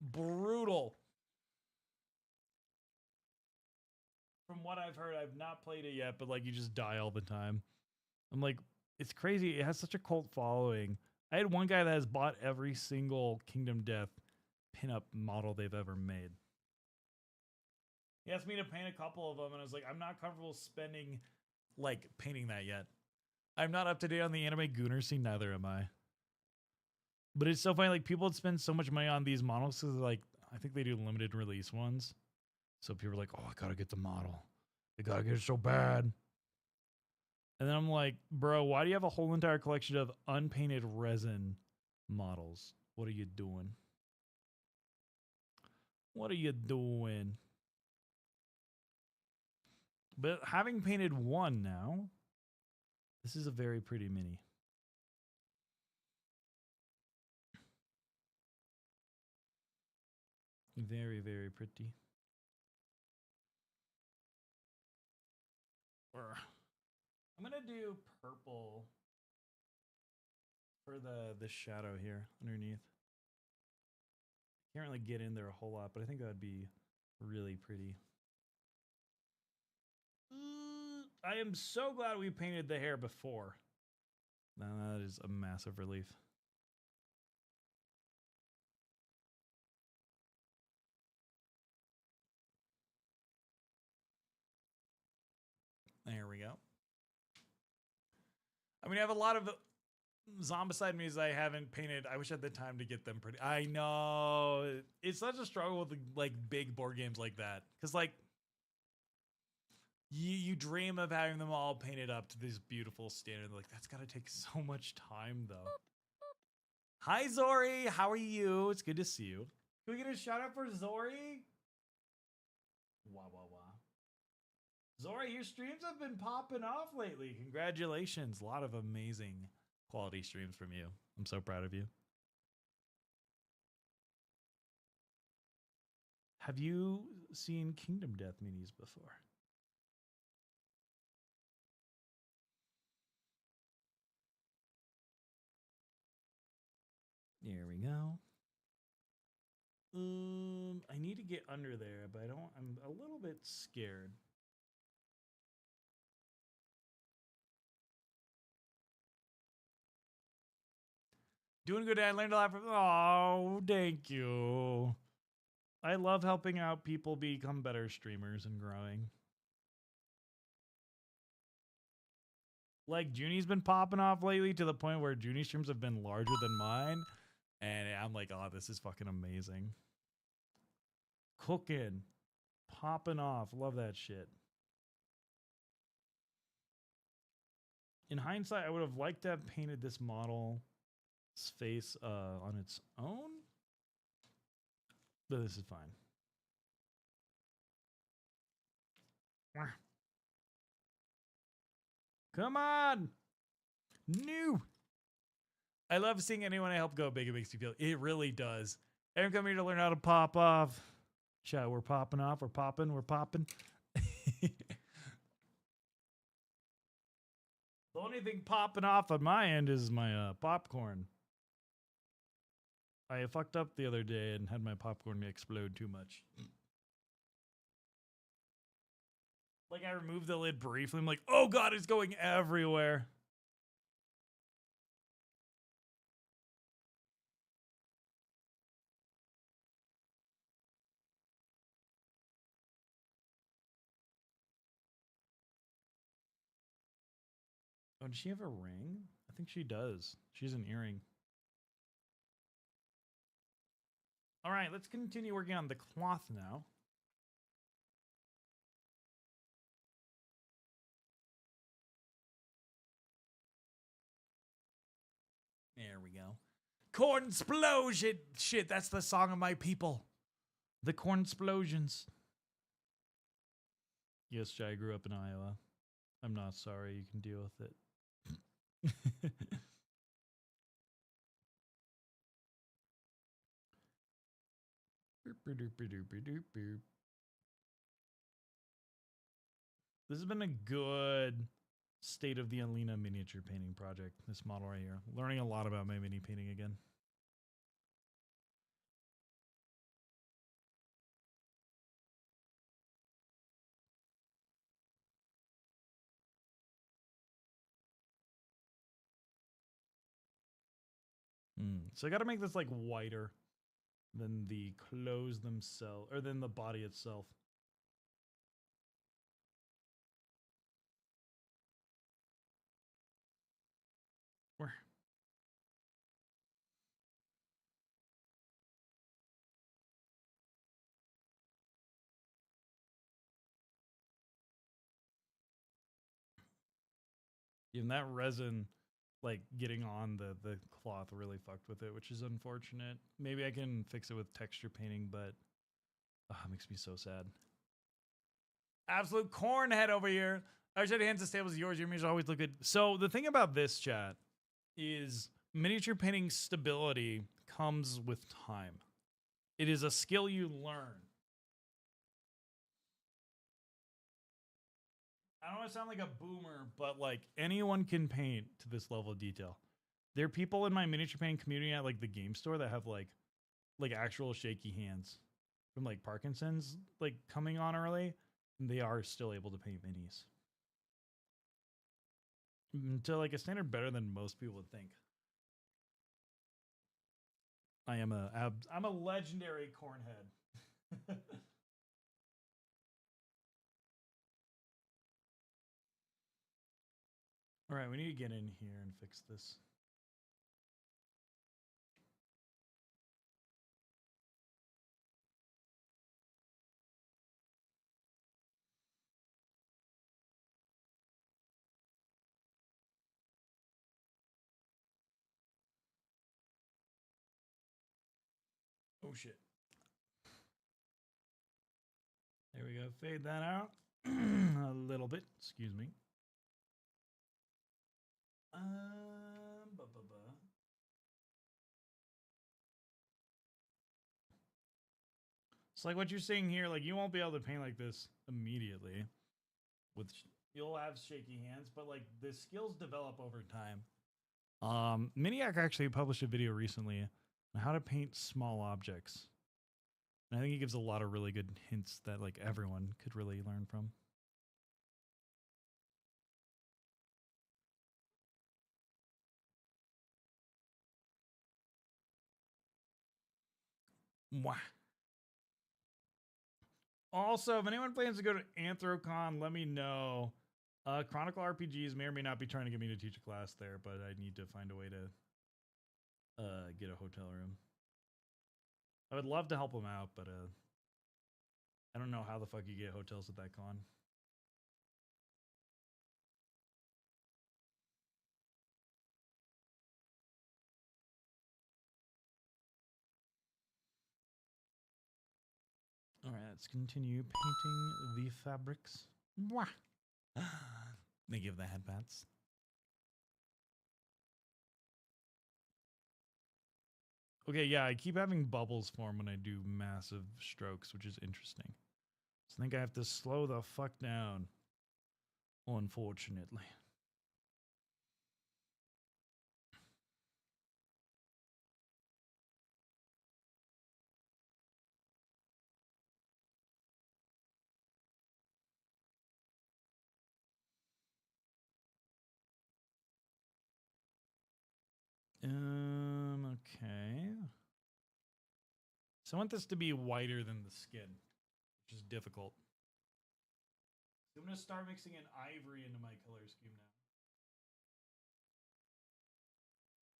brutal. From what I've heard, I've not played it yet, but like you just die all the time. I'm like, it's crazy. It has such a cult following. I had one guy that has bought every single Kingdom Death pinup model they've ever made. He asked me to paint a couple of them, and I was like, I'm not comfortable spending, like, painting that yet. I'm not up to date on the anime Gooner scene, neither am I. But it's so funny, like, people would spend so much money on these models because, like, I think they do limited release ones. So people are like, oh, I gotta get the model. I gotta get it so bad. And then I'm like, bro, why do you have a whole entire collection of unpainted resin models? What are you doing? What are you doing? But having painted one now, this is a very pretty mini. Very, very pretty. I'm gonna do purple for the shadow here underneath. Can't really get in there a whole lot, but I think that would be really pretty. I am so glad we painted the hair before. Now that is a massive relief. There we go. I mean, I have a lot of Zombicide minis I haven't painted. I wish I had the time to get them pretty. I know. It's such a struggle with like big board games like that. Because like you dream of having them all painted up to this beautiful standard. Like that's gotta take so much time though. Hi Zori, how are you? It's good to see you. Can we get a shout out for Zori? Wah wah wah. Zori, your streams have been popping off lately. Congratulations. A lot of amazing quality streams from you. I'm so proud of you. Have you seen Kingdom Death minis before? There we go. I need to get under there, but I'm a little bit scared. Doing good. I learned a lot from. Oh, thank you. I love helping out people become better streamers and growing. Like Junie's been popping off lately to the point where Junie streams have been larger than mine, and I'm like, oh, this is fucking amazing. Cooking, popping off. Love that shit. In hindsight, I would have liked to have painted this model face on its own, but this is fine. Come on, new. I love seeing anyone I help go big. It makes me feel. It really does. Everyone come here to learn how to pop off. Chat, we're popping off. We're popping. We're popping. The only thing popping off on my end is my popcorn. I fucked up the other day and had my popcorn explode too much. Like I removed the lid briefly. I'm like, oh god, it's going everywhere. Oh, does she have a ring? I think she does. She has an earring. All right, let's continue working on the cloth now. There we go. Corn explosion! Shit, that's the song of my people. The corn explosions. Yes, Jai, I grew up in Iowa. I'm not sorry, you can deal with it. This has been a good state of the Alina miniature painting project, this model right here. Learning a lot about my mini painting again. So I got to make this like whiter than the clothes themselves, or than the body itself. Where? Even that resin, like getting on the cloth really fucked with it, which is unfortunate. Maybe I can fix it with texture painting, but it makes me so sad. Absolute cornhead over here. I should hands as stable as yours. Your mirrors always look good. So the thing about this chat is miniature painting stability comes with time. It is a skill you learn. I don't want to sound like a boomer, but like anyone can paint to this level of detail. There are people in my miniature painting community at like the game store that have like actual shaky hands from like Parkinson's like coming on early, and they are still able to paint minis to like a standard better than most people would think. I'm a legendary cornhead. All right, we need to get in here and fix this. Oh shit. There we go. Fade that out a little bit. Excuse me. Ba, ba, ba. It's like what you're seeing here. Like you won't be able to paint like this immediately. You'll have shaky hands, but like the skills develop over time. Miniac actually published a video recently on how to paint small objects. And I think he gives a lot of really good hints that like everyone could really learn from. Mwah. Also, if anyone plans to go to Anthrocon, let me know. Chronicle RPGs may or may not be trying to get me to teach a class there, but I need to find a way to get a hotel room. I would love to help them out, but I don't know how the fuck you get hotels at that con. All right, let's continue painting the fabrics. Mwah. They give the headpats. Okay, yeah, I keep having bubbles form when I do massive strokes, which is interesting. So I think I have to slow the fuck down, unfortunately. Okay. So I want this to be whiter than the skin, which is difficult. So I'm going to start mixing in ivory into my color scheme now.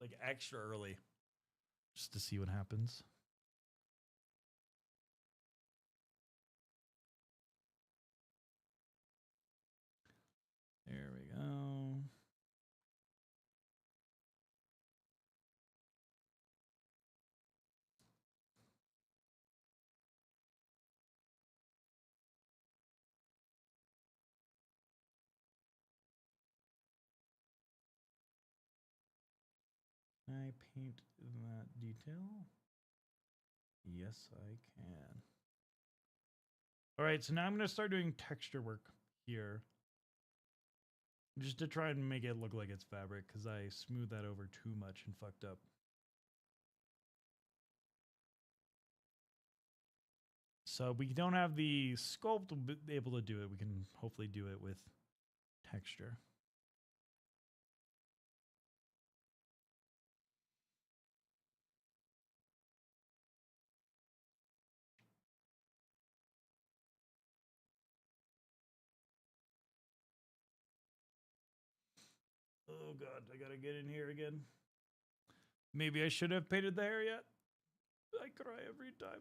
Like extra early, just to see what happens. There we go. Can I paint that detail? Yes, I can. All right, so now I'm going to start doing texture work here. Just to try and make it look like it's fabric, because I smoothed that over too much and fucked up. So we don't have the sculpt to be able to do it. We can hopefully do it with texture. Oh god, I gotta get in here again. Maybe I should have painted the hair yet. I cry every time.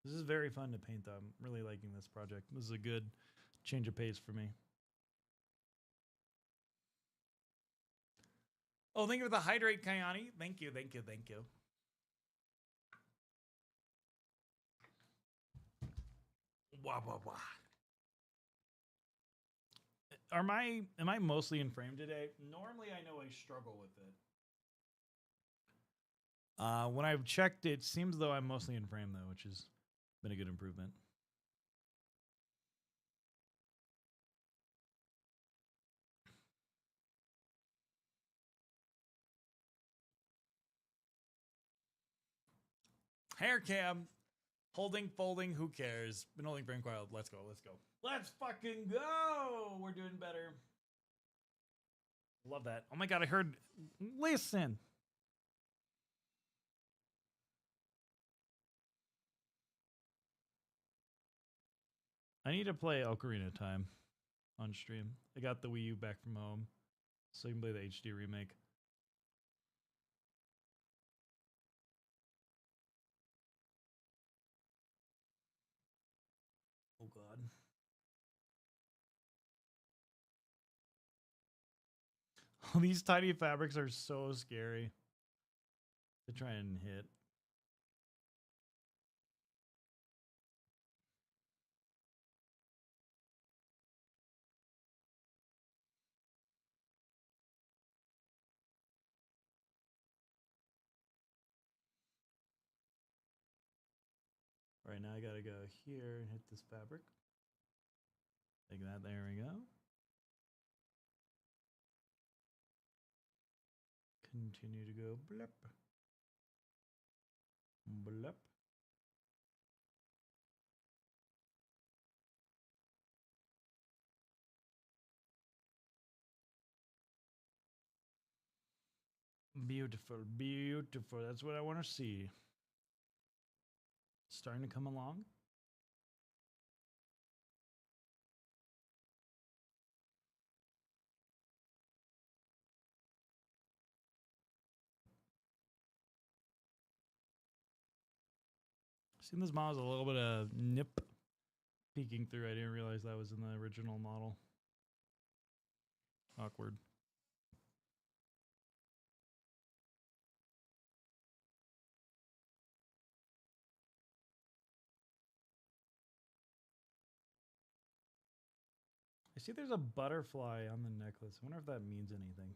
This is very fun to paint though. I'm really liking this project. This is a good change of pace for me. Oh, thank you for the hydrate, Kayani. Thank you, thank you, thank you. Wah wah wah. Am I mostly in frame today? Normally I know I struggle with it. When I've checked, it seems though I'm mostly in frame though, which has been a good improvement. Hair cam. Holding, folding, who cares? Been holding frame quite. Let's go, let's go. Let's fucking go! We're doing better. Love that. Oh my god, I heard. Listen. I need to play Ocarina of Time on stream. I got the Wii U back from home, so you can play the HD remake. Oh god. These tiny fabrics are so scary to try and hit. All right, now I gotta go here and hit this fabric. Like that, there we go. Continue to go blip. Blip. Beautiful, beautiful. That's what I want to see. Starting to come along. Seen this model a little bit of nip peeking through. I didn't realize that was in the original model. Awkward. I see there's a butterfly on the necklace. I wonder if that means anything.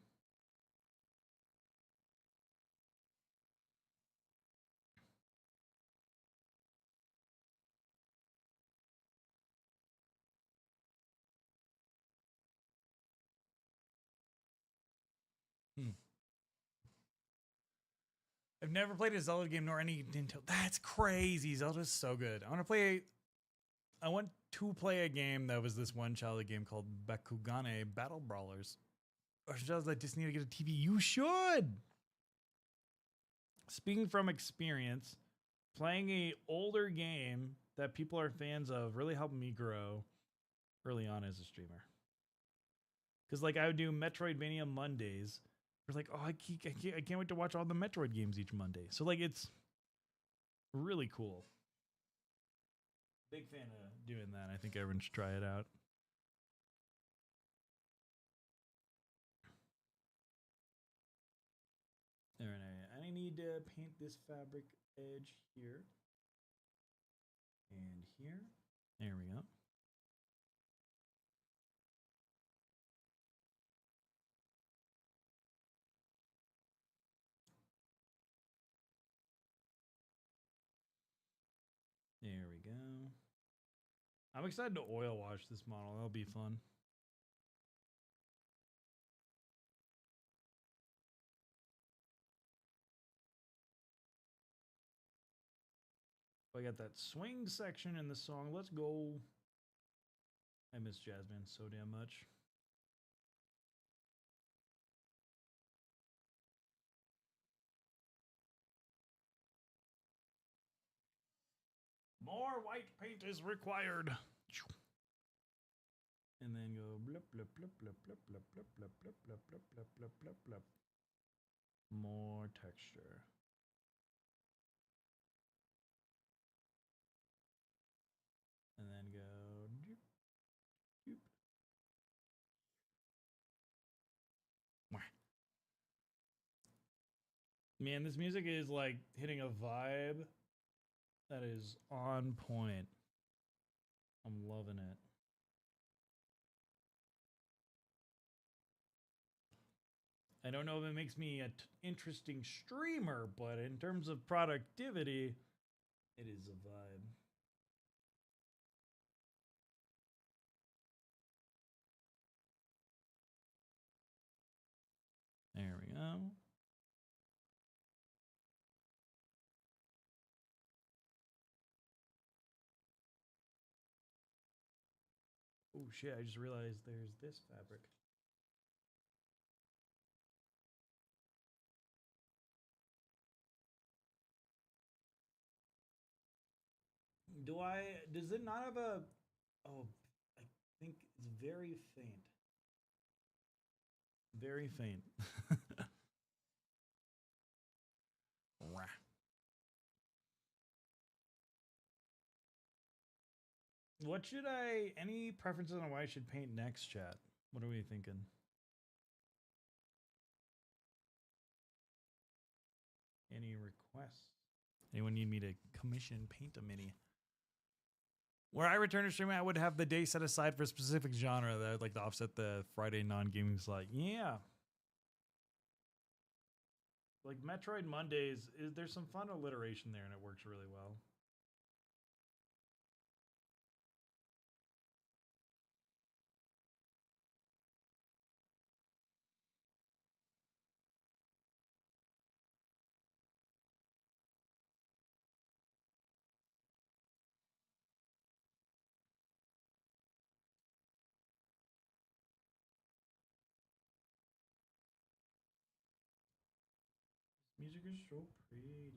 I've never played a Zelda game nor any Nintendo. That's crazy. Zelda's so good. I want to play a game that was this one childhood game called Bakugane Battle Brawlers. Or does I just need to get a TV? You should. Speaking from experience, playing a older game that people are fans of really helped me grow early on as a streamer. Because like I would do Metroidvania Mondays. We're like, oh, I can't wait to watch all the Metroid games each Monday. So like it's really cool. Big fan of doing that. I think everyone should try it out. All right, I need to paint this fabric edge here and here. There we go. There we go. I'm excited to oil wash this model. That'll be fun. I got that swing section in the song. Let's go. I miss Jasmine so damn much. More white paint is required. And then go blip, blip, blip, blip, blip, blip, blip, blip, blip, blip, blip, blip, blip, blip, blip. More texture. And then go doop, doop. Man, this music is like hitting a vibe that is on point. I'm loving it. I don't know if it makes me an interesting streamer, but in terms of productivity, it is a vibe. There we go. Oh shit, I just realized there's this fabric. Does it not have a, oh, I think it's very faint. Very faint. Rah. What should any preferences on what I should paint next, chat? What are we thinking? Any requests? Anyone need me to commission paint a mini? Where I return to streaming, I would have the day set aside for a specific genre that I'd like to offset the Friday non-gaming slot. Yeah. Like Metroid Mondays, there's some fun alliteration there and it works really well. Music is so pretty.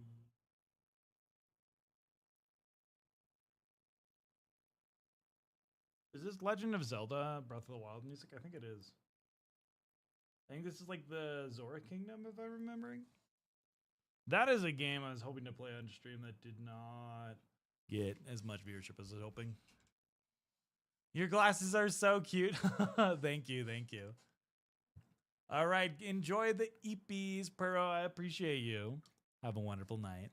Is this Legend of Zelda Breath of the Wild music? I think it is. I think this is like the Zora Kingdom, if I'm remembering. That is a game I was hoping to play on stream that did not get as much viewership as I was hoping. Your glasses are so cute. Thank you, thank you. All right, enjoy the EPs, Pero. I appreciate you. Have a wonderful night.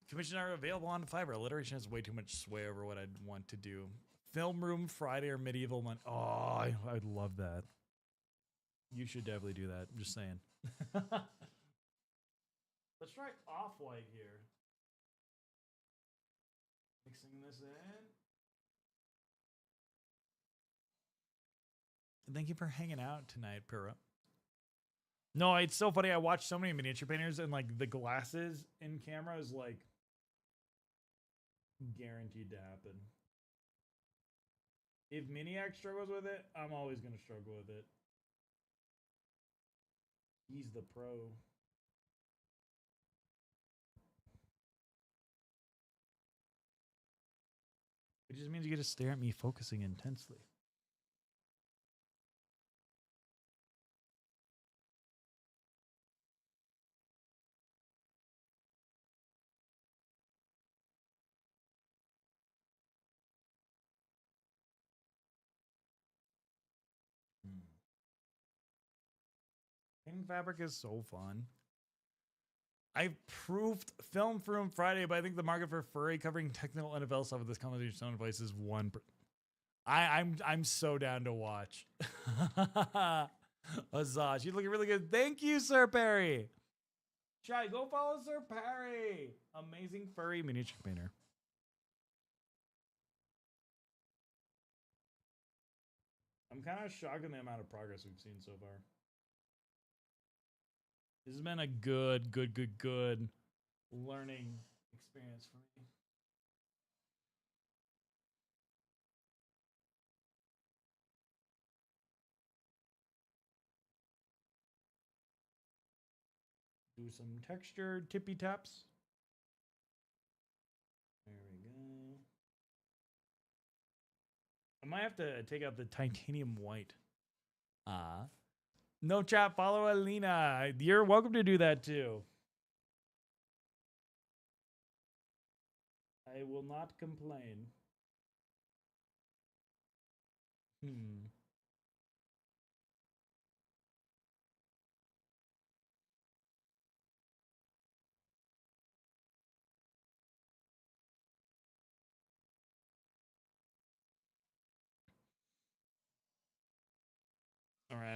Commissions are available on Fiverr. Alliteration has way too much sway over what I'd want to do. Film Room Friday or Medieval Month. Oh, I'd love that. You should definitely do that. I'm just saying. Let's try Off-White here. Mixing this in. Thank you for hanging out tonight, Pura. No, it's so funny. I watch so many miniature painters and like the glasses in camera is like guaranteed to happen. If Miniac struggles with it, I'm always going to struggle with it. He's the pro. It just means you get to stare at me focusing intensely. Painting fabric is so fun. I proved Film Room Friday, but I think the market for furry covering technical NFL stuff with this conversation sound advice is 1%. I'm so down to watch. Huzzah, she's looking really good. Thank you, Sir Perry. Chai, go follow Sir Perry. Amazing furry miniature painter. I'm kind of shocked at the amount of progress we've seen so far. This has been a good learning experience for me. Do some texture tippy taps. There we go. I might have to take out the titanium white. No chat, follow Alina. You're welcome to do that too. I will not complain.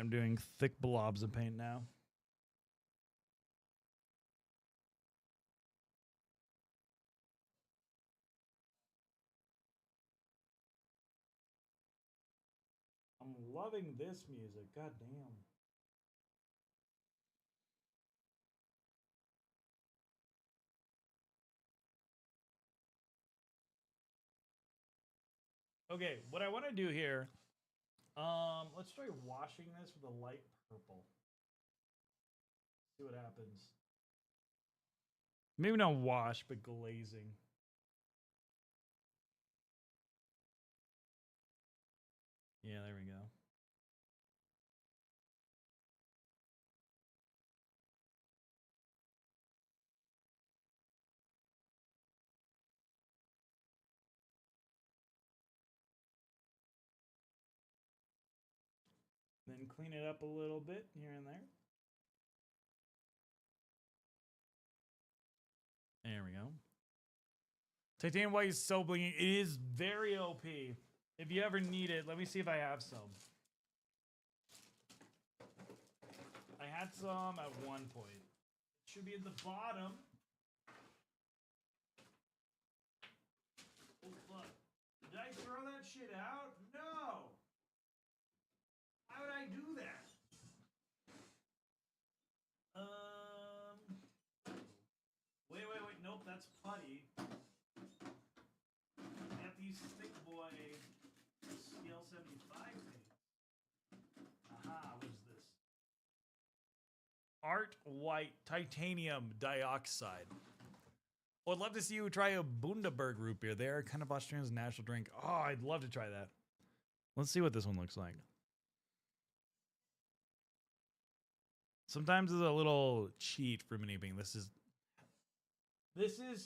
I'm doing thick blobs of paint now. I'm loving this music. God damn. Okay, what I want to do here, let's try washing this with a light purple. See what happens. Maybe not wash, but glazing. Yeah, there we go. Then clean it up a little bit here and there. There we go. Titanium white is so blingy. It is very OP. If you ever need it, let me see if I have some. I had some at one point. It should be at the bottom. Oh, fuck. Did I throw that shit out? No! How would I do that? Wait. Nope, that's putty. Got these thick boy scale 75 things. Aha, what is this? Art White Titanium Dioxide. Well, I'd love to see you try a Bundaberg root beer. They're kind of Austria's national drink. Oh, I'd love to try that. Let's see what this one looks like. Sometimes it's a little cheat for mini being. This is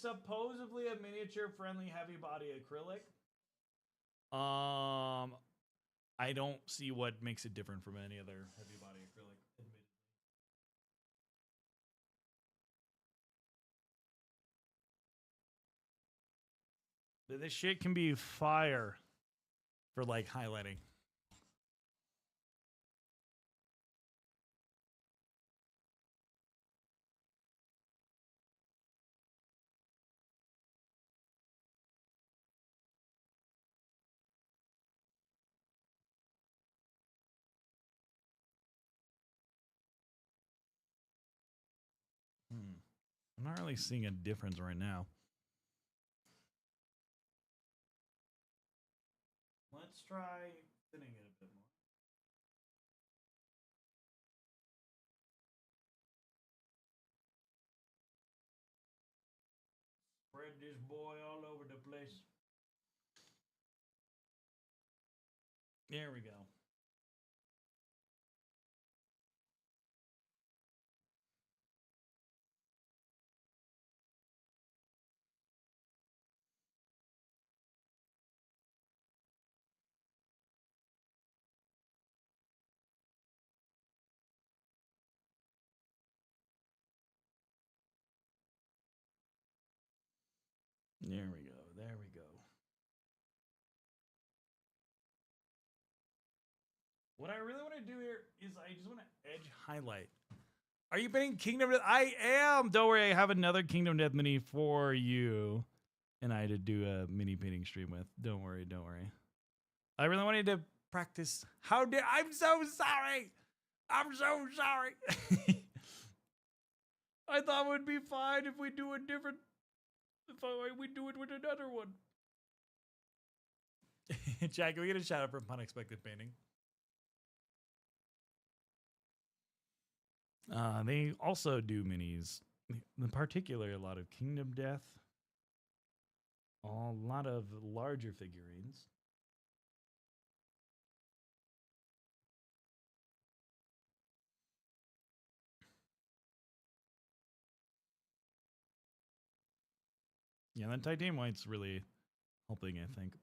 supposedly a miniature friendly heavy body acrylic. I don't see what makes it different from any other heavy body acrylic, admittedly. But this shit can be fire for like highlighting. I'm not really seeing a difference right now. Let's try thinning it a bit more. Spread this boy all over the place. There we go. There we go. There we go. What I really want to do here is I just want to edge highlight. Are you painting Kingdom Death? I am. Don't worry. I have another Kingdom Death mini for you and I to do a mini painting stream with. Don't worry. Don't worry. I really wanted to practice. How did I'm so sorry. I'm so sorry. I thought it would be fine if we do a different. If we do it with another one. Jack, can we get a shout out from Unexpected Painting? They also do minis, in particular a lot of Kingdom Death, a lot of larger figurines. Yeah, that titanium white's really helping, I think.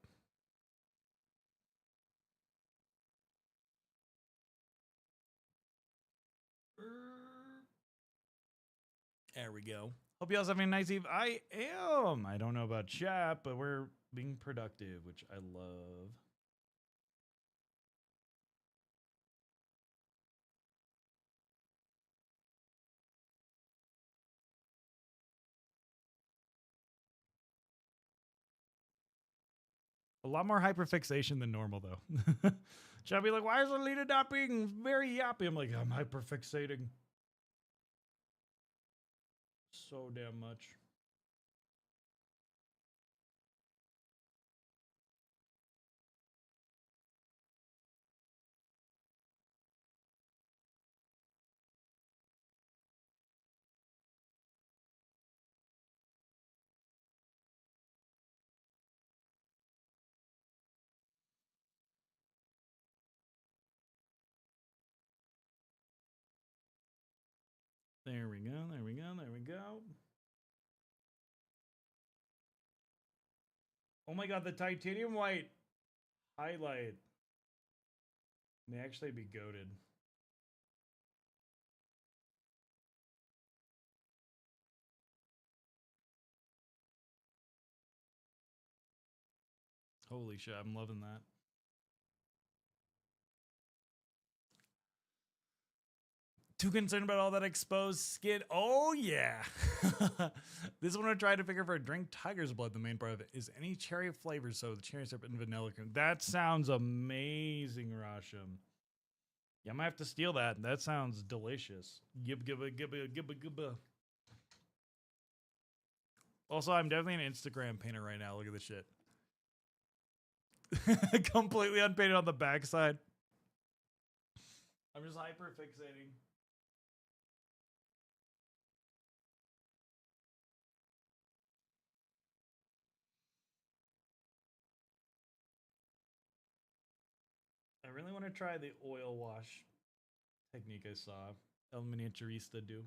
There we go. Hope you all having a nice eve. I am. I don't know about chat, but we're being productive, which I love. lot more hyperfixation than normal, though. Should I be like, why is Alita not being very yappy? I'm like, I'm hyperfixating so damn much. There we go, there we go, there we go. Oh my god, the titanium white highlight may actually be goated. Holy shit, I'm loving that. Too concerned about all that exposed skin. Oh yeah. This one I tried to figure for a drink tiger's blood. The main part of it is any cherry flavors. So the cherry syrup and vanilla cream. That sounds amazing, Rasham. Yeah, I might have to steal that. That sounds delicious. Gibba. Also, I'm definitely an Instagram painter right now. Look at this shit. Completely unpainted on the backside. I'm just hyper fixating. I really want to try the oil wash technique I saw El Miniaturista do.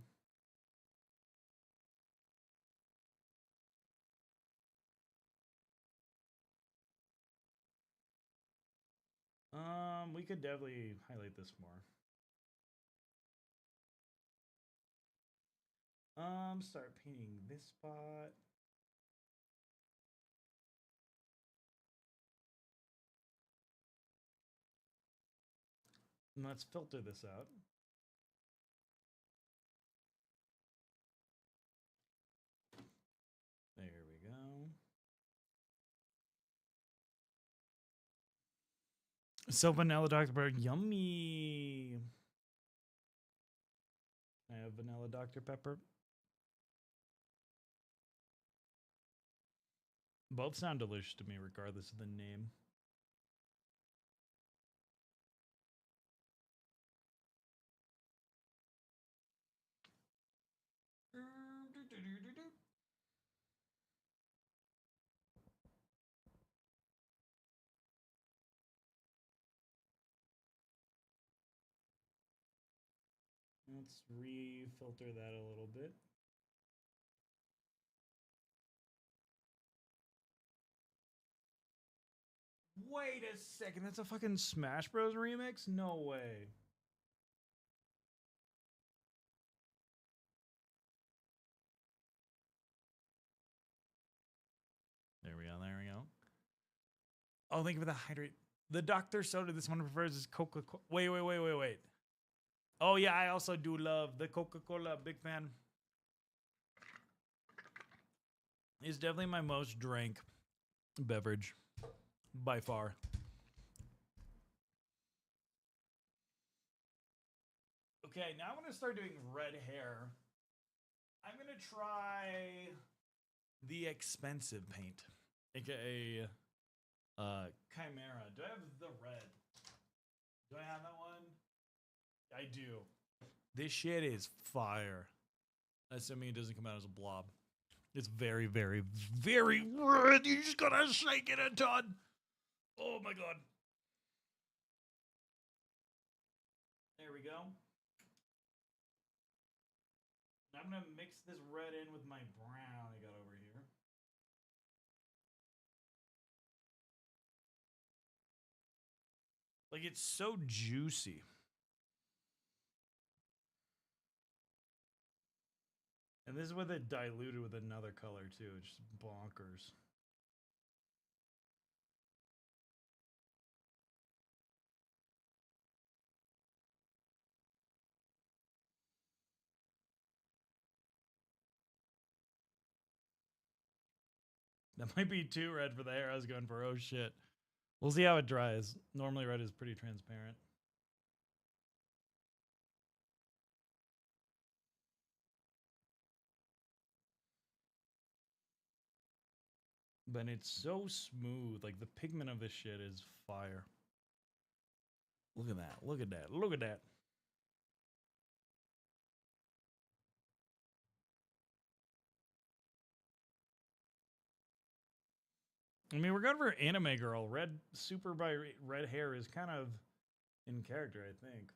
We could definitely highlight this more. Start painting this spot. And let's filter this out. There we go. So vanilla Dr. Pepper, yummy. I have vanilla Dr. Pepper. Both sound delicious to me, regardless of the name. Let's re-filter that a little bit. Wait a second, that's a fucking Smash Bros remix? No way. There we go, there we go. Oh, thank you for the hydrate. The Dr. Soda this one prefers is Coca-Cola. Wait. Oh yeah, I also do love the Coca-Cola, big fan. It's definitely my most drank beverage by far. Okay, now I'm gonna start doing red hair. I'm gonna try the expensive paint, aka Chimera. Do I have the red? Do I have that one? I do. This shit is fire. Assuming it doesn't come out as a blob. It's very, very, very red. You just gotta shake it a ton. Oh my god. There we go. I'm gonna mix this red in with my brown I got over here. Like, it's so juicy. And this is with it diluted with another color too. It's just bonkers. That might be too red for the hair I was going for. Oh shit. We'll see how it dries. Normally red is pretty transparent. But it's so smooth. Like the pigment of this shit is fire. Look at that. Look at that. Look at that. I mean, we're going for anime girl. Red super by red hair is kind of in character, I think.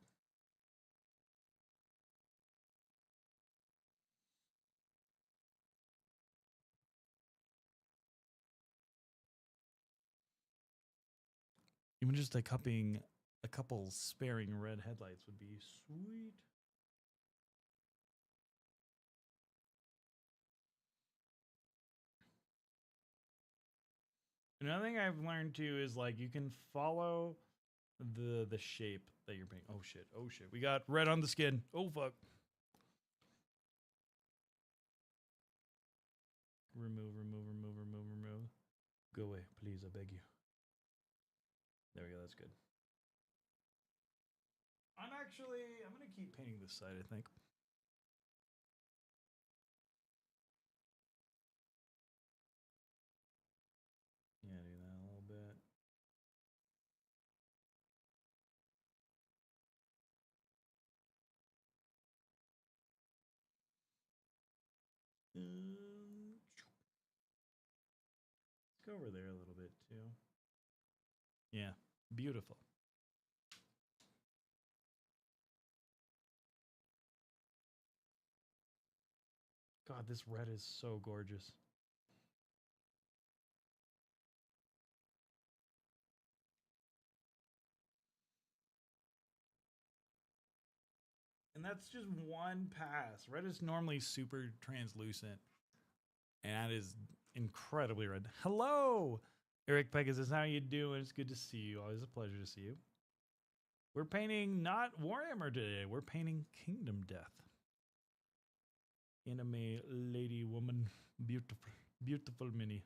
Even just a couple sparing red headlights would be sweet. Another thing I've learned too is like you can follow the shape that you're painting. Oh shit. Oh shit. We got red on the skin. Oh fuck. Remove, remove, remove, remove, remove. Go away, please, I beg you. There we go, that's good. I'm gonna keep painting this side, I think. Yeah, do that a little bit. Let's go over there a little bit too. Yeah, beautiful. God, this red is so gorgeous. And that's just one pass. Red is normally super translucent. And that is incredibly red. Hello, Eric Pegasus. How you doing? It's good to see you. Always a pleasure to see you. We're painting not Warhammer today. We're painting Kingdom Death. Anime lady woman. Beautiful. Beautiful mini.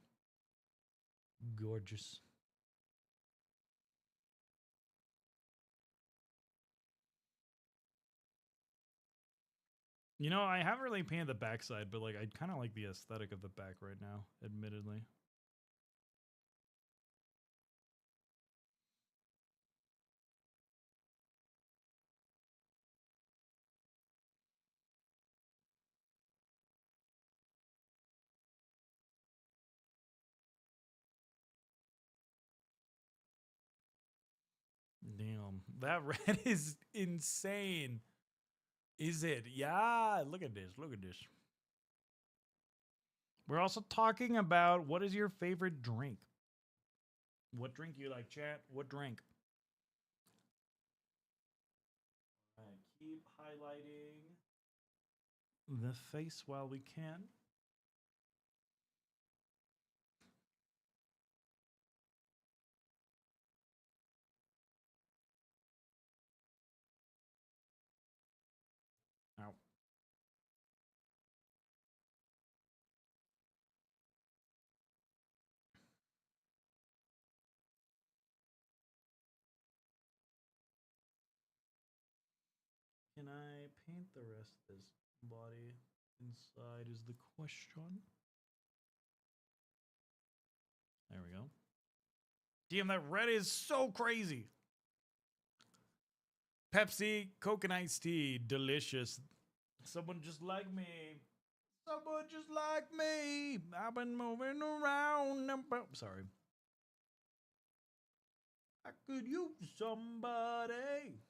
Gorgeous. You know, I haven't really painted the backside, but like I kind of like the aesthetic of the back right now, admittedly. Damn, that red is insane. Is it? Yeah, look at this. Look at this. We're also talking about what is your favorite drink? What drink you like, chat? What drink? All right, keep highlighting the face while we can. Ow. Can I paint the rest of this body inside is the question. There we go. Damn, that red is so crazy. Pepsi, Coke and iced tea, delicious. Someone just like me. Someone just like me. I've been moving around. Sorry. I could use somebody.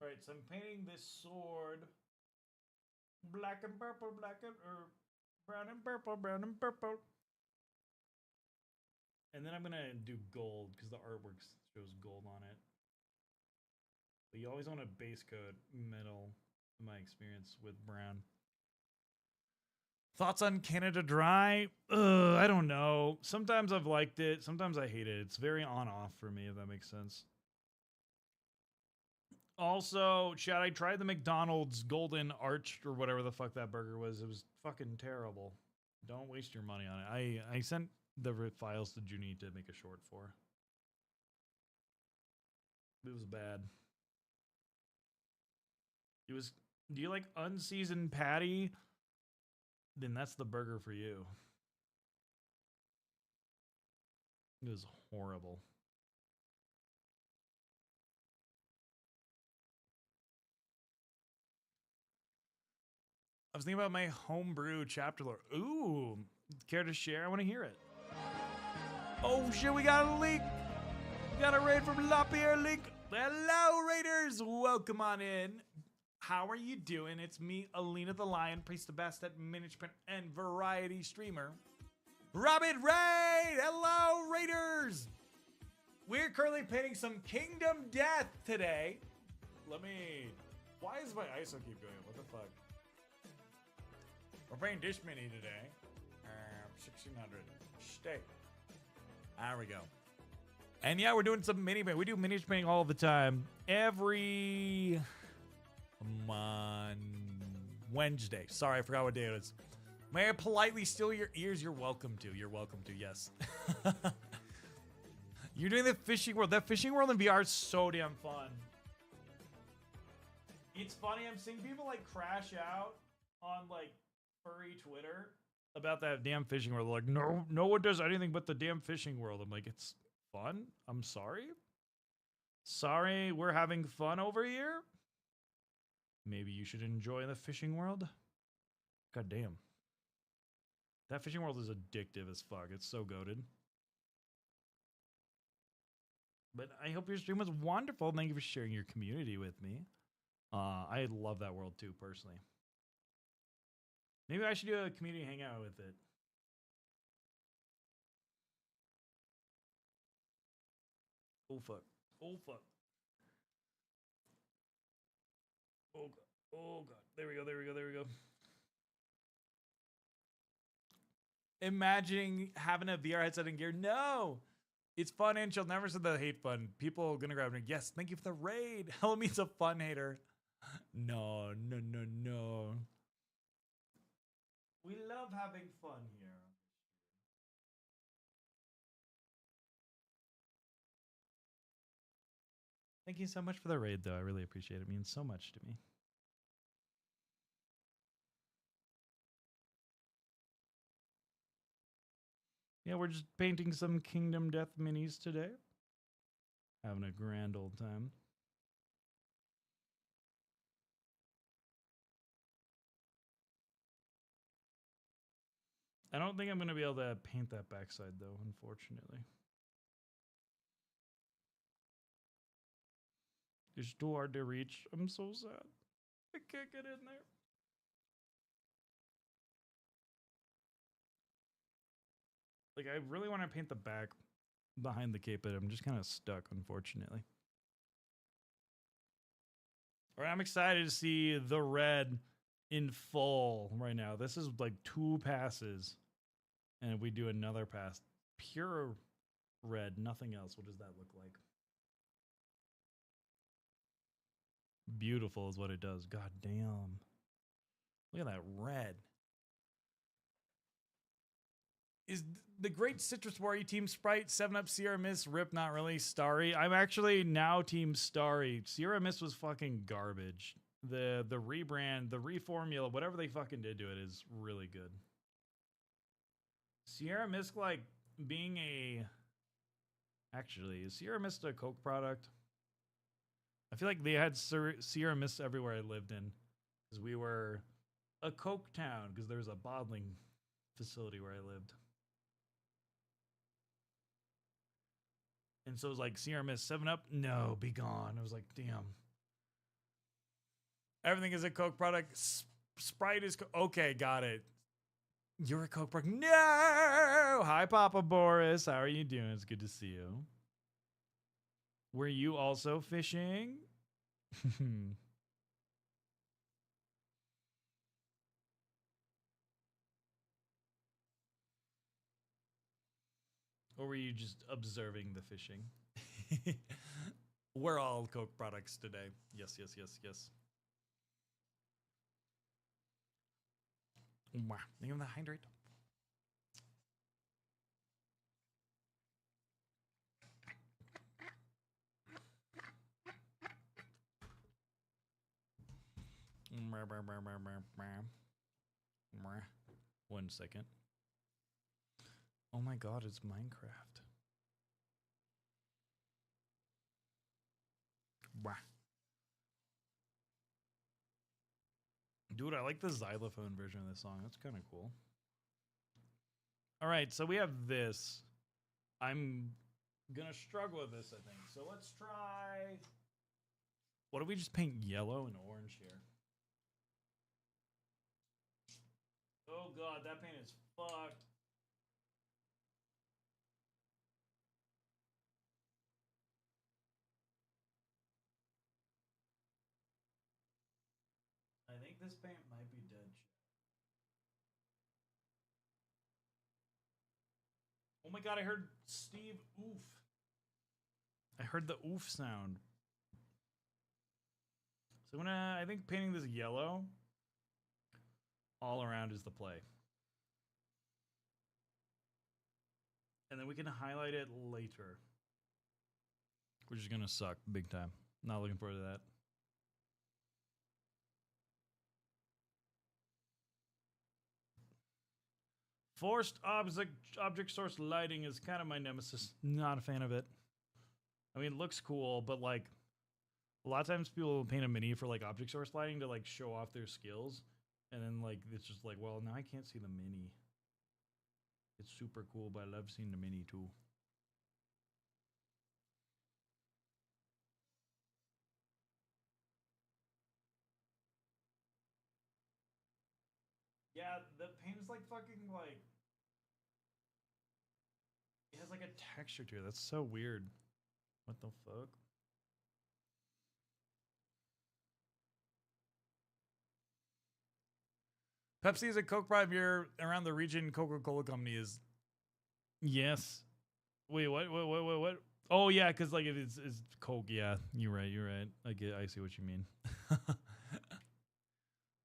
All right, so I'm painting this sword black and purple, black and or brown and purple, brown and purple. And then I'm gonna do gold because the artwork shows gold on it. But you always want a base coat metal, in my experience with brown. Thoughts on Canada Dry? I don't know. Sometimes I've liked it. Sometimes I hate it. It's very on-off for me, if that makes sense. Also, Chad, I tried the McDonald's Golden Arch or whatever the fuck that burger was. It was fucking terrible. Don't waste your money on it. I sent the files to Junie to make a short for. It was bad. It was. Do you like unseasoned patty? Then that's the burger for you. It was horrible. I was thinking about my homebrew chapter lore. Ooh, care to share? I want to hear it. Oh shit, we got a leak. We got a raid from LaPierre Link. Hello, Raiders. Welcome on in. How are you doing? It's me, Alina the Lion, Priest the Best at Management and Variety Streamer. Robin Raid! Hello, Raiders! We're currently painting some Kingdom Death today. Why is my ISO keep going? What the fuck? We're playing Dish Mini today. 1600. Stay. There we go. And yeah, we're doing some mini painting. We do mini painting all the time. Every Wednesday. Sorry, I forgot what day it is. May I politely steal your ears? You're welcome to. You're welcome to, yes. You're doing the fishing world. That fishing world in VR is so damn fun. It's funny, I'm seeing people like crash out on like furry Twitter about that damn fishing world. They're like, no one does anything but the damn fishing world. I'm like, it's fun? I'm sorry? Sorry, we're having fun over here? Maybe you should enjoy the fishing world? God damn. That fishing world is addictive as fuck. It's so goated. But I hope your stream was wonderful. Thank you for sharing your community with me. I love that world too, personally. Maybe I should do a community hangout with it. Oh fuck. Oh fuck. Oh god. Oh god. There we go. There we go. There we go. Imagining having a VR headset and gear. No! It's fun and she'll never said the hate fun. People are gonna grab me. Yes, thank you for the raid. Hello means a fun hater. No. We love having fun here. Thank you so much for the raid, though. I really appreciate it. It means so much to me. Yeah, we're just painting some Kingdom Death minis today. Having a grand old time. I don't think I'm going to be able to paint that backside, though, unfortunately. It's too hard to reach. I'm so sad. I can't get in there. Like, I really want to paint the back behind the cape, but I'm just kind of stuck, unfortunately. All right, I'm excited to see the red in full right now. This is like 2 passes. And if we do another pass, pure red, nothing else. What does that look like? Beautiful is what it does. God damn. Look at that red. Is the great Citrus Warrior Team Sprite, 7-Up, Sierra Mist, Rip, not really, Starry? I'm actually now Team Starry. Sierra Mist was fucking garbage. The rebrand, the reformula, whatever they fucking did to it is really good. Sierra Mist, like, being a... Actually, is Sierra Mist a Coke product? I feel like they had Sierra Mist everywhere I lived in. Because we were a Coke town, because there was a bottling facility where I lived. And so it was like, Sierra Mist, 7-Up? No, be gone. I was like, damn. Everything is a Coke product. Sprite is... Okay, got it. You're a Coke product. No! Hi, Papa Boris. How are you doing? It's good to see you. Were you also fishing? Or were you just observing the fishing? We're all Coke products today. Yes, yes, yes, yes. Mwah. Think of the hydrate. One second. Oh my god, it's Minecraft. Dude, I like the xylophone version of this song. That's kind of cool. All right, so we have this. I'm gonna struggle with this, I think. So let's try. What if we just paint yellow and orange here? Oh god, that paint is fucked. I think this paint might be dead. Oh my god, I heard Steve oof. I heard the oof sound. So I think painting this yellow all around is the play. And then we can highlight it later. Which is gonna suck big time. Not looking forward to that. Forced object source lighting is kind of my nemesis. Not a fan of it. I mean, it looks cool, but like a lot of times people will paint a mini for like object source lighting to like show off their skills. And then like it's just like, well, now I can't see the mini. It's super cool, but I love seeing the mini too. Yeah, the paint is like fucking like it has like a texture to it. That's so weird. What the fuck? Pepsi is a Coke prime beer around the region. Coca-Cola company is. Yes. Wait, what? Oh yeah, because like it's Coke. Yeah, you're right. I see what you mean.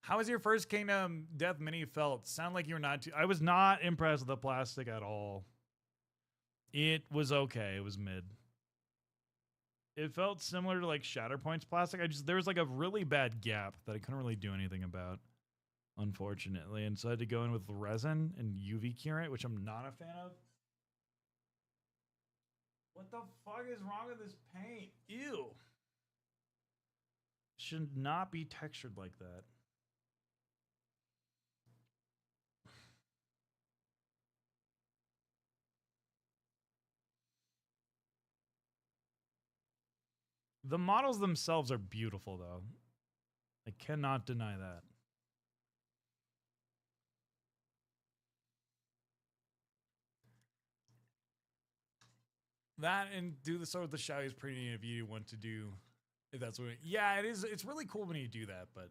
How was your first Kingdom Death mini felt? Sound like you were not too. I was not impressed with the plastic at all. It was okay. It was mid. It felt similar to like Shatterpoint's plastic. There was like a really bad gap that I couldn't really do anything about, unfortunately. And so I had to go in with resin and UV curate, which I'm not a fan of. What the fuck is wrong with this paint? Ew. Should not be textured like that. The models themselves are beautiful, though. I cannot deny that. That and do the sword with the Xiao is pretty neat if you want to do. If that's what. Yeah, it is. It's really cool when you do that. But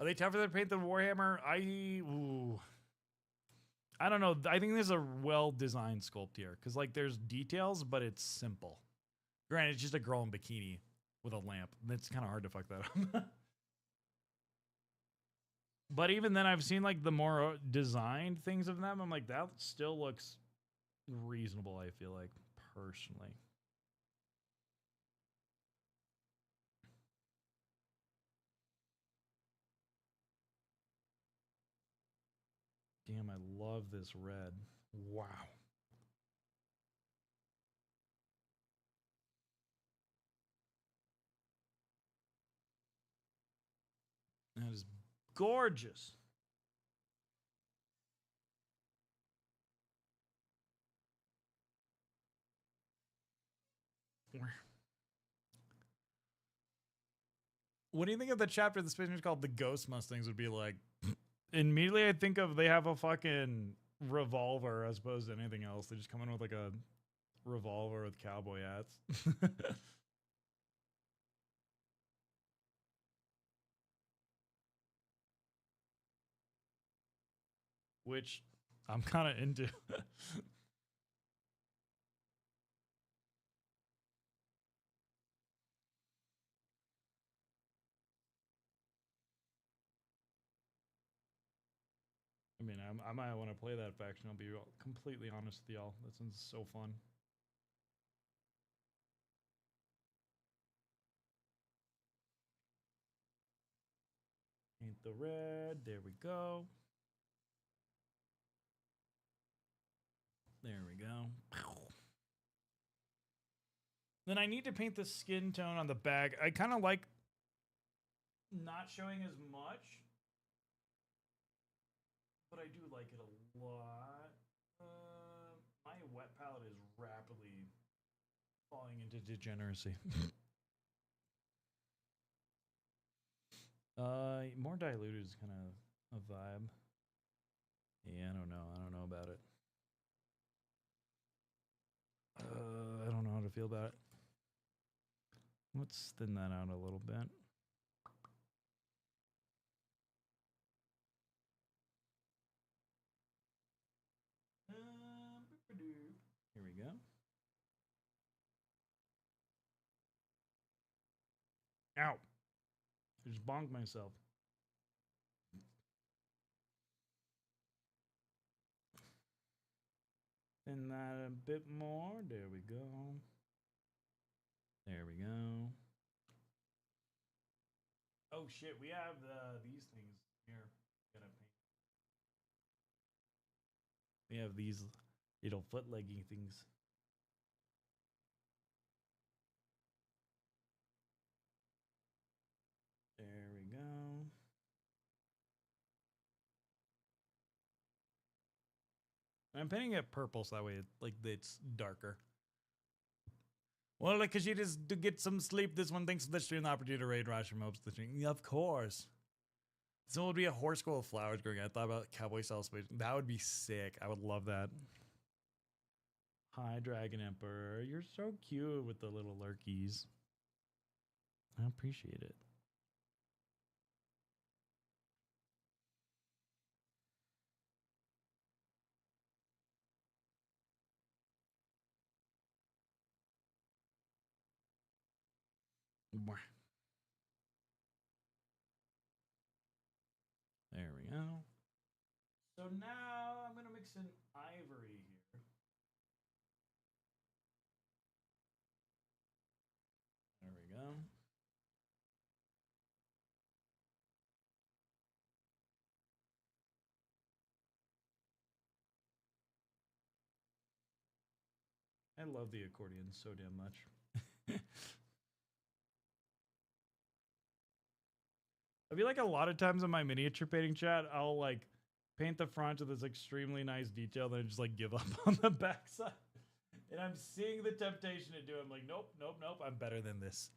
are they tougher to paint than Warhammer? I don't know. I think there's a well-designed sculpt here because like there's details, but it's simple. Granted, it's just a girl in bikini with a lamp. It's kind of hard to fuck that up. But even then, I've seen like the more designed things of them. I'm like, that still looks reasonable, I feel like, personally. Damn, I love this red. Wow. That is gorgeous. What do you think of the chapter of the Space Marines called The Ghost Mustangs would be like? Immediately I think of they have a fucking revolver as opposed to anything else. They just come in with like a revolver with cowboy hats. Which I'm kind of into. I mean, I might want to play that faction. I'll be completely honest with y'all. That sounds so fun. Paint the red. There we go. There we go. Then I need to paint the skin tone on the bag. I kind of like not showing as much, but I do like it a lot. My wet palette is rapidly falling into degeneracy. More diluted is kind of a vibe. Yeah, I don't know. I don't know about it. I don't know how to feel about it. Let's thin that out a little bit. Here we go. Ow. I just bonked myself. Thin that a bit more. There we go. There we go. Oh shit, we have these things here. Gotta paint. We have these little foot leggy things. There we go. I'm painting it purple so that way it's darker. Well, like, cause you just to get some sleep. This one thanks for the stream, the opportunity to raid Rosh from hopes the stream. Yeah, of course. This one would be a horse school of flowers growing. I thought about cowboy celebration. That would be sick. I would love that. Hi, Dragon Emperor. You're so cute with the little lurkies. I appreciate it. There we go. So now I'm gonna mix in ivory here. There we go. I love the accordion so damn much. I feel like a lot of times in my miniature painting chat, I'll like paint the front with this extremely nice detail, then I just like give up on the backside. And I'm seeing the temptation to do it. I'm like, nope, nope, nope. I'm better than this.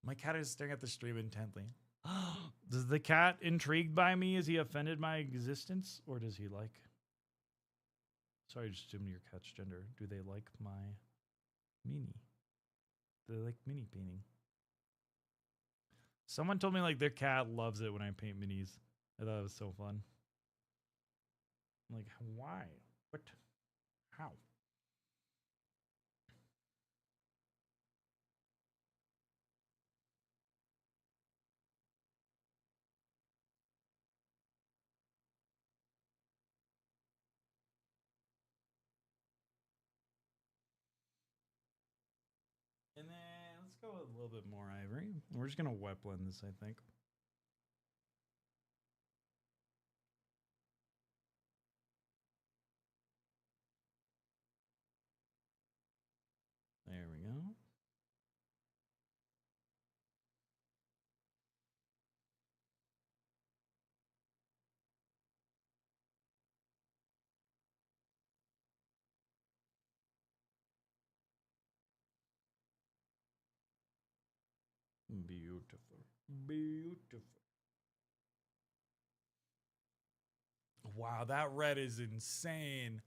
My cat is staring at the stream intently. Does the cat intrigued by me? Is he offended by my existence? Or does he like... Sorry, just assumed your cat's gender. Do they like my mini? Do they like mini painting? Someone told me like their cat loves it when I paint minis. I thought it was so fun. I'm like, why? What? How? And then let's go with a little bit more ivory. We're just gonna wet blend this, I think. There we go. Beautiful. Beautiful. Wow, that red is insane.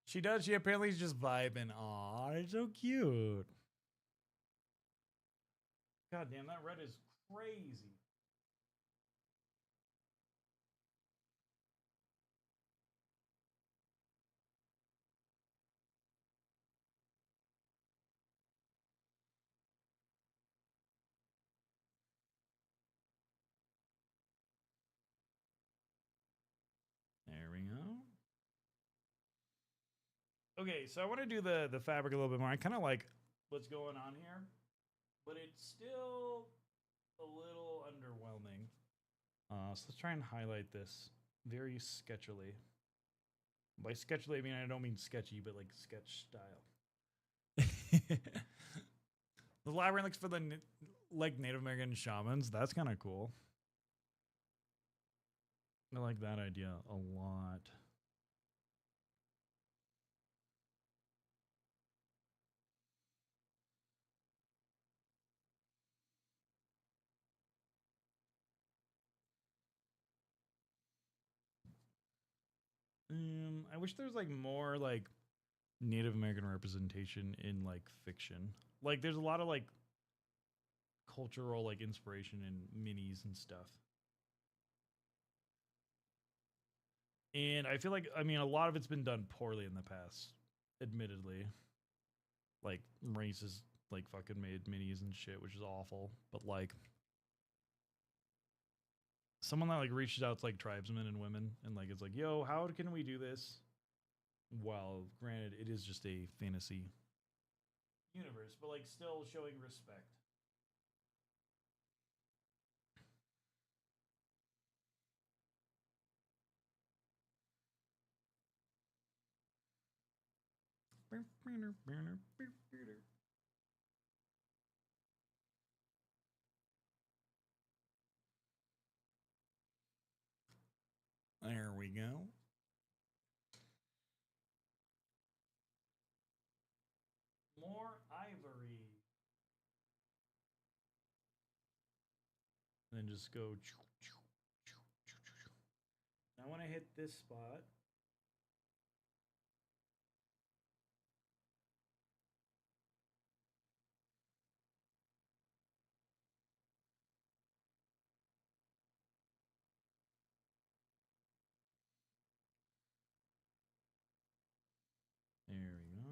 She does. She apparently is just vibing. Aw, it's so cute. God damn, that red is crazy. There Okay, so I want to do the fabric a little bit more. I kind of like what's going on here, but it's still a little underwhelming. So let's try and highlight this very sketchily. By sketchily, I mean I don't mean sketchy, but like sketch style. The labyrinth looks for the like Native American shamans. That's kind of cool. I like that idea a lot. I wish there was like more like Native American representation in like fiction. Like there's a lot of like cultural like inspiration in minis and stuff. And I feel like I mean a lot of it's been done poorly in the past, admittedly. Like races like fucking made minis and shit, which is awful. But like someone that like reaches out to like tribesmen and women and like it's like, yo, how can we do this? Well, granted, it is just a fantasy universe, but like still showing respect. There we go. More ivory. Then just go. I want to hit this spot. There we go.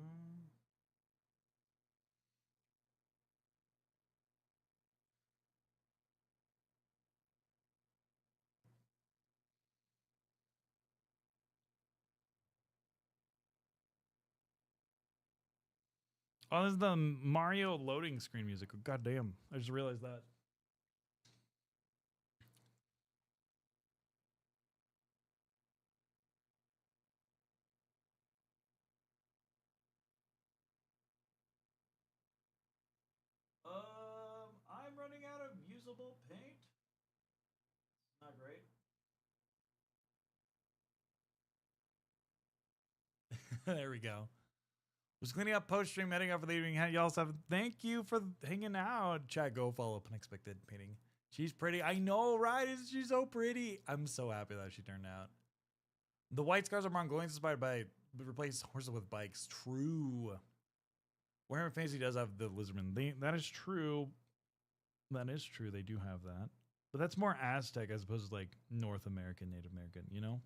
Oh, this is the Mario loading screen music. God damn. I just realized that. I'm running out of usable paint. Not great. There we go. Was cleaning up post stream, heading out for the evening. Y'all have thank you for hanging out. Chat, go follow up unexpected painting. She's pretty. I know, right? Isn't she so pretty? I'm so happy that she turned out. The white scars are Mongolians inspired by replace horses with bikes. True. Warhammer Fantasy does have the lizardmen. That is true. That is true. They do have that. But that's more Aztec as opposed to like North American, Native American, you know?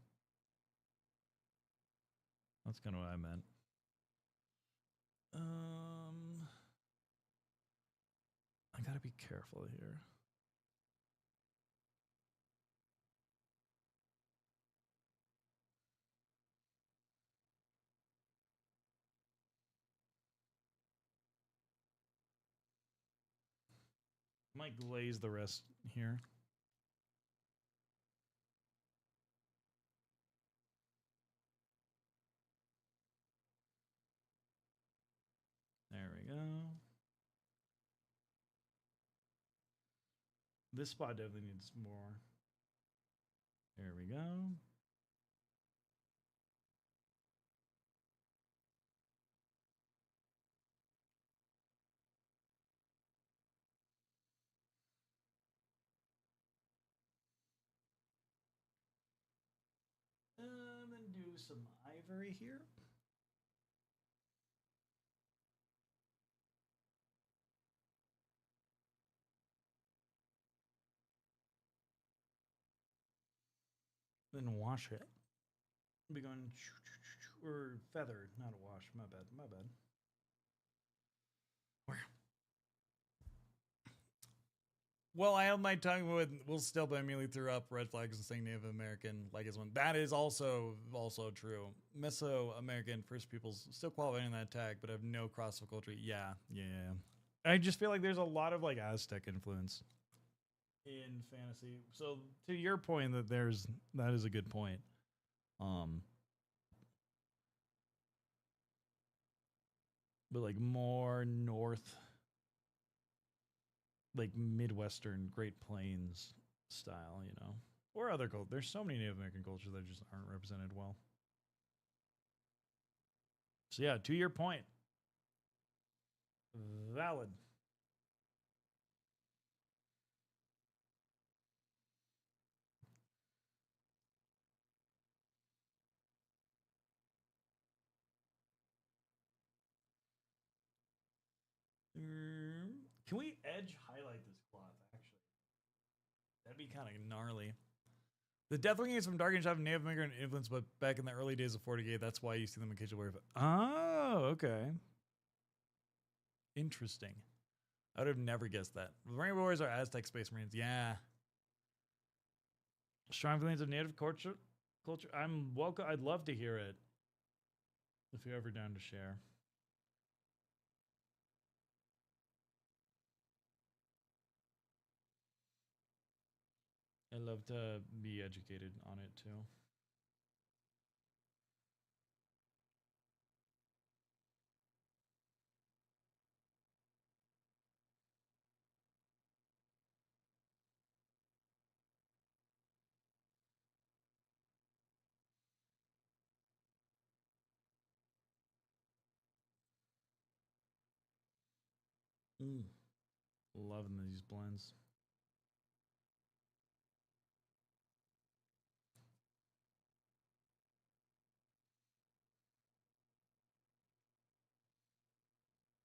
That's kind of what I meant. I gotta be careful here. Might glaze the rest here. There we go. This spot definitely needs more. There we go. And then do some ivory here. Then wash it. Be going or feather, not a wash. My bad. My bad. Where? Well, I held my tongue with will still but immediately threw up red flags and saying Native American like is one. That is also true. Mesoamerican First Peoples still qualifying in that tag, but have no crossover culture. Yeah. I just feel like there's a lot of like Aztec influence in fantasy. So to your point that is a good point. But like more north, like Midwestern Great Plains style, you know, or other cultures. There's so many Native American cultures that just aren't represented well. So yeah, to your point, valid. Can we edge highlight this cloth? Actually, that'd be kind of gnarly. The Deathwing is from Dark Age have Native American influence, but back in the early days of 40K, that's why you see them occasionally wear. Oh, okay. Interesting. I would have never guessed that. Rainbow Warriors are Aztec Space Marines. Yeah. Strong feelings of Native culture. I'm welcome. I'd love to hear it. If you're ever down to share. I'd love to be educated on it too. Loving these blends.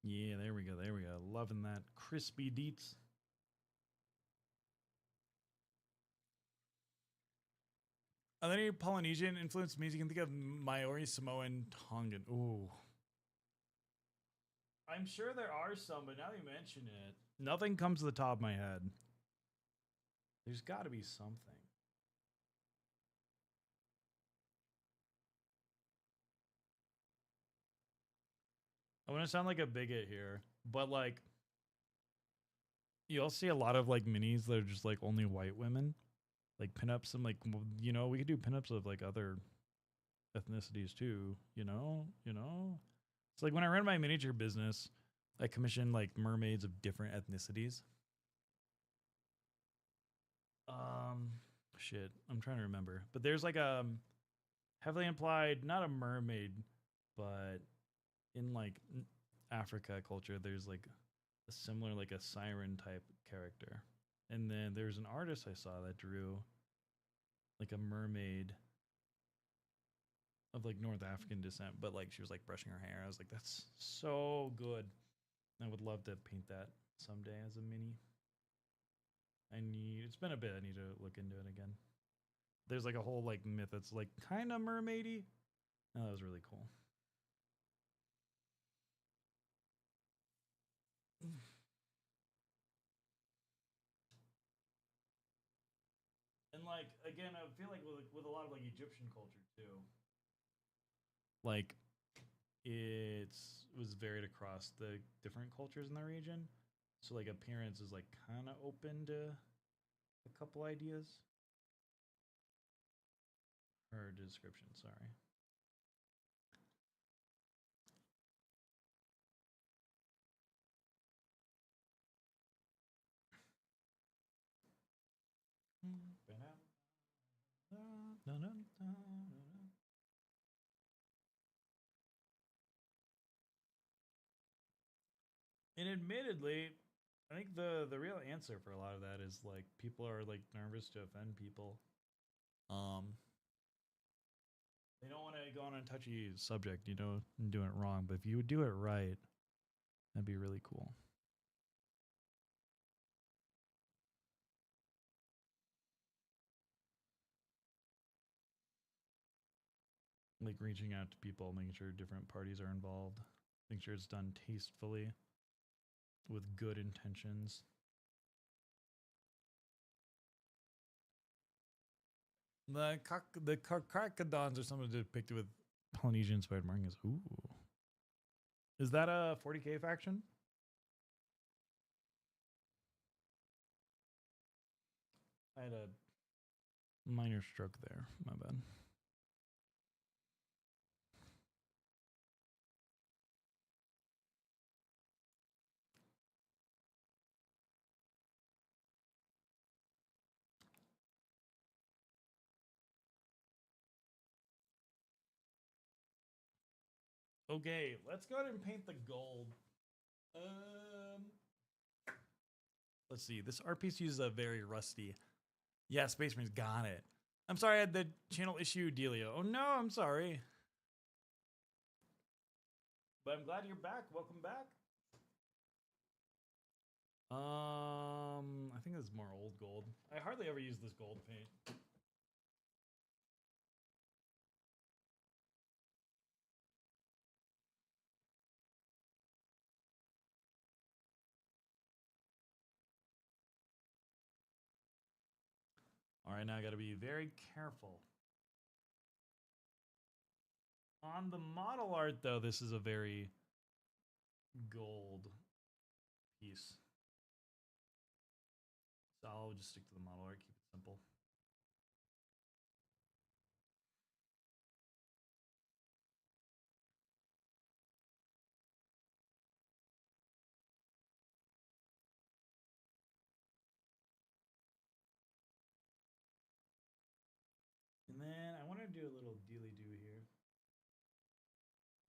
Yeah, there we go. There we go. Loving that crispy deets. Are there any Polynesian influenced music you can think of? Maori, Samoan, Tongan. Ooh. I'm sure there are some, but now that you mention it, nothing comes to the top of my head. There's got to be something. I want to sound like a bigot here, but like, you'll see a lot of like minis that are just like only white women, like pinups, and like, you know, we could do pinups of like other ethnicities too, you know? It's like when I ran my miniature business, I commissioned like mermaids of different ethnicities. Shit, I'm trying to remember. But there's like a heavily implied, not a mermaid, but in like Africa culture, there's like a similar, like a siren type character. And then there's an artist I saw that drew like a mermaid of like North African descent, but like she was like brushing her hair. I was like, that's so good. I would love to paint that someday as a mini. It's been a bit. I need to look into it again. There's like a whole like myth that's like kind of mermaidy. Oh, that was really cool. And like again, I feel like with a lot of like Egyptian culture too. Like it was varied across the different cultures in the region. So like appearance is like kind of open to a couple ideas. Or description, sorry. And admittedly, I think the real answer for a lot of that is like people are like nervous to offend people. They don't want to go on a touchy subject, you know, and doing it wrong. But if you would do it right, that'd be really cool. Like reaching out to people, making sure different parties are involved, making sure it's done tastefully with good intentions. The Carcadons are something depicted with Polynesian inspired markings. Ooh. Is that a 40k faction? I had a minor stroke there. My bad. Okay, let's go ahead and paint the gold. Let's see. This art piece uses a very rusty. Yeah, Space Marines got it. I'm sorry I had the channel issue, Delia. Oh no, I'm sorry. But I'm glad you're back. Welcome back. I think this is more old gold. I hardly ever use this gold paint. All right, now I got to be very careful. On the model art, though, this is a very gold piece. So I'll just stick to the model art, keep it simple. And then I want to do a little dealy-do here.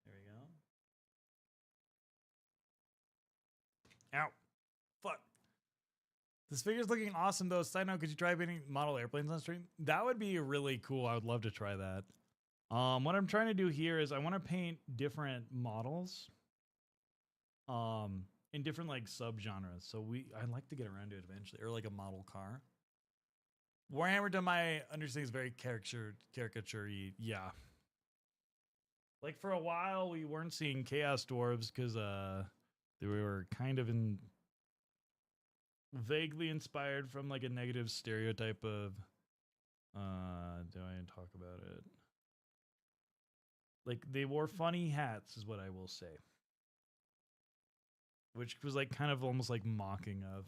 There we go. Ow. Fuck. This figure's looking awesome, though. Side note, could you try painting model airplanes on stream? That would be really cool. I would love to try that. What I'm trying to do here is I want to paint different models in different like subgenres. So I'd like to get around to it eventually, or like a model car. Warhammer, to my understanding, is very caricature-y. Yeah. Like for a while, we weren't seeing Chaos Dwarves because they were kind of vaguely inspired from like a negative stereotype of do I talk about it? Like they wore funny hats is what I will say. Which was like kind of almost like mocking of.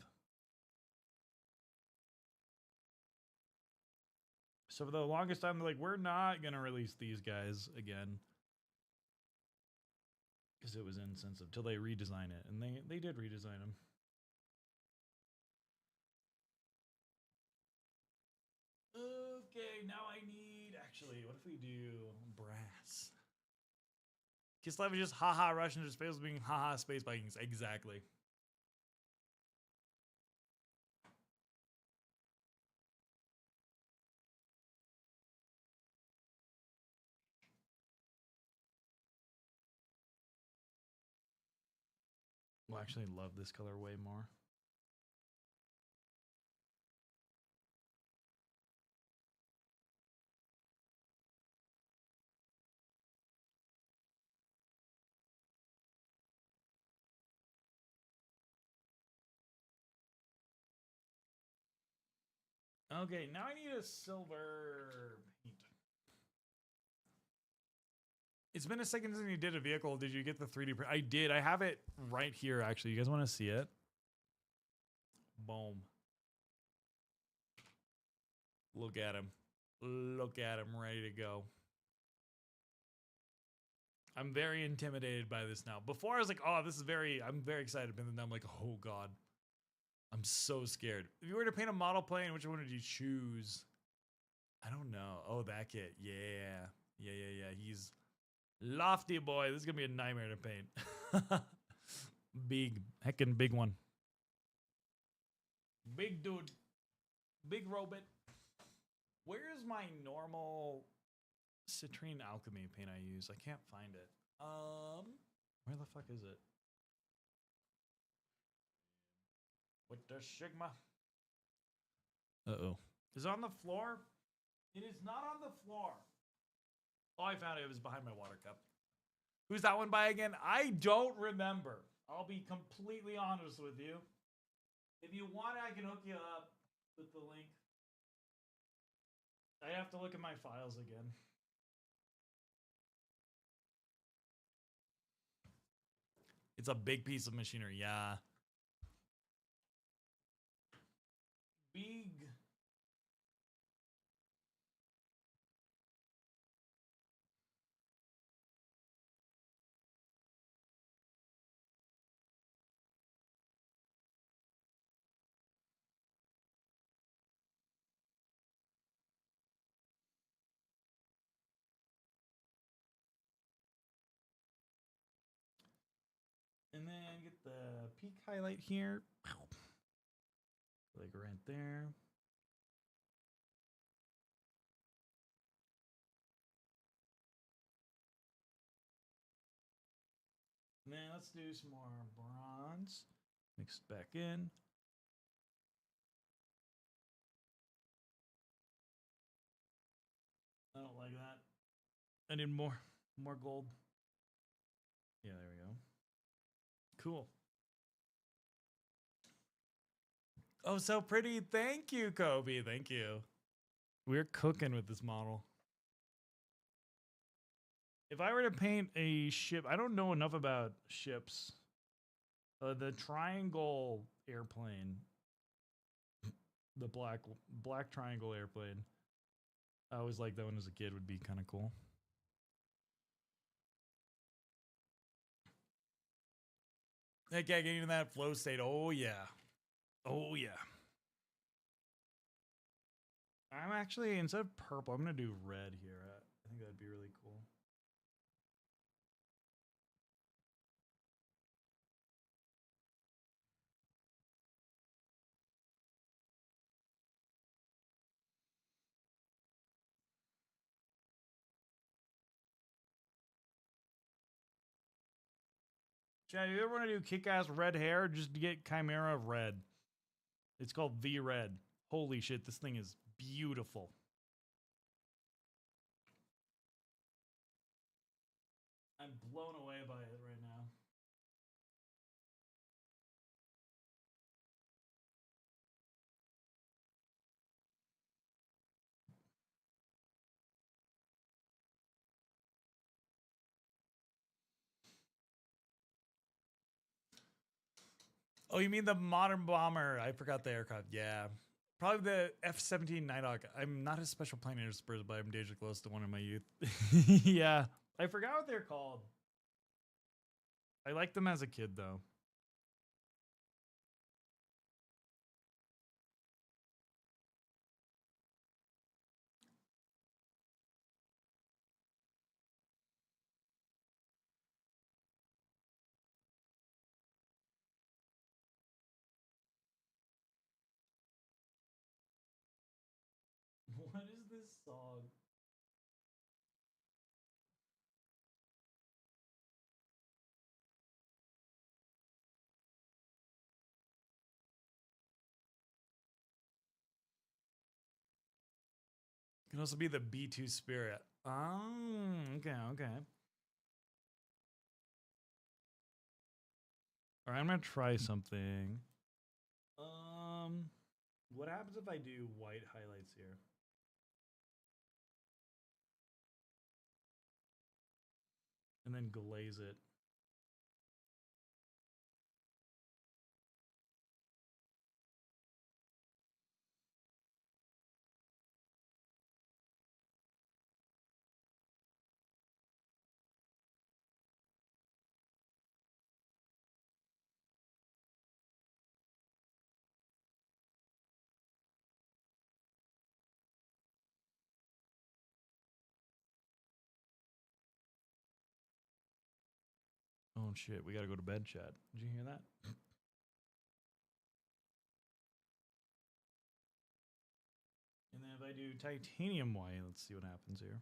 So for the longest time, they're like, we're not gonna release these guys again. Because it was insensitive till they redesign it. And they did redesign them. Okay, now I need... Actually, what if we do brass? Kislev is just haha Russian into space being haha space Vikings. Exactly. Well, I actually love this color way more. Okay, now I need a silver paint. It's been a second since you did a vehicle. Did you get the 3D print? I did. I have it right here, actually. You guys want to see it? Boom. Look at him. Look at him, ready to go. I'm very intimidated by this now. Before I was like, oh, I'm very excited. But then I'm like, oh God. I'm so scared. If you were to paint a model plane, which one would you choose? I don't know. Oh, that kid. Yeah. He's lofty boy. This is going to be a nightmare to paint. Big. Heckin' big one. Big dude. Big robot. Where's my normal citrine alchemy paint I use? I can't find it. Where the fuck is it? With the Sigma. Uh-oh. Is it on the floor? It is not on the floor. Oh, I found it. It was behind my water cup. Who's that one by again? I don't remember. I'll be completely honest with you. If you want, I can hook you up with the link. I have to look at my files again. It's a big piece of machinery, yeah. Big. And then get the peak highlight here. Like right there. And then let's do some more bronze. Mix it back in. I don't like that. I need more gold. Yeah, there we go. Cool. Oh, so pretty. Thank you, Kobe. Thank you. We're cooking with this model. If I were to paint a ship, I don't know enough about ships. The triangle airplane, the black triangle airplane. I always liked that one as a kid. Would be kind of cool. Heck yeah, getting in that flow state. Oh yeah. Oh yeah. I'm actually, instead of purple, I'm gonna do red here. I think that'd be really cool. Chad, you ever want to do kick-ass red hair? Just get Chimera red. It's called V Red. Holy shit, this thing is beautiful. I'm blown away by it right now. Oh, you mean the modern bomber? I forgot the aircraft. Yeah. Probably the F-17 Nighthawk. I'm not a special plane person, but I'm dangerously close to one in my youth. Yeah. I forgot what they're called. I liked them as a kid, though. What is this song? Can also be the B2 Spirit. Oh, okay, okay. All right, I'm gonna try something. What happens if I do white highlights here? And then glaze it. Oh shit, we gotta go to bed, chat. Did you hear that? And then if I do titanium white, let's see what happens here.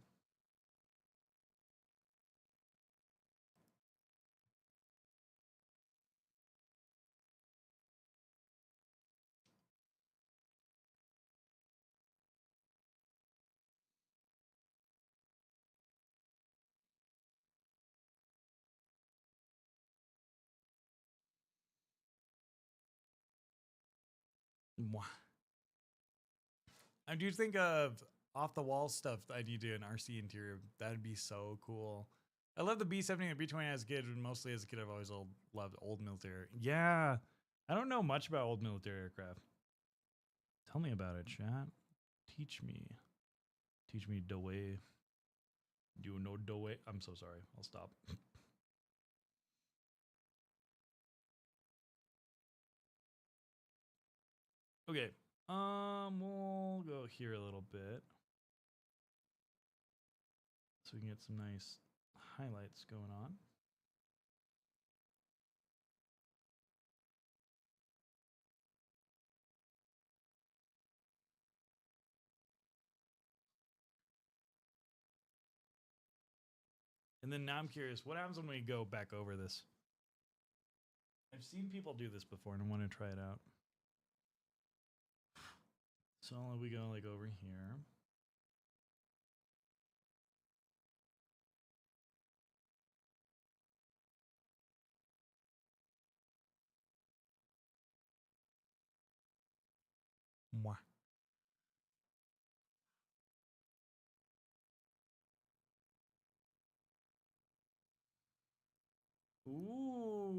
I do think of off the wall stuff I need to do an RC interior. That'd be so cool. I love the B-70 and B-20 as a kid, but mostly as a kid I've always loved old military. Yeah, I don't know much about old military aircraft. Tell me about it, chat. Teach me. Teach me the way. You know the way. I'm so sorry. I'll stop. Okay. We'll go here a little bit. So we can get some nice highlights going on. And then now I'm curious, what happens when we go back over this? I've seen people do this before and I want to try it out. So we go like over here. Mwah. Ooh.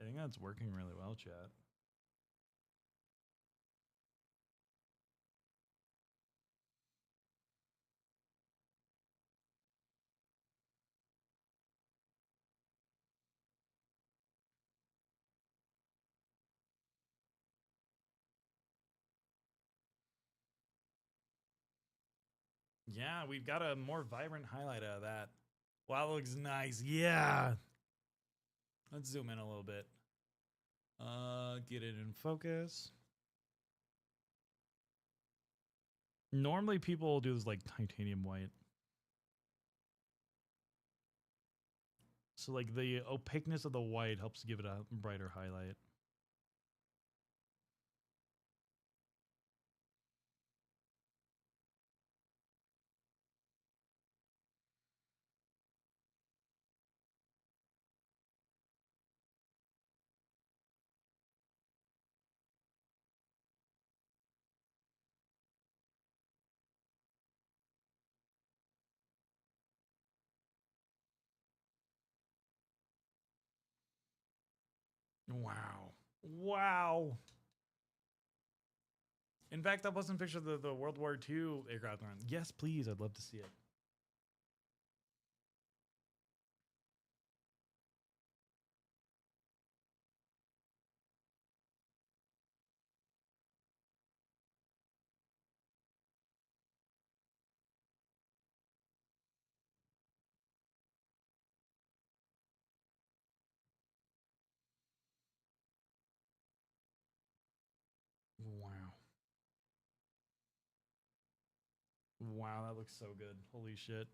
I think that's working really well, chat. Yeah, we've got a more vibrant highlight out of that. Wow, that looks nice. Yeah. Let's zoom in a little bit. Get it in focus. Normally people will do this like titanium white. So like the opaqueness of the white helps give it a brighter highlight. Wow. Wow. In fact, that wasn't a picture of the World War II aircraft run. Yes, please. I'd love to see it. Wow. Wow, that looks so good. Holy shit.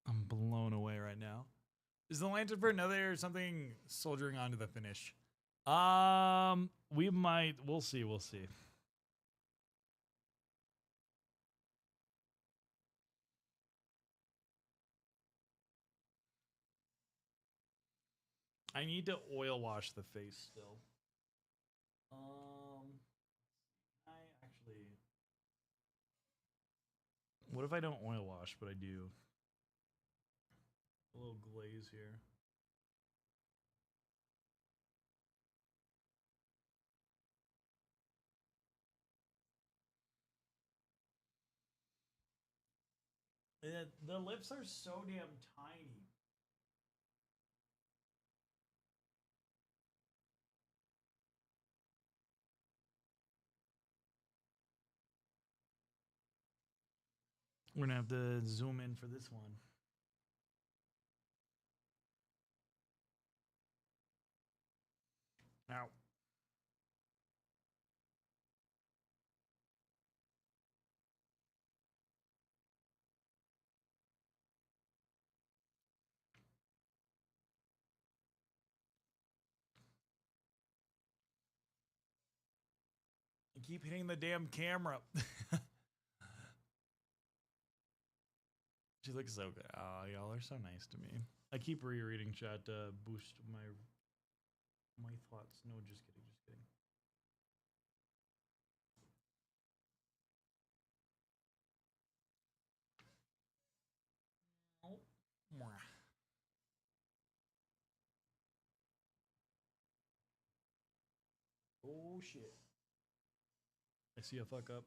I'm blown away right now. Is the lantern for another or something soldiering on to the finish? We might. We'll see. We'll see. I need to oil wash the face still. I actually. What if I don't oil wash, but I do? A little glaze here. The lips are so damn tiny. We're gonna have to zoom in for this one. Now, I keep hitting the damn camera. She looks so good. Oh, y'all are so nice to me. I keep rereading chat to boost my thoughts. No, just kidding, just kidding. Oh, mwah. Oh shit. I see a fuck up.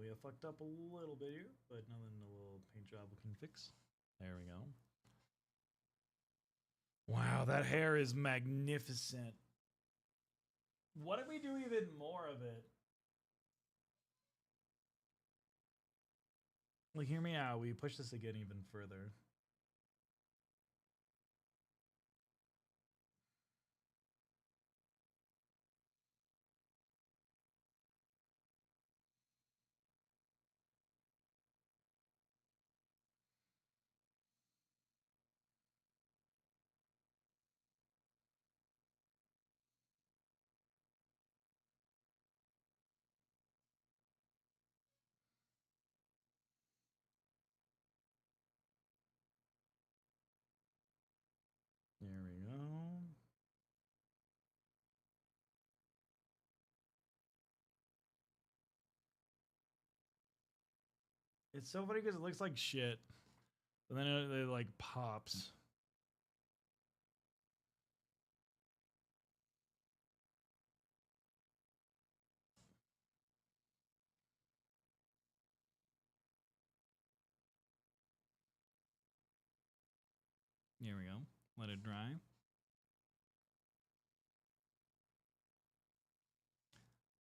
We have fucked up a little bit here, but nothing a little paint job we can fix. There we go. Wow, that hair is magnificent. What if we do even more of it? Like, hear me out. We push this again even further. There we go. It's so funny because it looks like shit. But then it like pops. Here we go. Let it dry.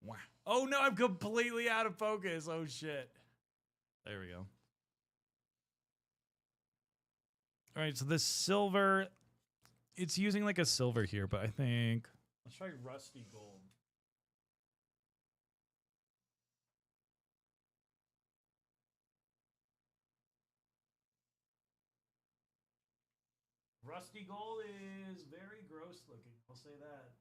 Wow. Oh no, I'm completely out of focus. Oh shit. There we go. All right, so this silver, it's using like a silver here, but I think let's try rusty gold. Rusty gold is very gross looking. I'll say that.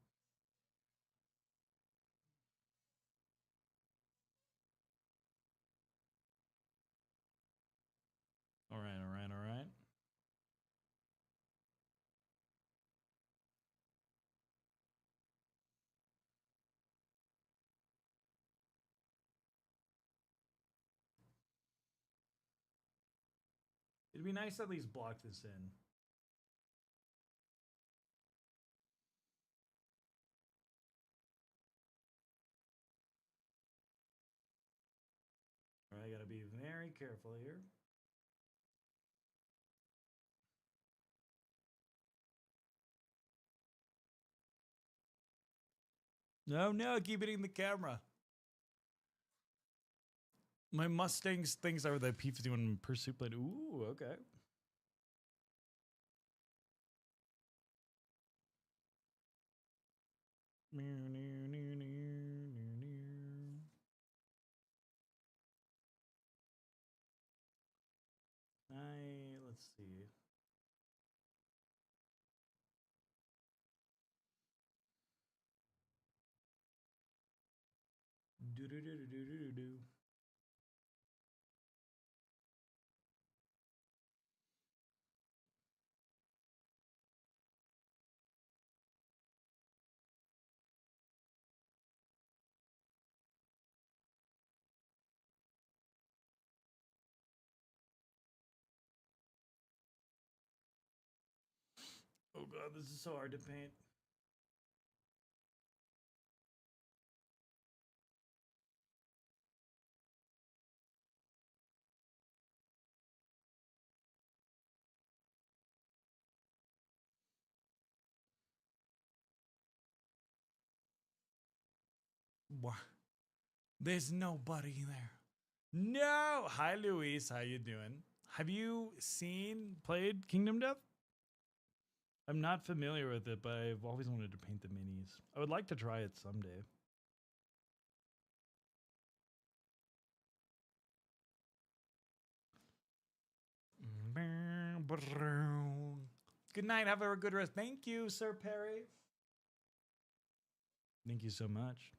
All right, all right, all right. It'd be nice to at least block this in. All right, I gotta be very careful here. No, no, keep hitting the camera. My Mustangs things are the P-51 pursuit plane. Ooh, okay. Let's see. Do do do do do do do. Oh god, this is so hard to paint. What? There's nobody there. No. Hi, Luis. How you doing? Have you played Kingdom Death? I'm not familiar with it, but I've always wanted to paint the minis. I would like to try it someday. Good night. Have a good rest. Thank you, Sir Perry. Thank you so much.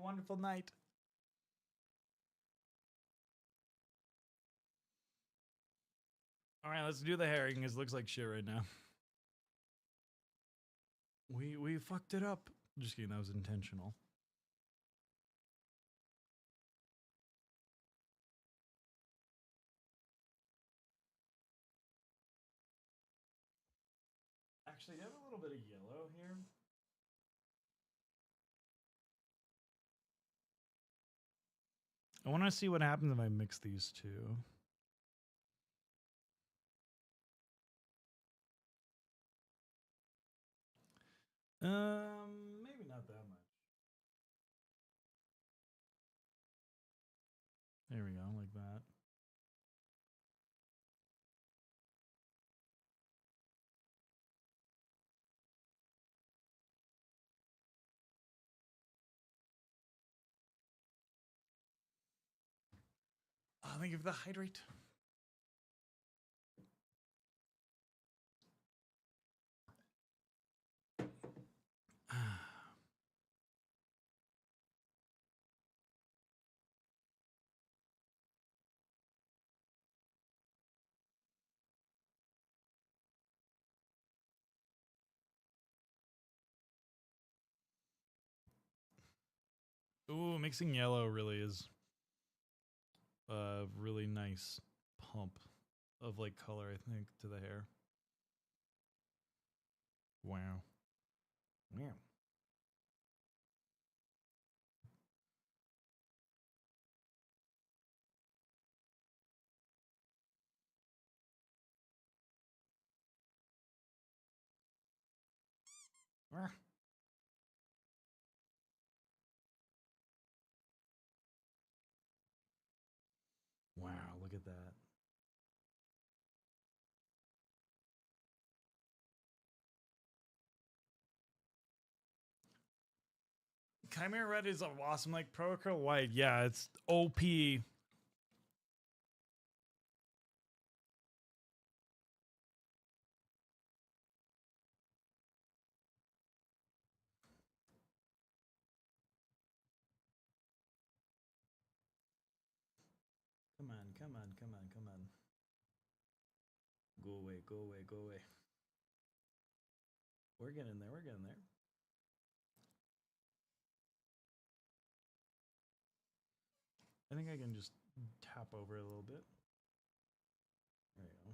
wonderful night. All right, let's do the herring. It looks like shit right now. We fucked it up. Just kidding, that was intentional. Actually, I have a little bit of yellow here. I want to see what happens if I mix these two. Maybe not that much. There we go, like that. Thank you for the hydrate. Ooh, mixing yellow really is a really nice pump of like color, I think, to the hair. Wow. Yeah. Ah. Wow, look at that. Chimera Red is awesome, like Pro Curl White. Yeah, it's OP. Come on, come on, come on, come on. Go away, go away, go away. We're getting there, we're getting there. I think I can just tap over a little bit. There you go.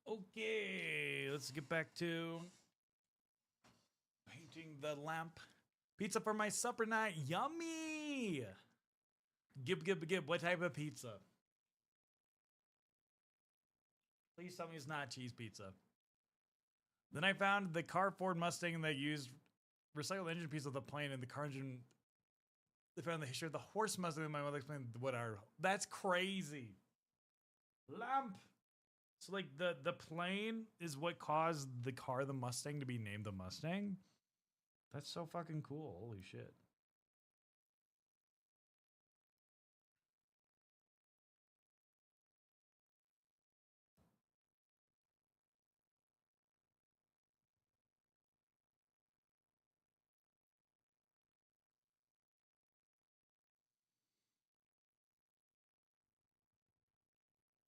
Okay, let's get back to painting the lamp. Pizza for my supper night. Yummy! Gib, gib, gib. What type of pizza? Please tell me it's not cheese pizza. Then I found the car Ford Mustang that used recycled engine piece of the plane, and the car engine. They found the history of the horse Mustang, and my mother explained what are. That's crazy. Lamp. So like the plane is what caused the car, the Mustang, to be named the Mustang. That's so fucking cool. Holy shit.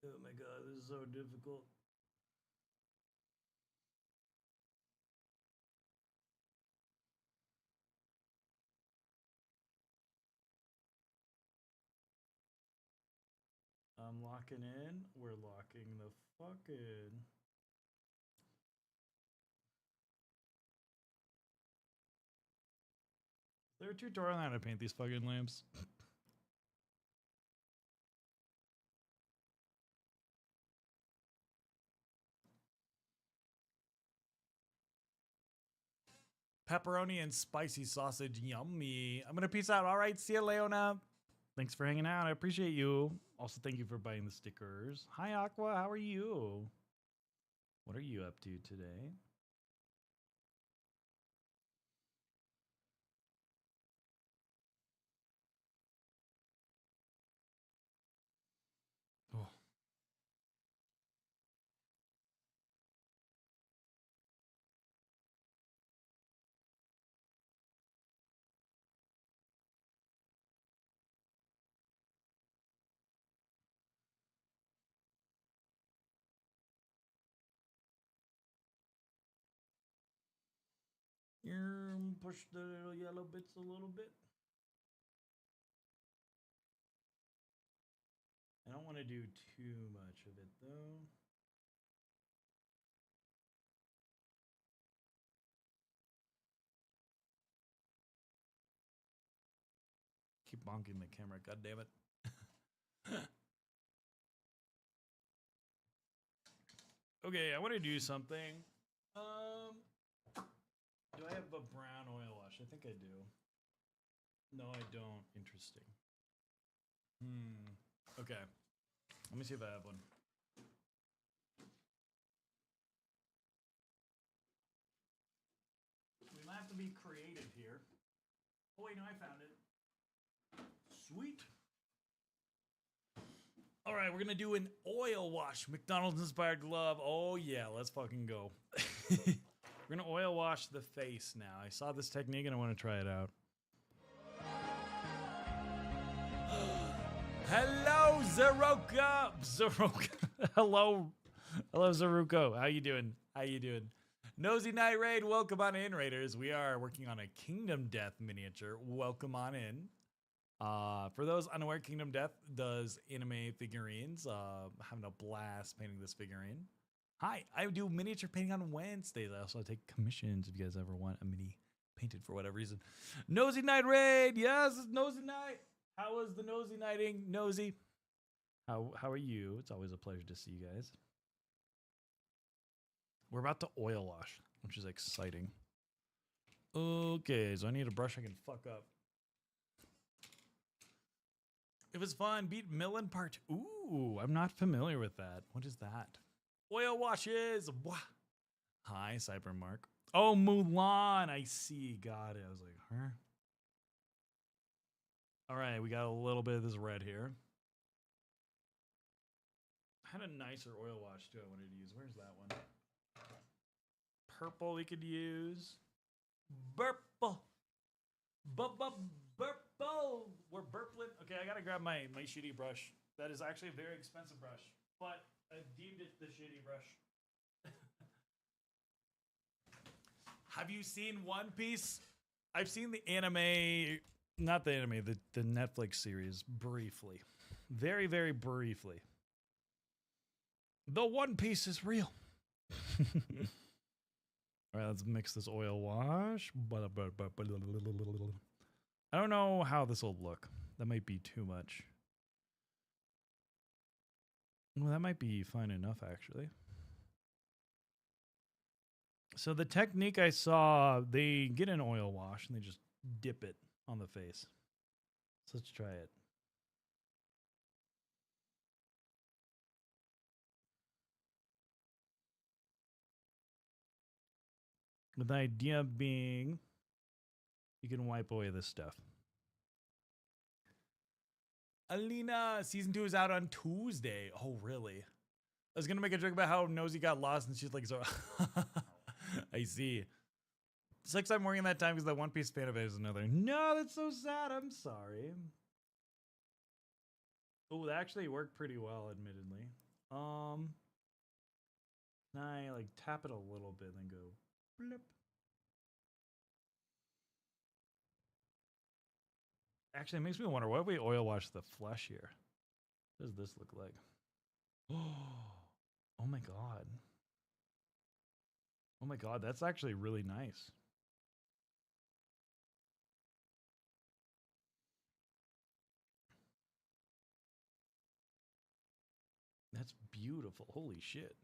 Oh my god, this is so difficult. I'm locking in. We're locking the fucking. Is there a tutorial on how to paint these fucking lamps? Pepperoni and spicy sausage. Yummy. I'm gonna peace out. All right. See ya, Leona. Thanks for hanging out. I appreciate you. Also, thank you for buying the stickers. Hi, Aqua. How are you? What are you up to today? Oh. Push the little yellow bits a little bit. I don't want to do too much of it though. Keep bonking the camera, god damn it. Okay, I want to do something. Do I have a brown oil wash? I think I do. No, I don't. Interesting. Okay. Let me see if I have one. We might have to be creative here. Oh wait, no, I found it. Sweet. All right, we're gonna do an oil wash. McDonald's inspired glove. Oh yeah, let's fucking go. We're gonna oil wash the face now. I saw this technique and I want to try it out. Hello, Zaroka. Zaroka. Hello, Zaruko. How you doing? How you doing? Nosy Night Raid. Welcome on in, Raiders. We are working on a Kingdom Death miniature. Welcome on in. For those unaware, Kingdom Death does anime figurines. Having a blast painting this figurine. Hi, I do miniature painting on Wednesdays. I also take commissions if you guys ever want a mini painted for whatever reason. Nosy Night Raid. Yes, it's Nosy Night. How was the nosy nighting, Nosy? How are you? It's always a pleasure to see you guys. We're about to oil wash, which is exciting. Okay, so I need a brush I can fuck up. It was fun. Beat Millen Part. Ooh, I'm not familiar with that. What is that? Oil washes. Wah. Hi, Cybermark. Oh, Mulan. I see. Got it. I was like, huh? All right, we got a little bit of this red here. I had a nicer oil wash too I wanted to use. Where's that one? Purple we could use. Burple. Burple. We're burpling. Okay, I gotta grab my shitty brush. That is actually a very expensive brush, but I deemed it the shitty brush. Have you seen One Piece? I've seen the anime. Not the anime, the Netflix series, briefly. Very, very briefly. The One Piece is real. All right, let's mix this oil wash. I don't know how this will look. That might be too much. Well, that might be fine enough, actually. So the technique I saw, they get an oil wash and they just dip it on the face. So let's try it. With the idea being, you can wipe away this stuff. Alina, season 2 is out on Tuesday. Oh, really? I was gonna make a joke about how Nosy got lost and she's like, so I see. 6 I'm working that time because the One Piece fan of it is another. No, that's so sad. I'm sorry. Oh, that actually worked pretty well, admittedly. Can I like tap it a little bit and then go blip? Actually, it makes me wonder, what if we oil wash the flesh here? What does this look like? Oh my god. Oh my god, that's actually really nice. That's beautiful. Holy shit.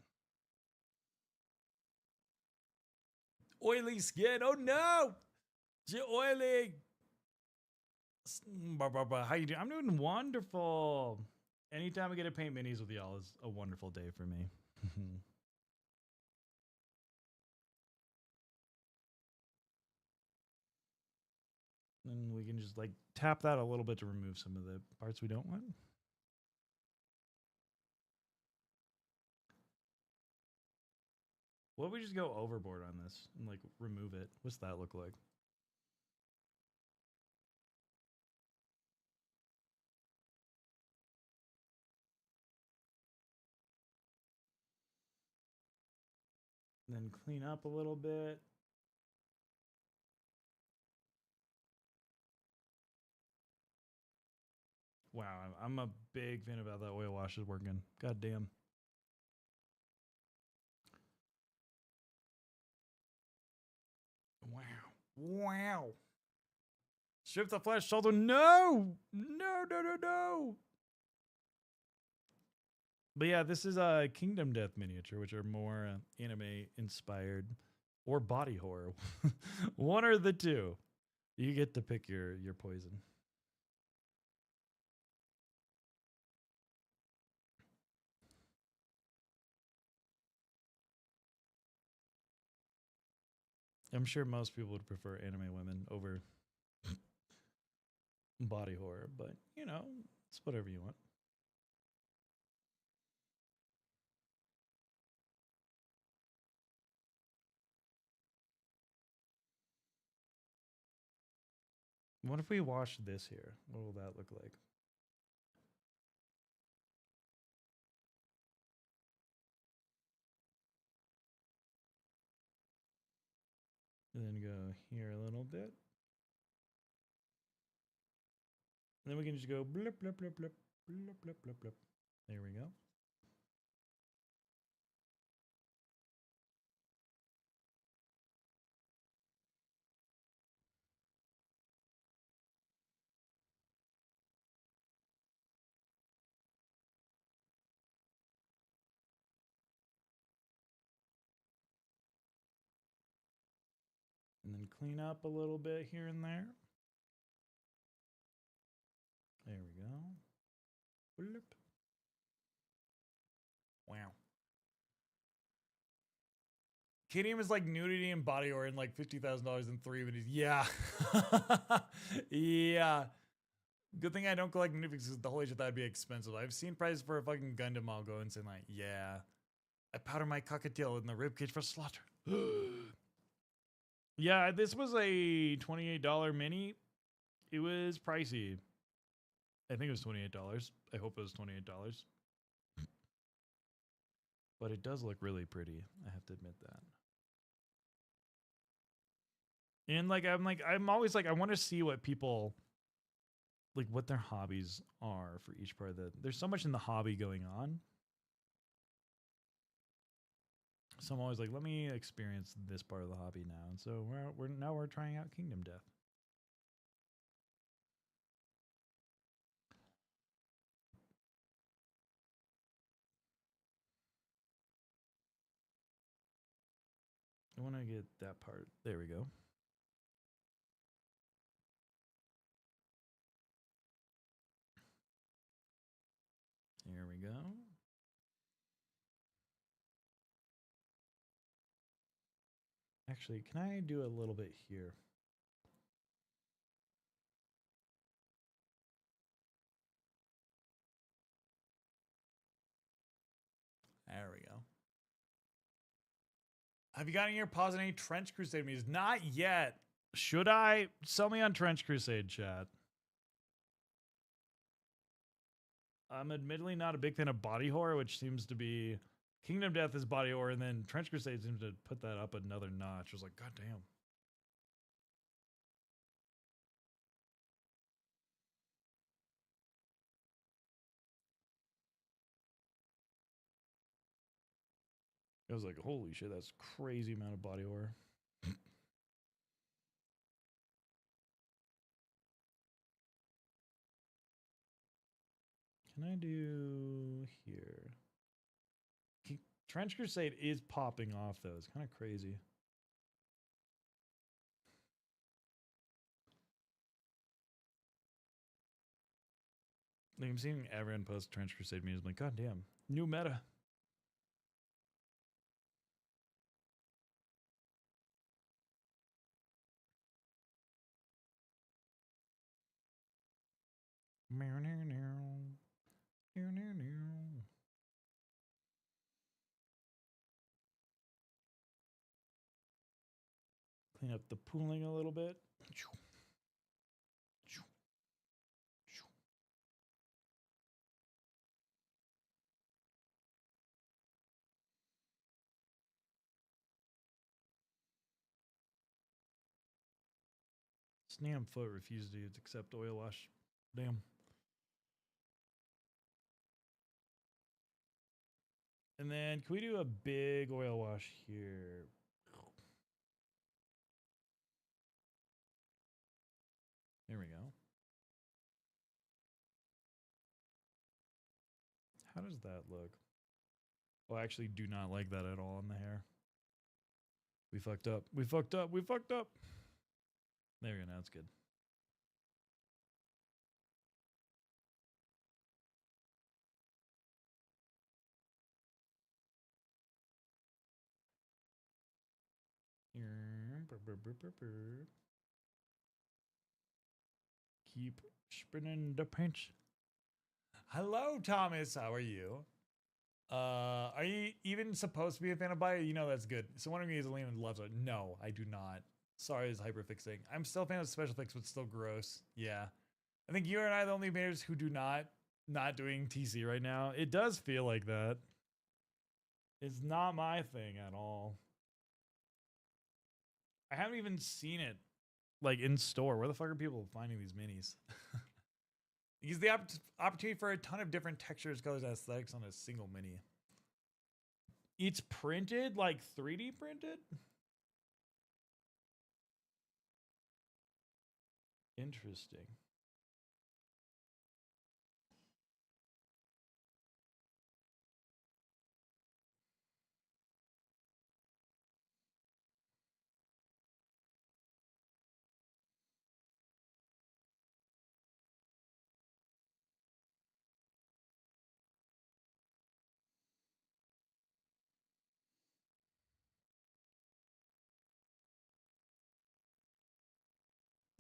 Oily skin. Oh no! You're oily. How you doing? I'm doing wonderful. Anytime I get to paint minis with y'all is a wonderful day for me. And we can just like tap that a little bit to remove some of the parts we don't want. What if we just go overboard on this and like remove it? What's that look like? And then clean up a little bit. Wow, I'm a big fan of how that oil wash is working. God damn. Wow. Wow. Strip the flesh shoulder. No! No, no, no, no. But yeah, this is a Kingdom Death miniature, which are more anime inspired or body horror. One or the two. You get to pick your poison. I'm sure most people would prefer anime women over body horror, but you know, it's whatever you want. What if we wash this here? What will that look like? And then go here a little bit. And then we can just go blip, blip, blip, blip, blip, blip, blip, blip. There we go. And then clean up a little bit here and there. There we go. Blip. Wow. Kinium is like nudity and body horror and like $50,000 in 3 minutes. Yeah. Yeah. Good thing I don't collect nudity because the whole shit that'd be expensive. I've seen prices for a fucking Gundam. I'll go and say like, yeah. I powder my cockatiel in the ribcage for slaughter. Yeah, this was a $28 mini. It was pricey. I think it was $28. I hope it was $28. But it does look really pretty. I have to admit that. And I'm always like, I want to see what people like what their hobbies are for each part of the. There's so much in the hobby going on. So I'm always like, let me experience this part of the hobby now. And so we're trying out Kingdom Death. I want to get that part. There we go. Here we go. Actually, can I do a little bit here? There we go. Have you gotten your paws on any Trench Crusade movies? Not yet. Should I? Sell me on Trench Crusade, chat. I'm admittedly not a big fan of body horror, which seems to be Kingdom Death is body horror, and then Trench Crusade seems to put that up another notch. I was like, God damn. I was like, holy shit, that's crazy amount of body horror. Can I do here? Trench Crusade is popping off though. It's kind of crazy. Like I'm seeing everyone post Trench Crusade memes. I'm like, God damn, new meta. Clean up the pooling a little bit. Snam foot refused to accept oil wash. Damn. And then can we do a big oil wash here? There we go. How does that look? Oh, I actually do not like that at all on the hair. We fucked up. We fucked up. We fucked up. There we go. Now it's good. Keep spinning the pinch. Hello, Thomas. How are you? Are you even supposed to be a fan of Bio? You know that's good. So one of you is Liam loves it. No, I do not. Sorry, it's hyperfixing. I'm still a fan of special effects, but still gross. Yeah. I think you and I are the only mainers who do not doing TC right now. It does feel like that. It's not my thing at all. I haven't even seen it like in store. Where the fuck are people finding these minis? Use the opportunity for a ton of different textures, colors, aesthetics on a single mini. It's printed, like 3D printed? Interesting.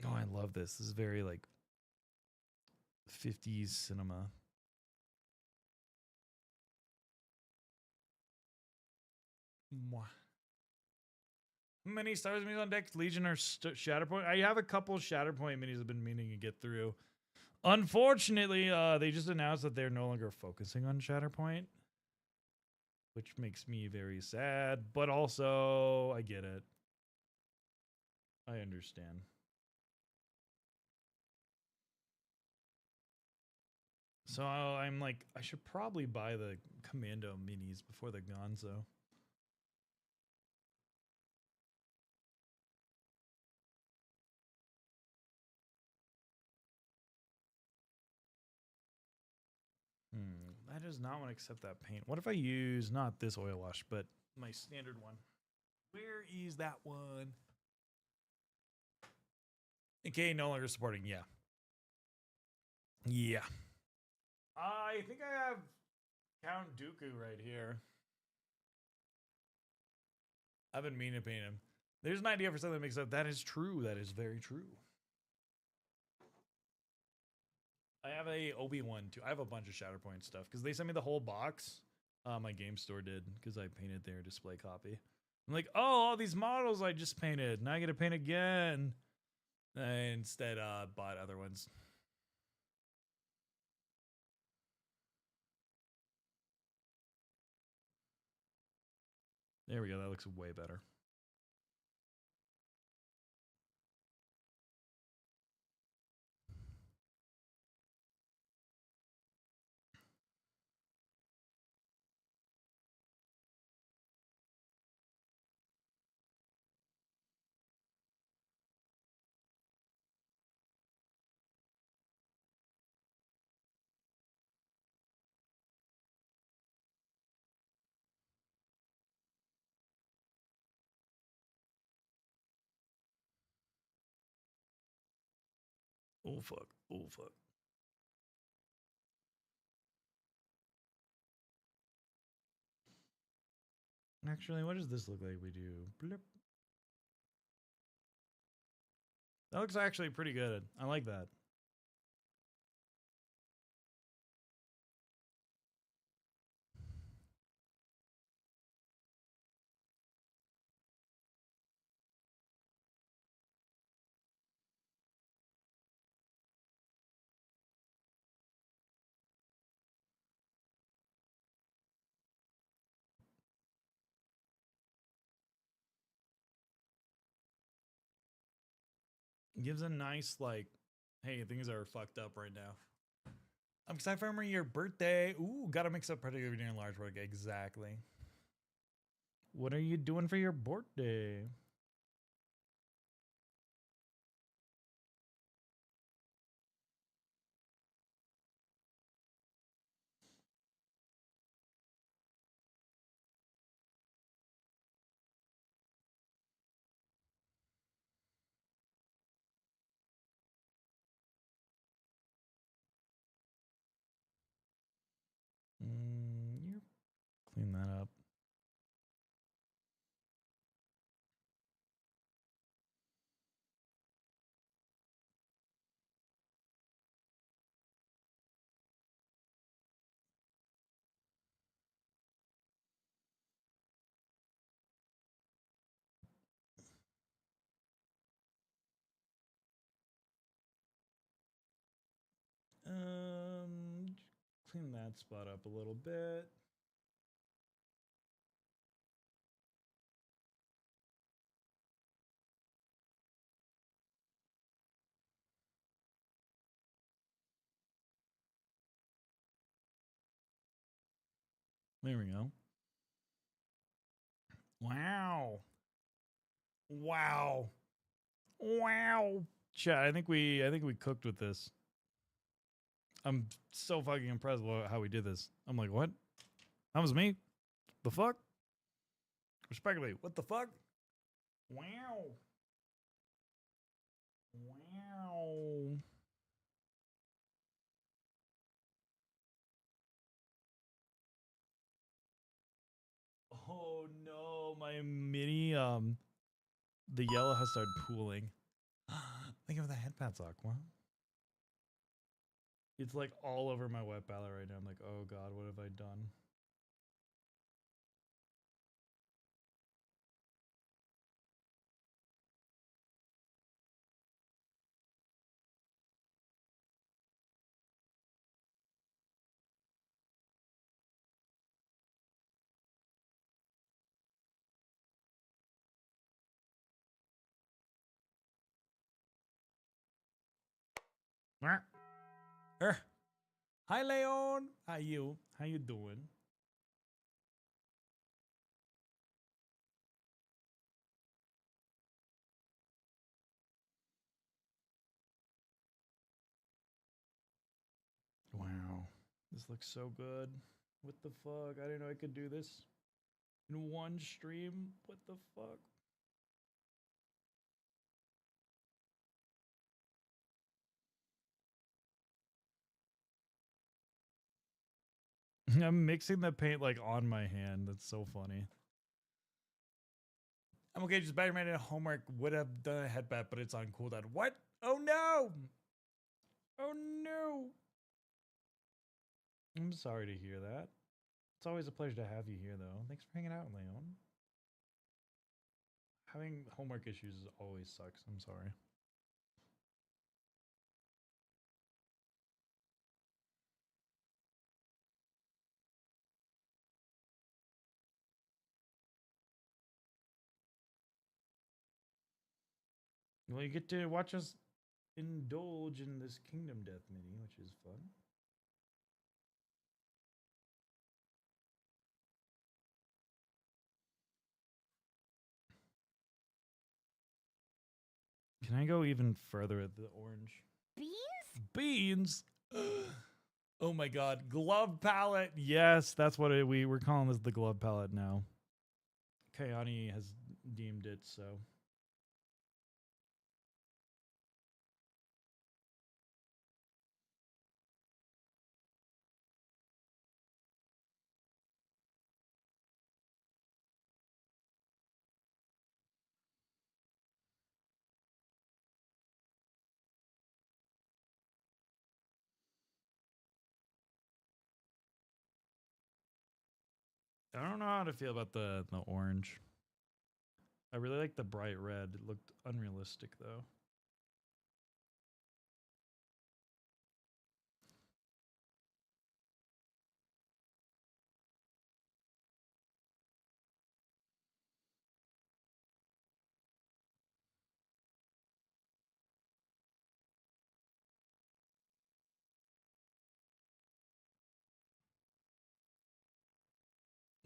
Oh, I love this. This is very like 50s cinema. Mwah. Many Star Wars minis on deck. Legion or Shatterpoint. I have a couple Shatterpoint minis I've been meaning to get through. Unfortunately, they just announced that they're no longer focusing on Shatterpoint, which makes me very sad. But also, I get it. I understand. So I'm like, I should probably buy the Commando minis before the Gonzo. I does not want to accept that paint. What if I use not this oil wash, but my standard one? Where is that one? Okay, no longer supporting. Yeah. Yeah. I think I have Count Dooku right here. I've been meaning to paint him. There's an idea for something that makes up. That is true. That is very true. I have a Obi-Wan too. I have a bunch of Shatterpoint stuff because they sent me the whole box. My game store did because I painted their display copy. I'm like, oh, all these models I just painted. Now I get to paint again. I instead bought other ones. There we go. That looks way better. Oh fuck. Oh fuck. Actually, what does this look like we do? Blip. That looks actually pretty good. I like that. Gives a nice like, hey, things are fucked up right now. I'm excited for your birthday. Ooh, gotta mix up particularly during large work. Exactly. What are you doing for your birthday? You clean that up. Clean that spot up a little bit. There we go. Wow. Wow. Wow. Chat, I think we cooked with this. I'm so fucking impressed with how we did this. I'm like, what? That was me? The fuck? Respectively, what the fuck? Wow. Wow. Oh no, my mini the yellow has started pooling. Think of the head pads, Aqua. It's like all over my wet palette right now. I'm like, oh god, what have I done? Hi Leon, how you? How you doing? Wow, this looks so good. What the fuck? I didn't know I could do this in one stream. What the fuck? I'm mixing the paint like on my hand. That's so funny. I'm okay, just Batman at homework would have done a headbat, but it's on cooldown. What? Oh no! Oh no! I'm sorry to hear that. It's always a pleasure to have you here, though. Thanks for hanging out, Leon. Having homework issues always sucks. I'm sorry. Well, you get to watch us indulge in this Kingdom Death mini, which is fun. Can I go even further at the orange? Beans? Beans? Oh my god. Glove palette. Yes, that's what we're calling this the glove palette now. Kayani has deemed it so. I don't know how to feel about the orange. I really like the bright red. It looked unrealistic though.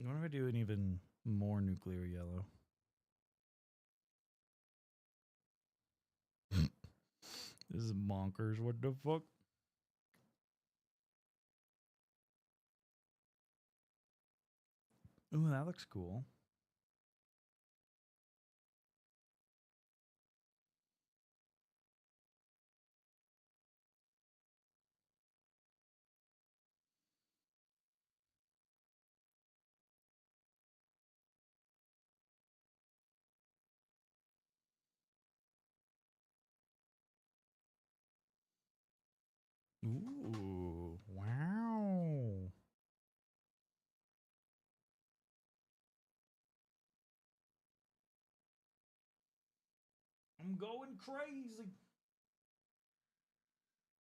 What if I do an even more nuclear yellow? This is bonkers. What the fuck? Ooh, that looks cool. Ooh, wow. I'm going crazy.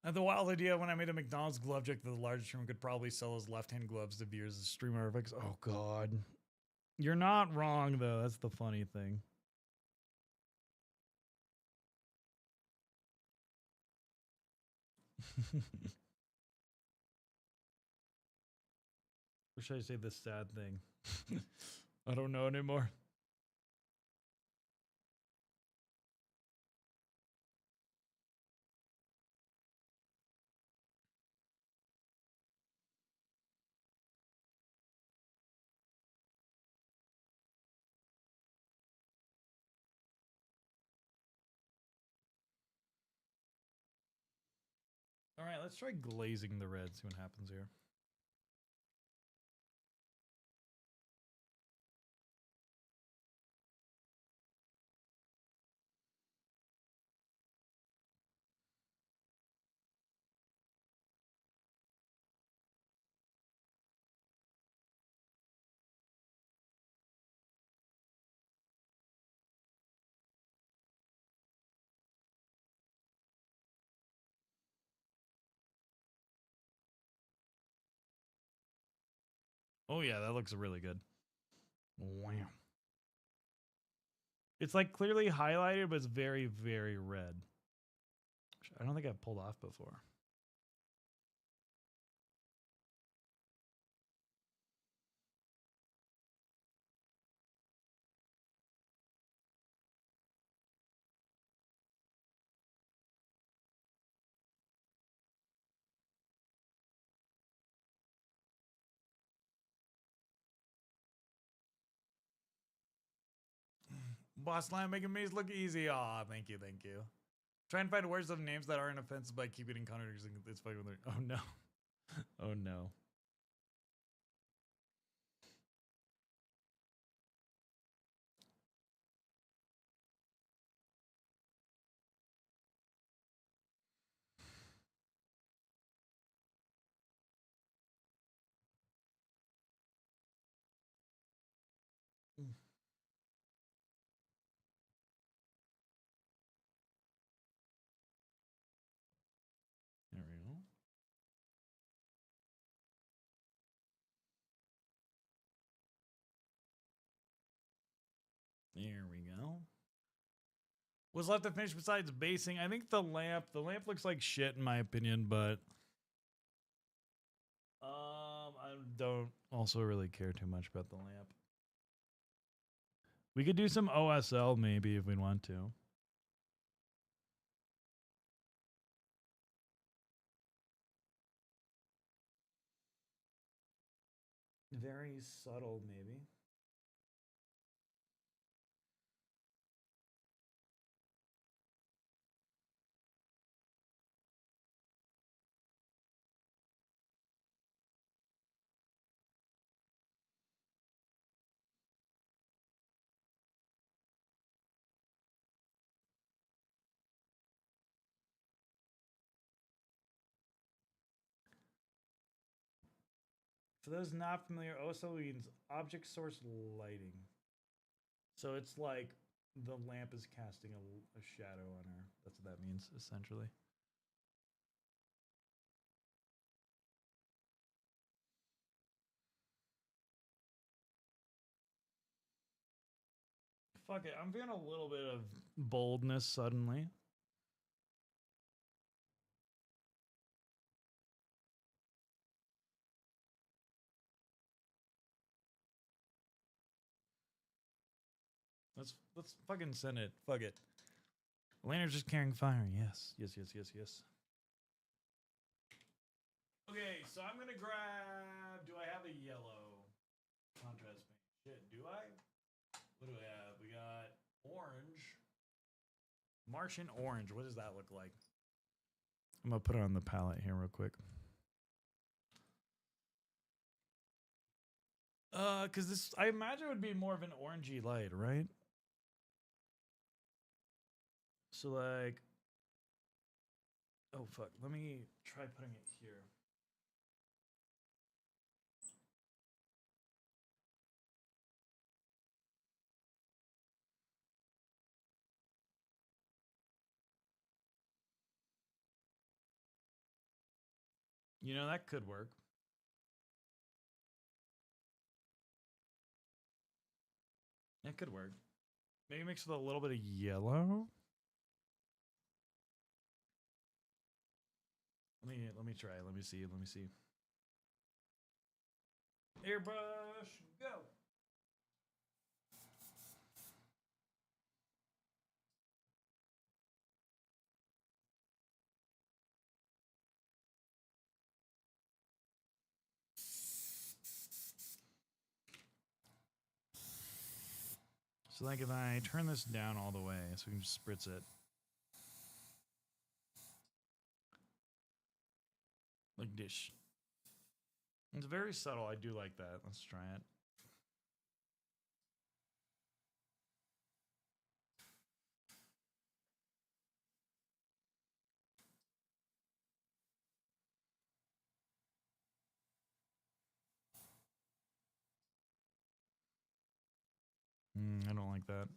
I had the wild idea when I made a McDonald's glove jack that the largest streamer could probably sell his left-hand gloves to viewers as streamer effects. Oh god. You're not wrong though. That's the funny thing. Or should I say the sad thing? I don't know anymore. All right, let's try glazing the red, see what happens here. Oh yeah, that looks really good. Wow. It's like clearly highlighted, but it's very, very red. I don't think I've pulled off before. Boss line making maze look easy. Aw, thank you, thank you. Try and find words of names that aren't offensive by keep getting contradicting. It's fucking with Oh no. Oh no. There we go. There we go. What's left to finish besides basing? I think the lamp. The lamp looks like shit in my opinion, but I don't also really care too much about the lamp. We could do some OSL maybe if we want to. Very subtle, maybe. For those not familiar, OSL means object source lighting. So it's like the lamp is casting a shadow on her. That's what that means, essentially. Fuck it. I'm feeling a little bit of boldness suddenly. Let's fucking send it. Fuck it. Elena's just carrying fire. Yes. Yes, yes, yes, yes. Okay, so I'm gonna grab. Do I have a yellow contrast paint? Shit, do I? What do we have? We got orange. Martian orange. What does that look like? I'm gonna put it on the palette here real quick. Cause this I imagine it would be more of an orangey light, right? So like, oh fuck, let me try putting it here. You know, that could work. That could work. Maybe mix with a little bit of yellow. Let me try. Let me see. Let me see. Airbrush, go. So like if I turn this down all the way so we can just spritz it. Like dish. It's very subtle. I do like that. Let's try it. I don't like that.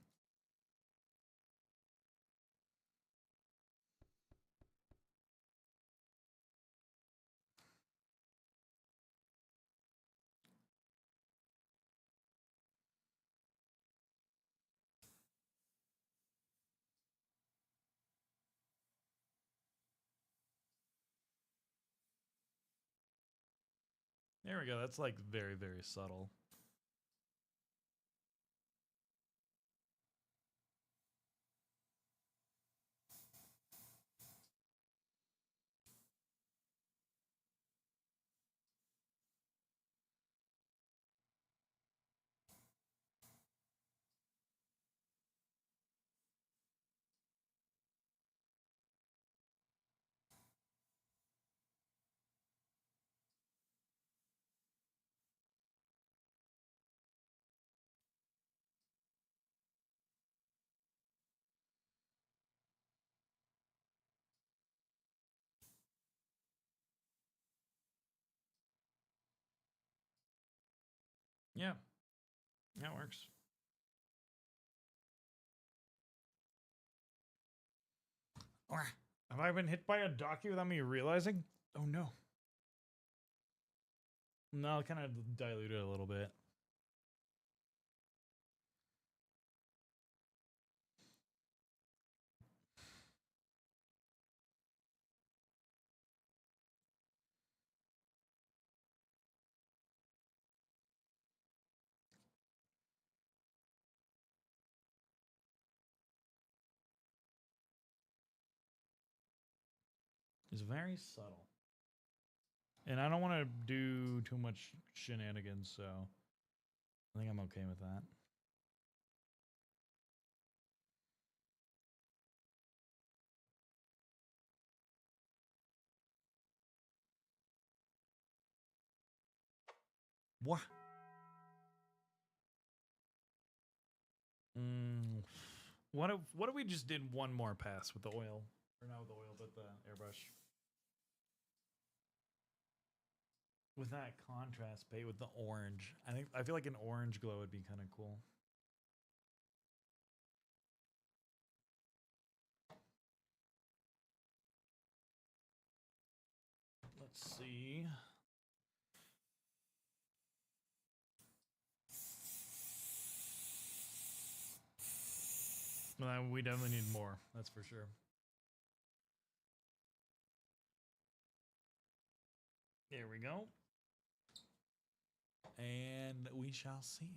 There we go. That's like very, very subtle. Yeah. That works. Have I been hit by a docky without me realizing? Oh no. No, I'll kind of dilute it a little bit. It's very subtle. And I don't want to do too much shenanigans, so I think I'm okay with that. What? What if we just did one more pass with the oil? Or not with the oil, but the airbrush. with that contrast paint with the orange. I feel like an orange glow would be kind of cool. Let's see. Well, we definitely need more. That's for sure. There we go. And we shall see.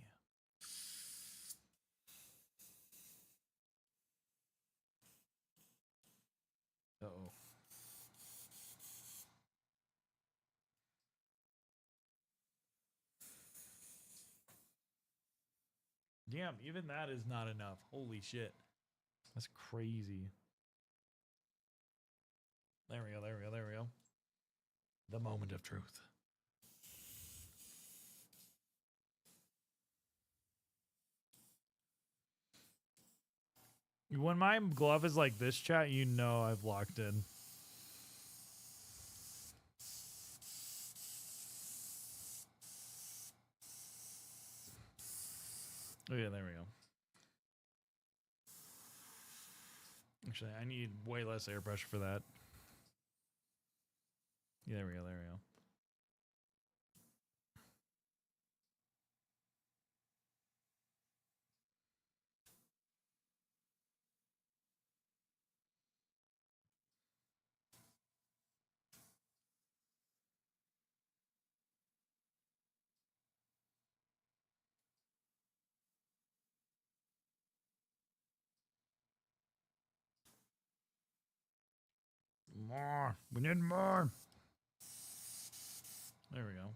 Uh-oh. Damn, even that is not enough. Holy shit. That's crazy. There we go, there we go, there we go. The moment of truth. When my glove is like this, chat, you know I've locked in. Oh yeah, there we go. Actually, I need way less air pressure for that. Yeah, there we go, there we go. More. We need more. There we go.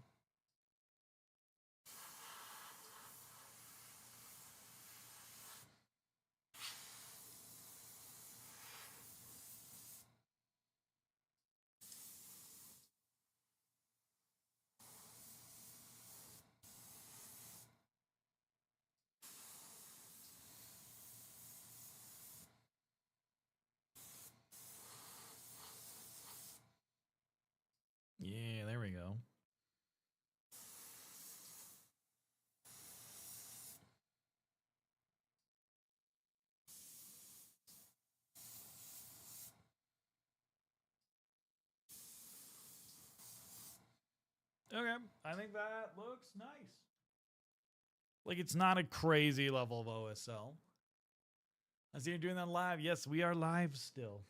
Yeah, there we go. Okay, I think that looks nice. Like, it's not a crazy level of OSL. I see you doing that live. Yes, we are live still.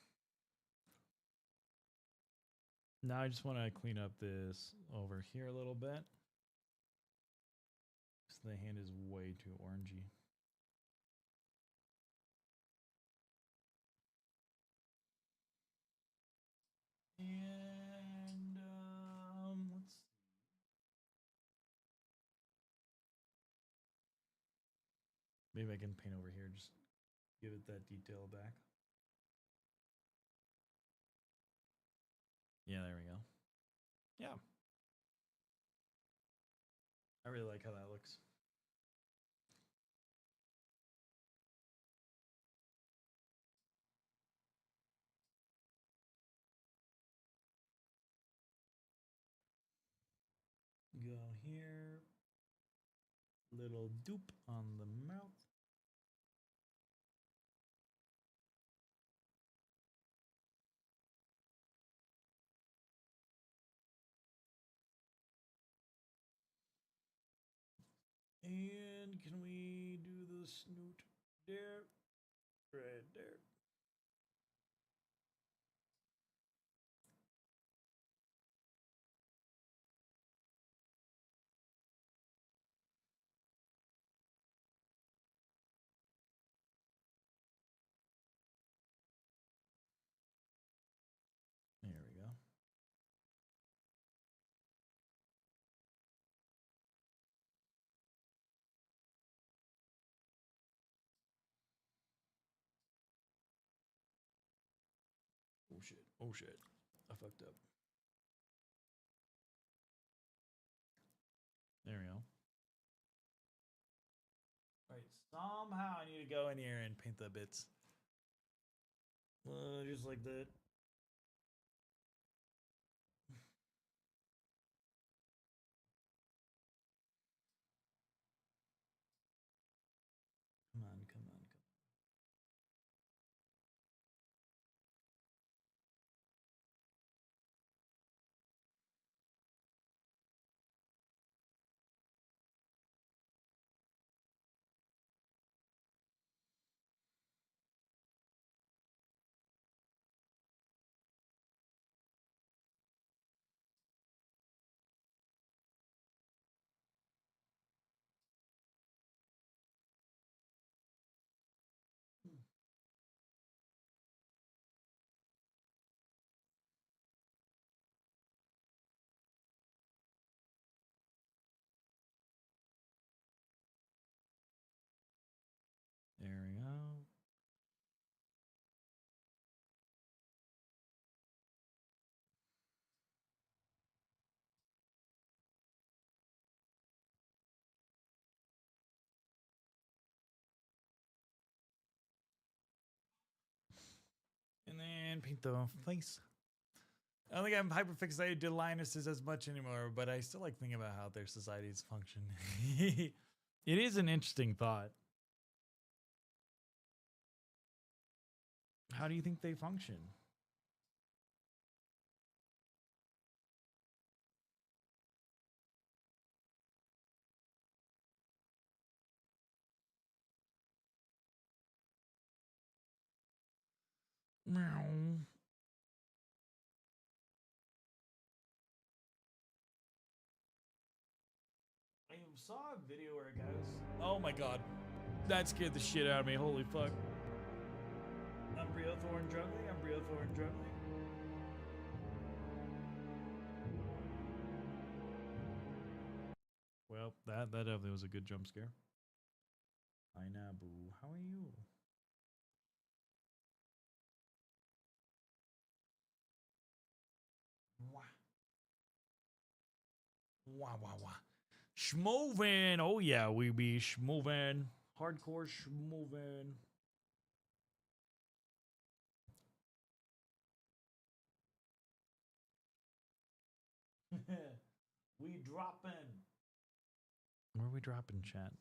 Now I just want to clean up this over here a little bit. The hand is way too orangey. And let's see. Maybe I can paint over here. Just give it that detail back. Yeah, there we go. Yeah. I really like how that looks. Go here. Little dupe on the mouth. And can we do the snoot there? Right there. There we go. Oh shit. Oh shit. I fucked up. There we go. All right. Somehow I need to go in here and paint the bits. Just like that. and paint the face. I don't think I'm hyperfixated to Linuses as much anymore, but I still like thinking about how their societies function. It is an interesting thought. How do you think they function? Meow. I saw a video where a guy was. Oh my god. That scared the shit out of me. Holy fuck. I'm Brio Thorn Drugly. I'm Brio Thorn Drugly. Well, that definitely was a good jump scare. Inabu, how are you? Wah. Wah, wah, wah. Schmovin'. Oh, yeah, we be schmovin'. Hardcore schmovin'. We dropping. Where are we dropping, chat?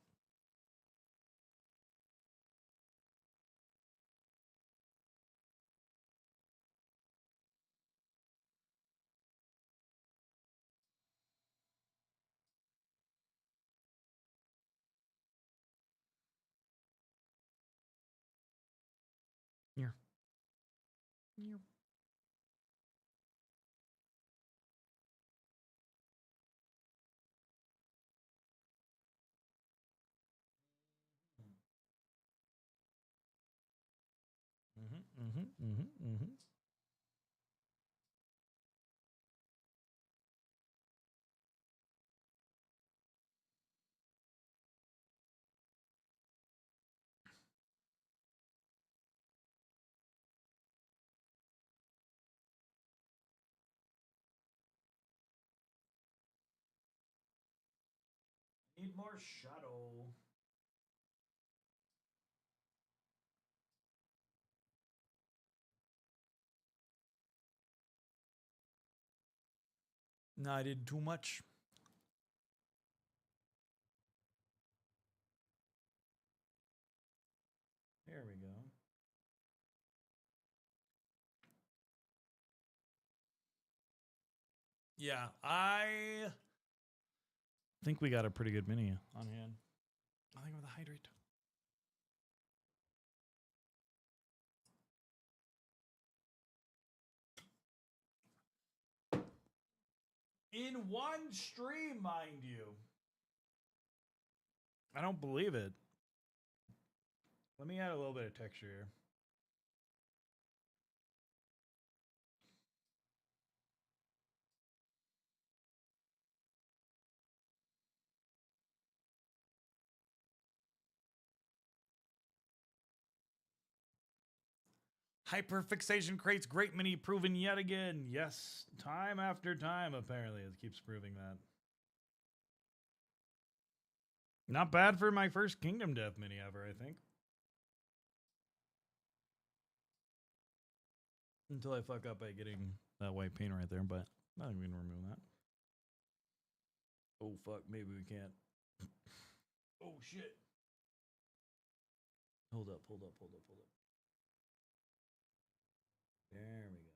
Here. Here. Mm-hmm. Need more shadow. No, I did too much. There we go. Yeah, I think we got a pretty good mini on hand. I think with the hydrate. In one stream, mind you. I don't believe it. Let me add a little bit of texture here. Hyperfixation creates great mini proven yet again. Yes, time after time, apparently. It keeps proving that. Not bad for my first Kingdom Death mini ever, I think. Until I fuck up by getting that white paint right there, but I think we can remove that. Oh, fuck. Maybe we can't. Oh, shit. Hold up. There we go.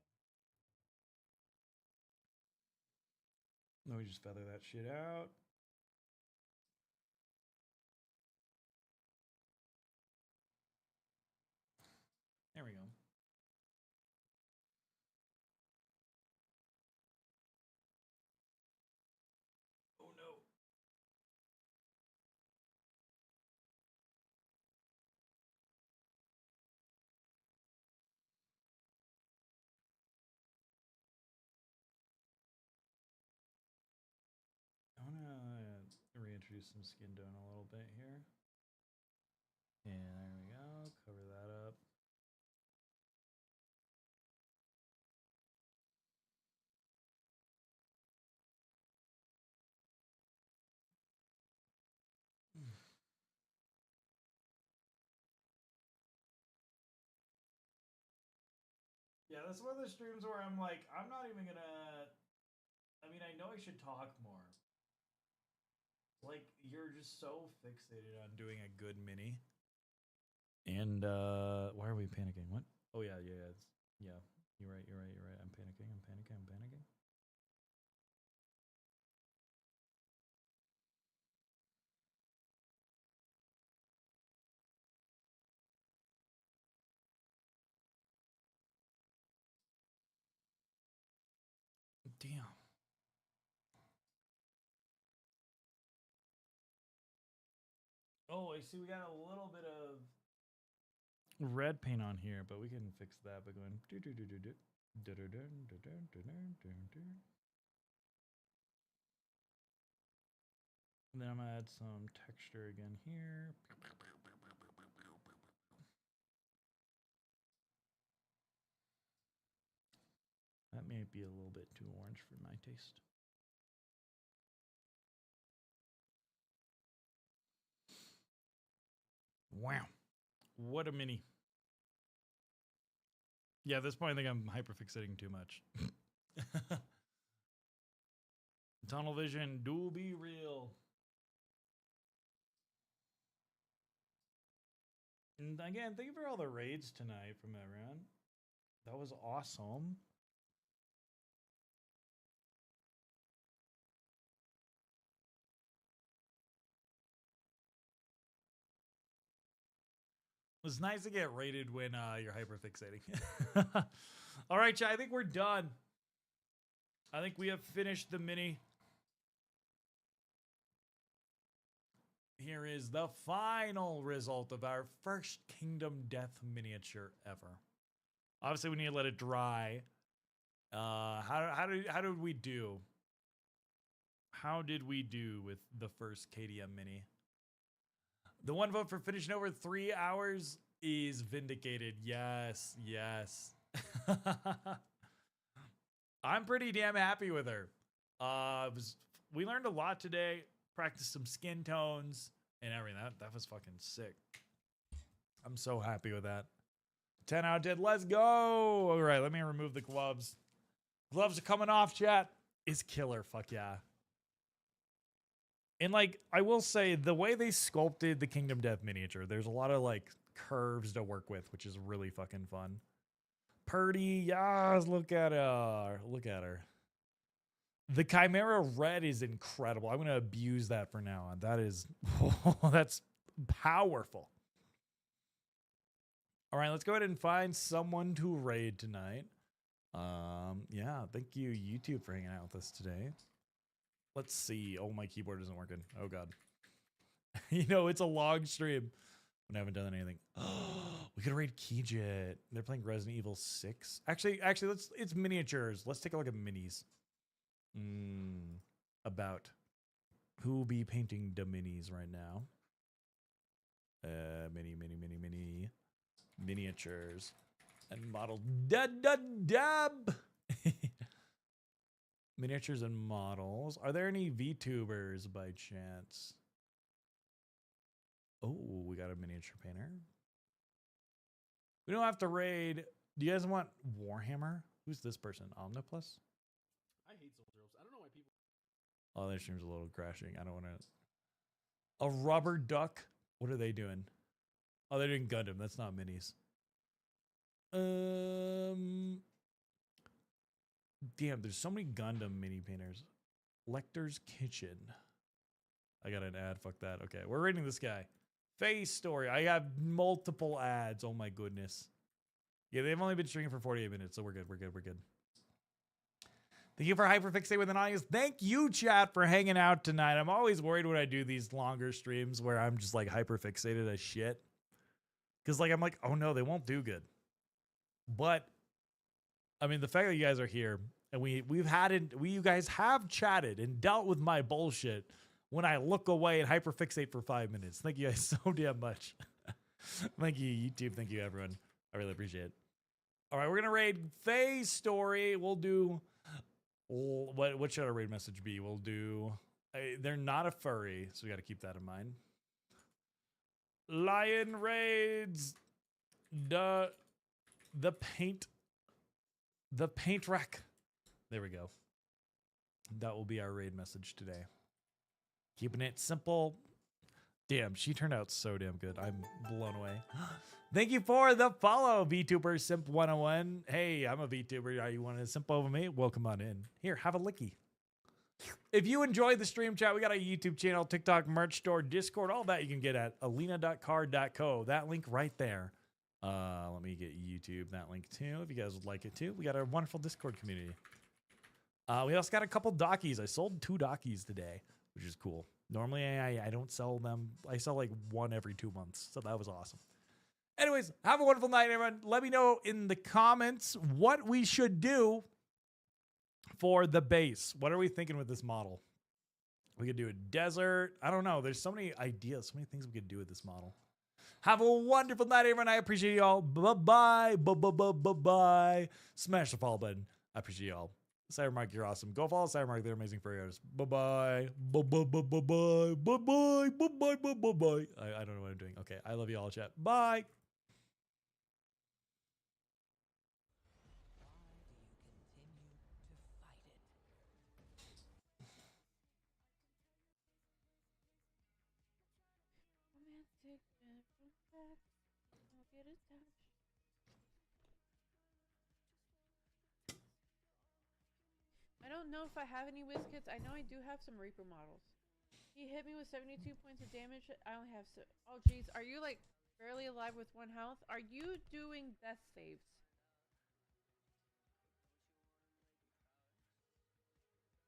Now we just feather that shit out. There we go. Oh no. I want to reintroduce some skin tone a little bit here. And there we go. Cover that up. Yeah, that's one of the streams where I'm like, I'm not even gonna. I mean, I know I should talk more. Like, you're just so fixated on doing a good mini. And why are we panicking? What? Oh yeah, yeah, yeah. You're right. You're right. You're right. I'm panicking. I'm panicking. I'm panicking. Damn. Oh, I see. We got a little bit of red paint on here, but we can fix that by going. And then I'm gonna add some texture again here. That may be a little bit too orange for my taste. Wow. What a mini. Yeah, at this point, I think I'm hyperfixating too much. Tunnel vision, do be real. And again, thank you for all the raids tonight from everyone. That was awesome. It was nice to get raided when you're hyperfixating. All right, chat, I think we're done. I think we have finished the mini. Here is the final result of our first Kingdom Death miniature ever. Obviously, we need to let it dry. How did we do? How did we do with the first KDM mini? The one vote for finishing over 3 hours is vindicated. Yes, yes. I'm pretty damn happy with her. We learned a lot today. Practiced some skin tones and everything. That was fucking sick. I'm so happy with that. 10 out of 10. Let's go. All right, let me remove the gloves. Gloves are coming off, chat. Is killer. Fuck yeah. And like, I will say, the way they sculpted the Kingdom Death miniature, there's a lot of like curves to work with, which is really fucking fun. Purdy, yes, look at her. Look at her. The Chimera Red is incredible. I'm going to abuse that for now on. That is, that's powerful. All right, let's go ahead and find someone to raid tonight. Yeah, thank you, YouTube, for hanging out with us today. Let's see. Oh, my keyboard isn't working. Oh, God. You know, it's a long stream. I haven't done anything. Oh, we could raid Keyjet. They're playing Resident Evil 6. Actually, it's miniatures. Let's take a look at minis. About who will be painting the minis right now? Miniatures and model dub. Miniatures and models. Are there any VTubers by chance? Oh, we got a miniature painter. We don't have to raid. Do you guys want Warhammer? Who's this person? Omniplus? I hate Soul Tropes. I don't know why people. Oh, their stream's a little crashing. I don't want to. A rubber duck? What are they doing? Oh, they're doing Gundam. That's not minis. Damn, there's so many Gundam mini painters. Lecter's Kitchen. I got an ad. Fuck that. Okay, we're rating this guy. Face Story. I have multiple ads. Oh my goodness. Yeah, they've only been streaming for 48 minutes, so we're good. We're good. We're good. Thank you for Hyperfixate with an audience. Thank you, chat, for hanging out tonight. I'm always worried when I do these longer streams where I'm just like hyperfixated as shit. Because like I'm like, oh no, they won't do good. But I mean, the fact that you guys are here and you guys have chatted and dealt with my bullshit when I look away and hyperfixate for 5 minutes. Thank you guys so damn much. Thank you, YouTube. Thank you, everyone. I really appreciate it. All right, we're gonna raid Faye's Story. We'll do what should our raid message be? We'll do they're not a furry, so we got to keep that in mind. Lion raids the paint the paint wreck. There we go. That will be our raid message today. Keeping it simple. Damn, she turned out so damn good. I'm blown away. Thank you for the follow, VTuber Simp 101. Hey, I'm a VTuber. Are you want to simp over me? Welcome on in. Here, have a licky. If you enjoyed the stream chat, we got a YouTube channel, TikTok, merch store, Discord, all that you can get at alina.card.co. That link right there. Let me get YouTube that link too, if you guys would like it too. We got a wonderful Discord community. We also got a couple Dockies. I sold 2 Dockies today, which is cool. Normally, I don't sell them. I sell like 1 every 2 months, so that was awesome. Anyways, have a wonderful night, everyone. Let me know in the comments what we should do for the base. What are we thinking with this model? We could do a desert. I don't know. There's so many ideas, so many things we could do with this model. Have a wonderful night, everyone. I appreciate you all. Bye-bye. Bye-bye. Smash the follow button. I appreciate you all. Cybermark, you're awesome. Go follow Cybermark. They're amazing for yours. Bye-bye. Bye-bye. Bye-bye. Bye-bye. Bye-bye. Bye-bye. I don't know what I'm doing. Okay. I love you all, chat. Bye. I don't know if I have any WizKids. I know I do have some Reaper models. He hit me with 72 points of damage. I only have oh jeez. Are you like barely alive with 1 health? Are you doing death saves?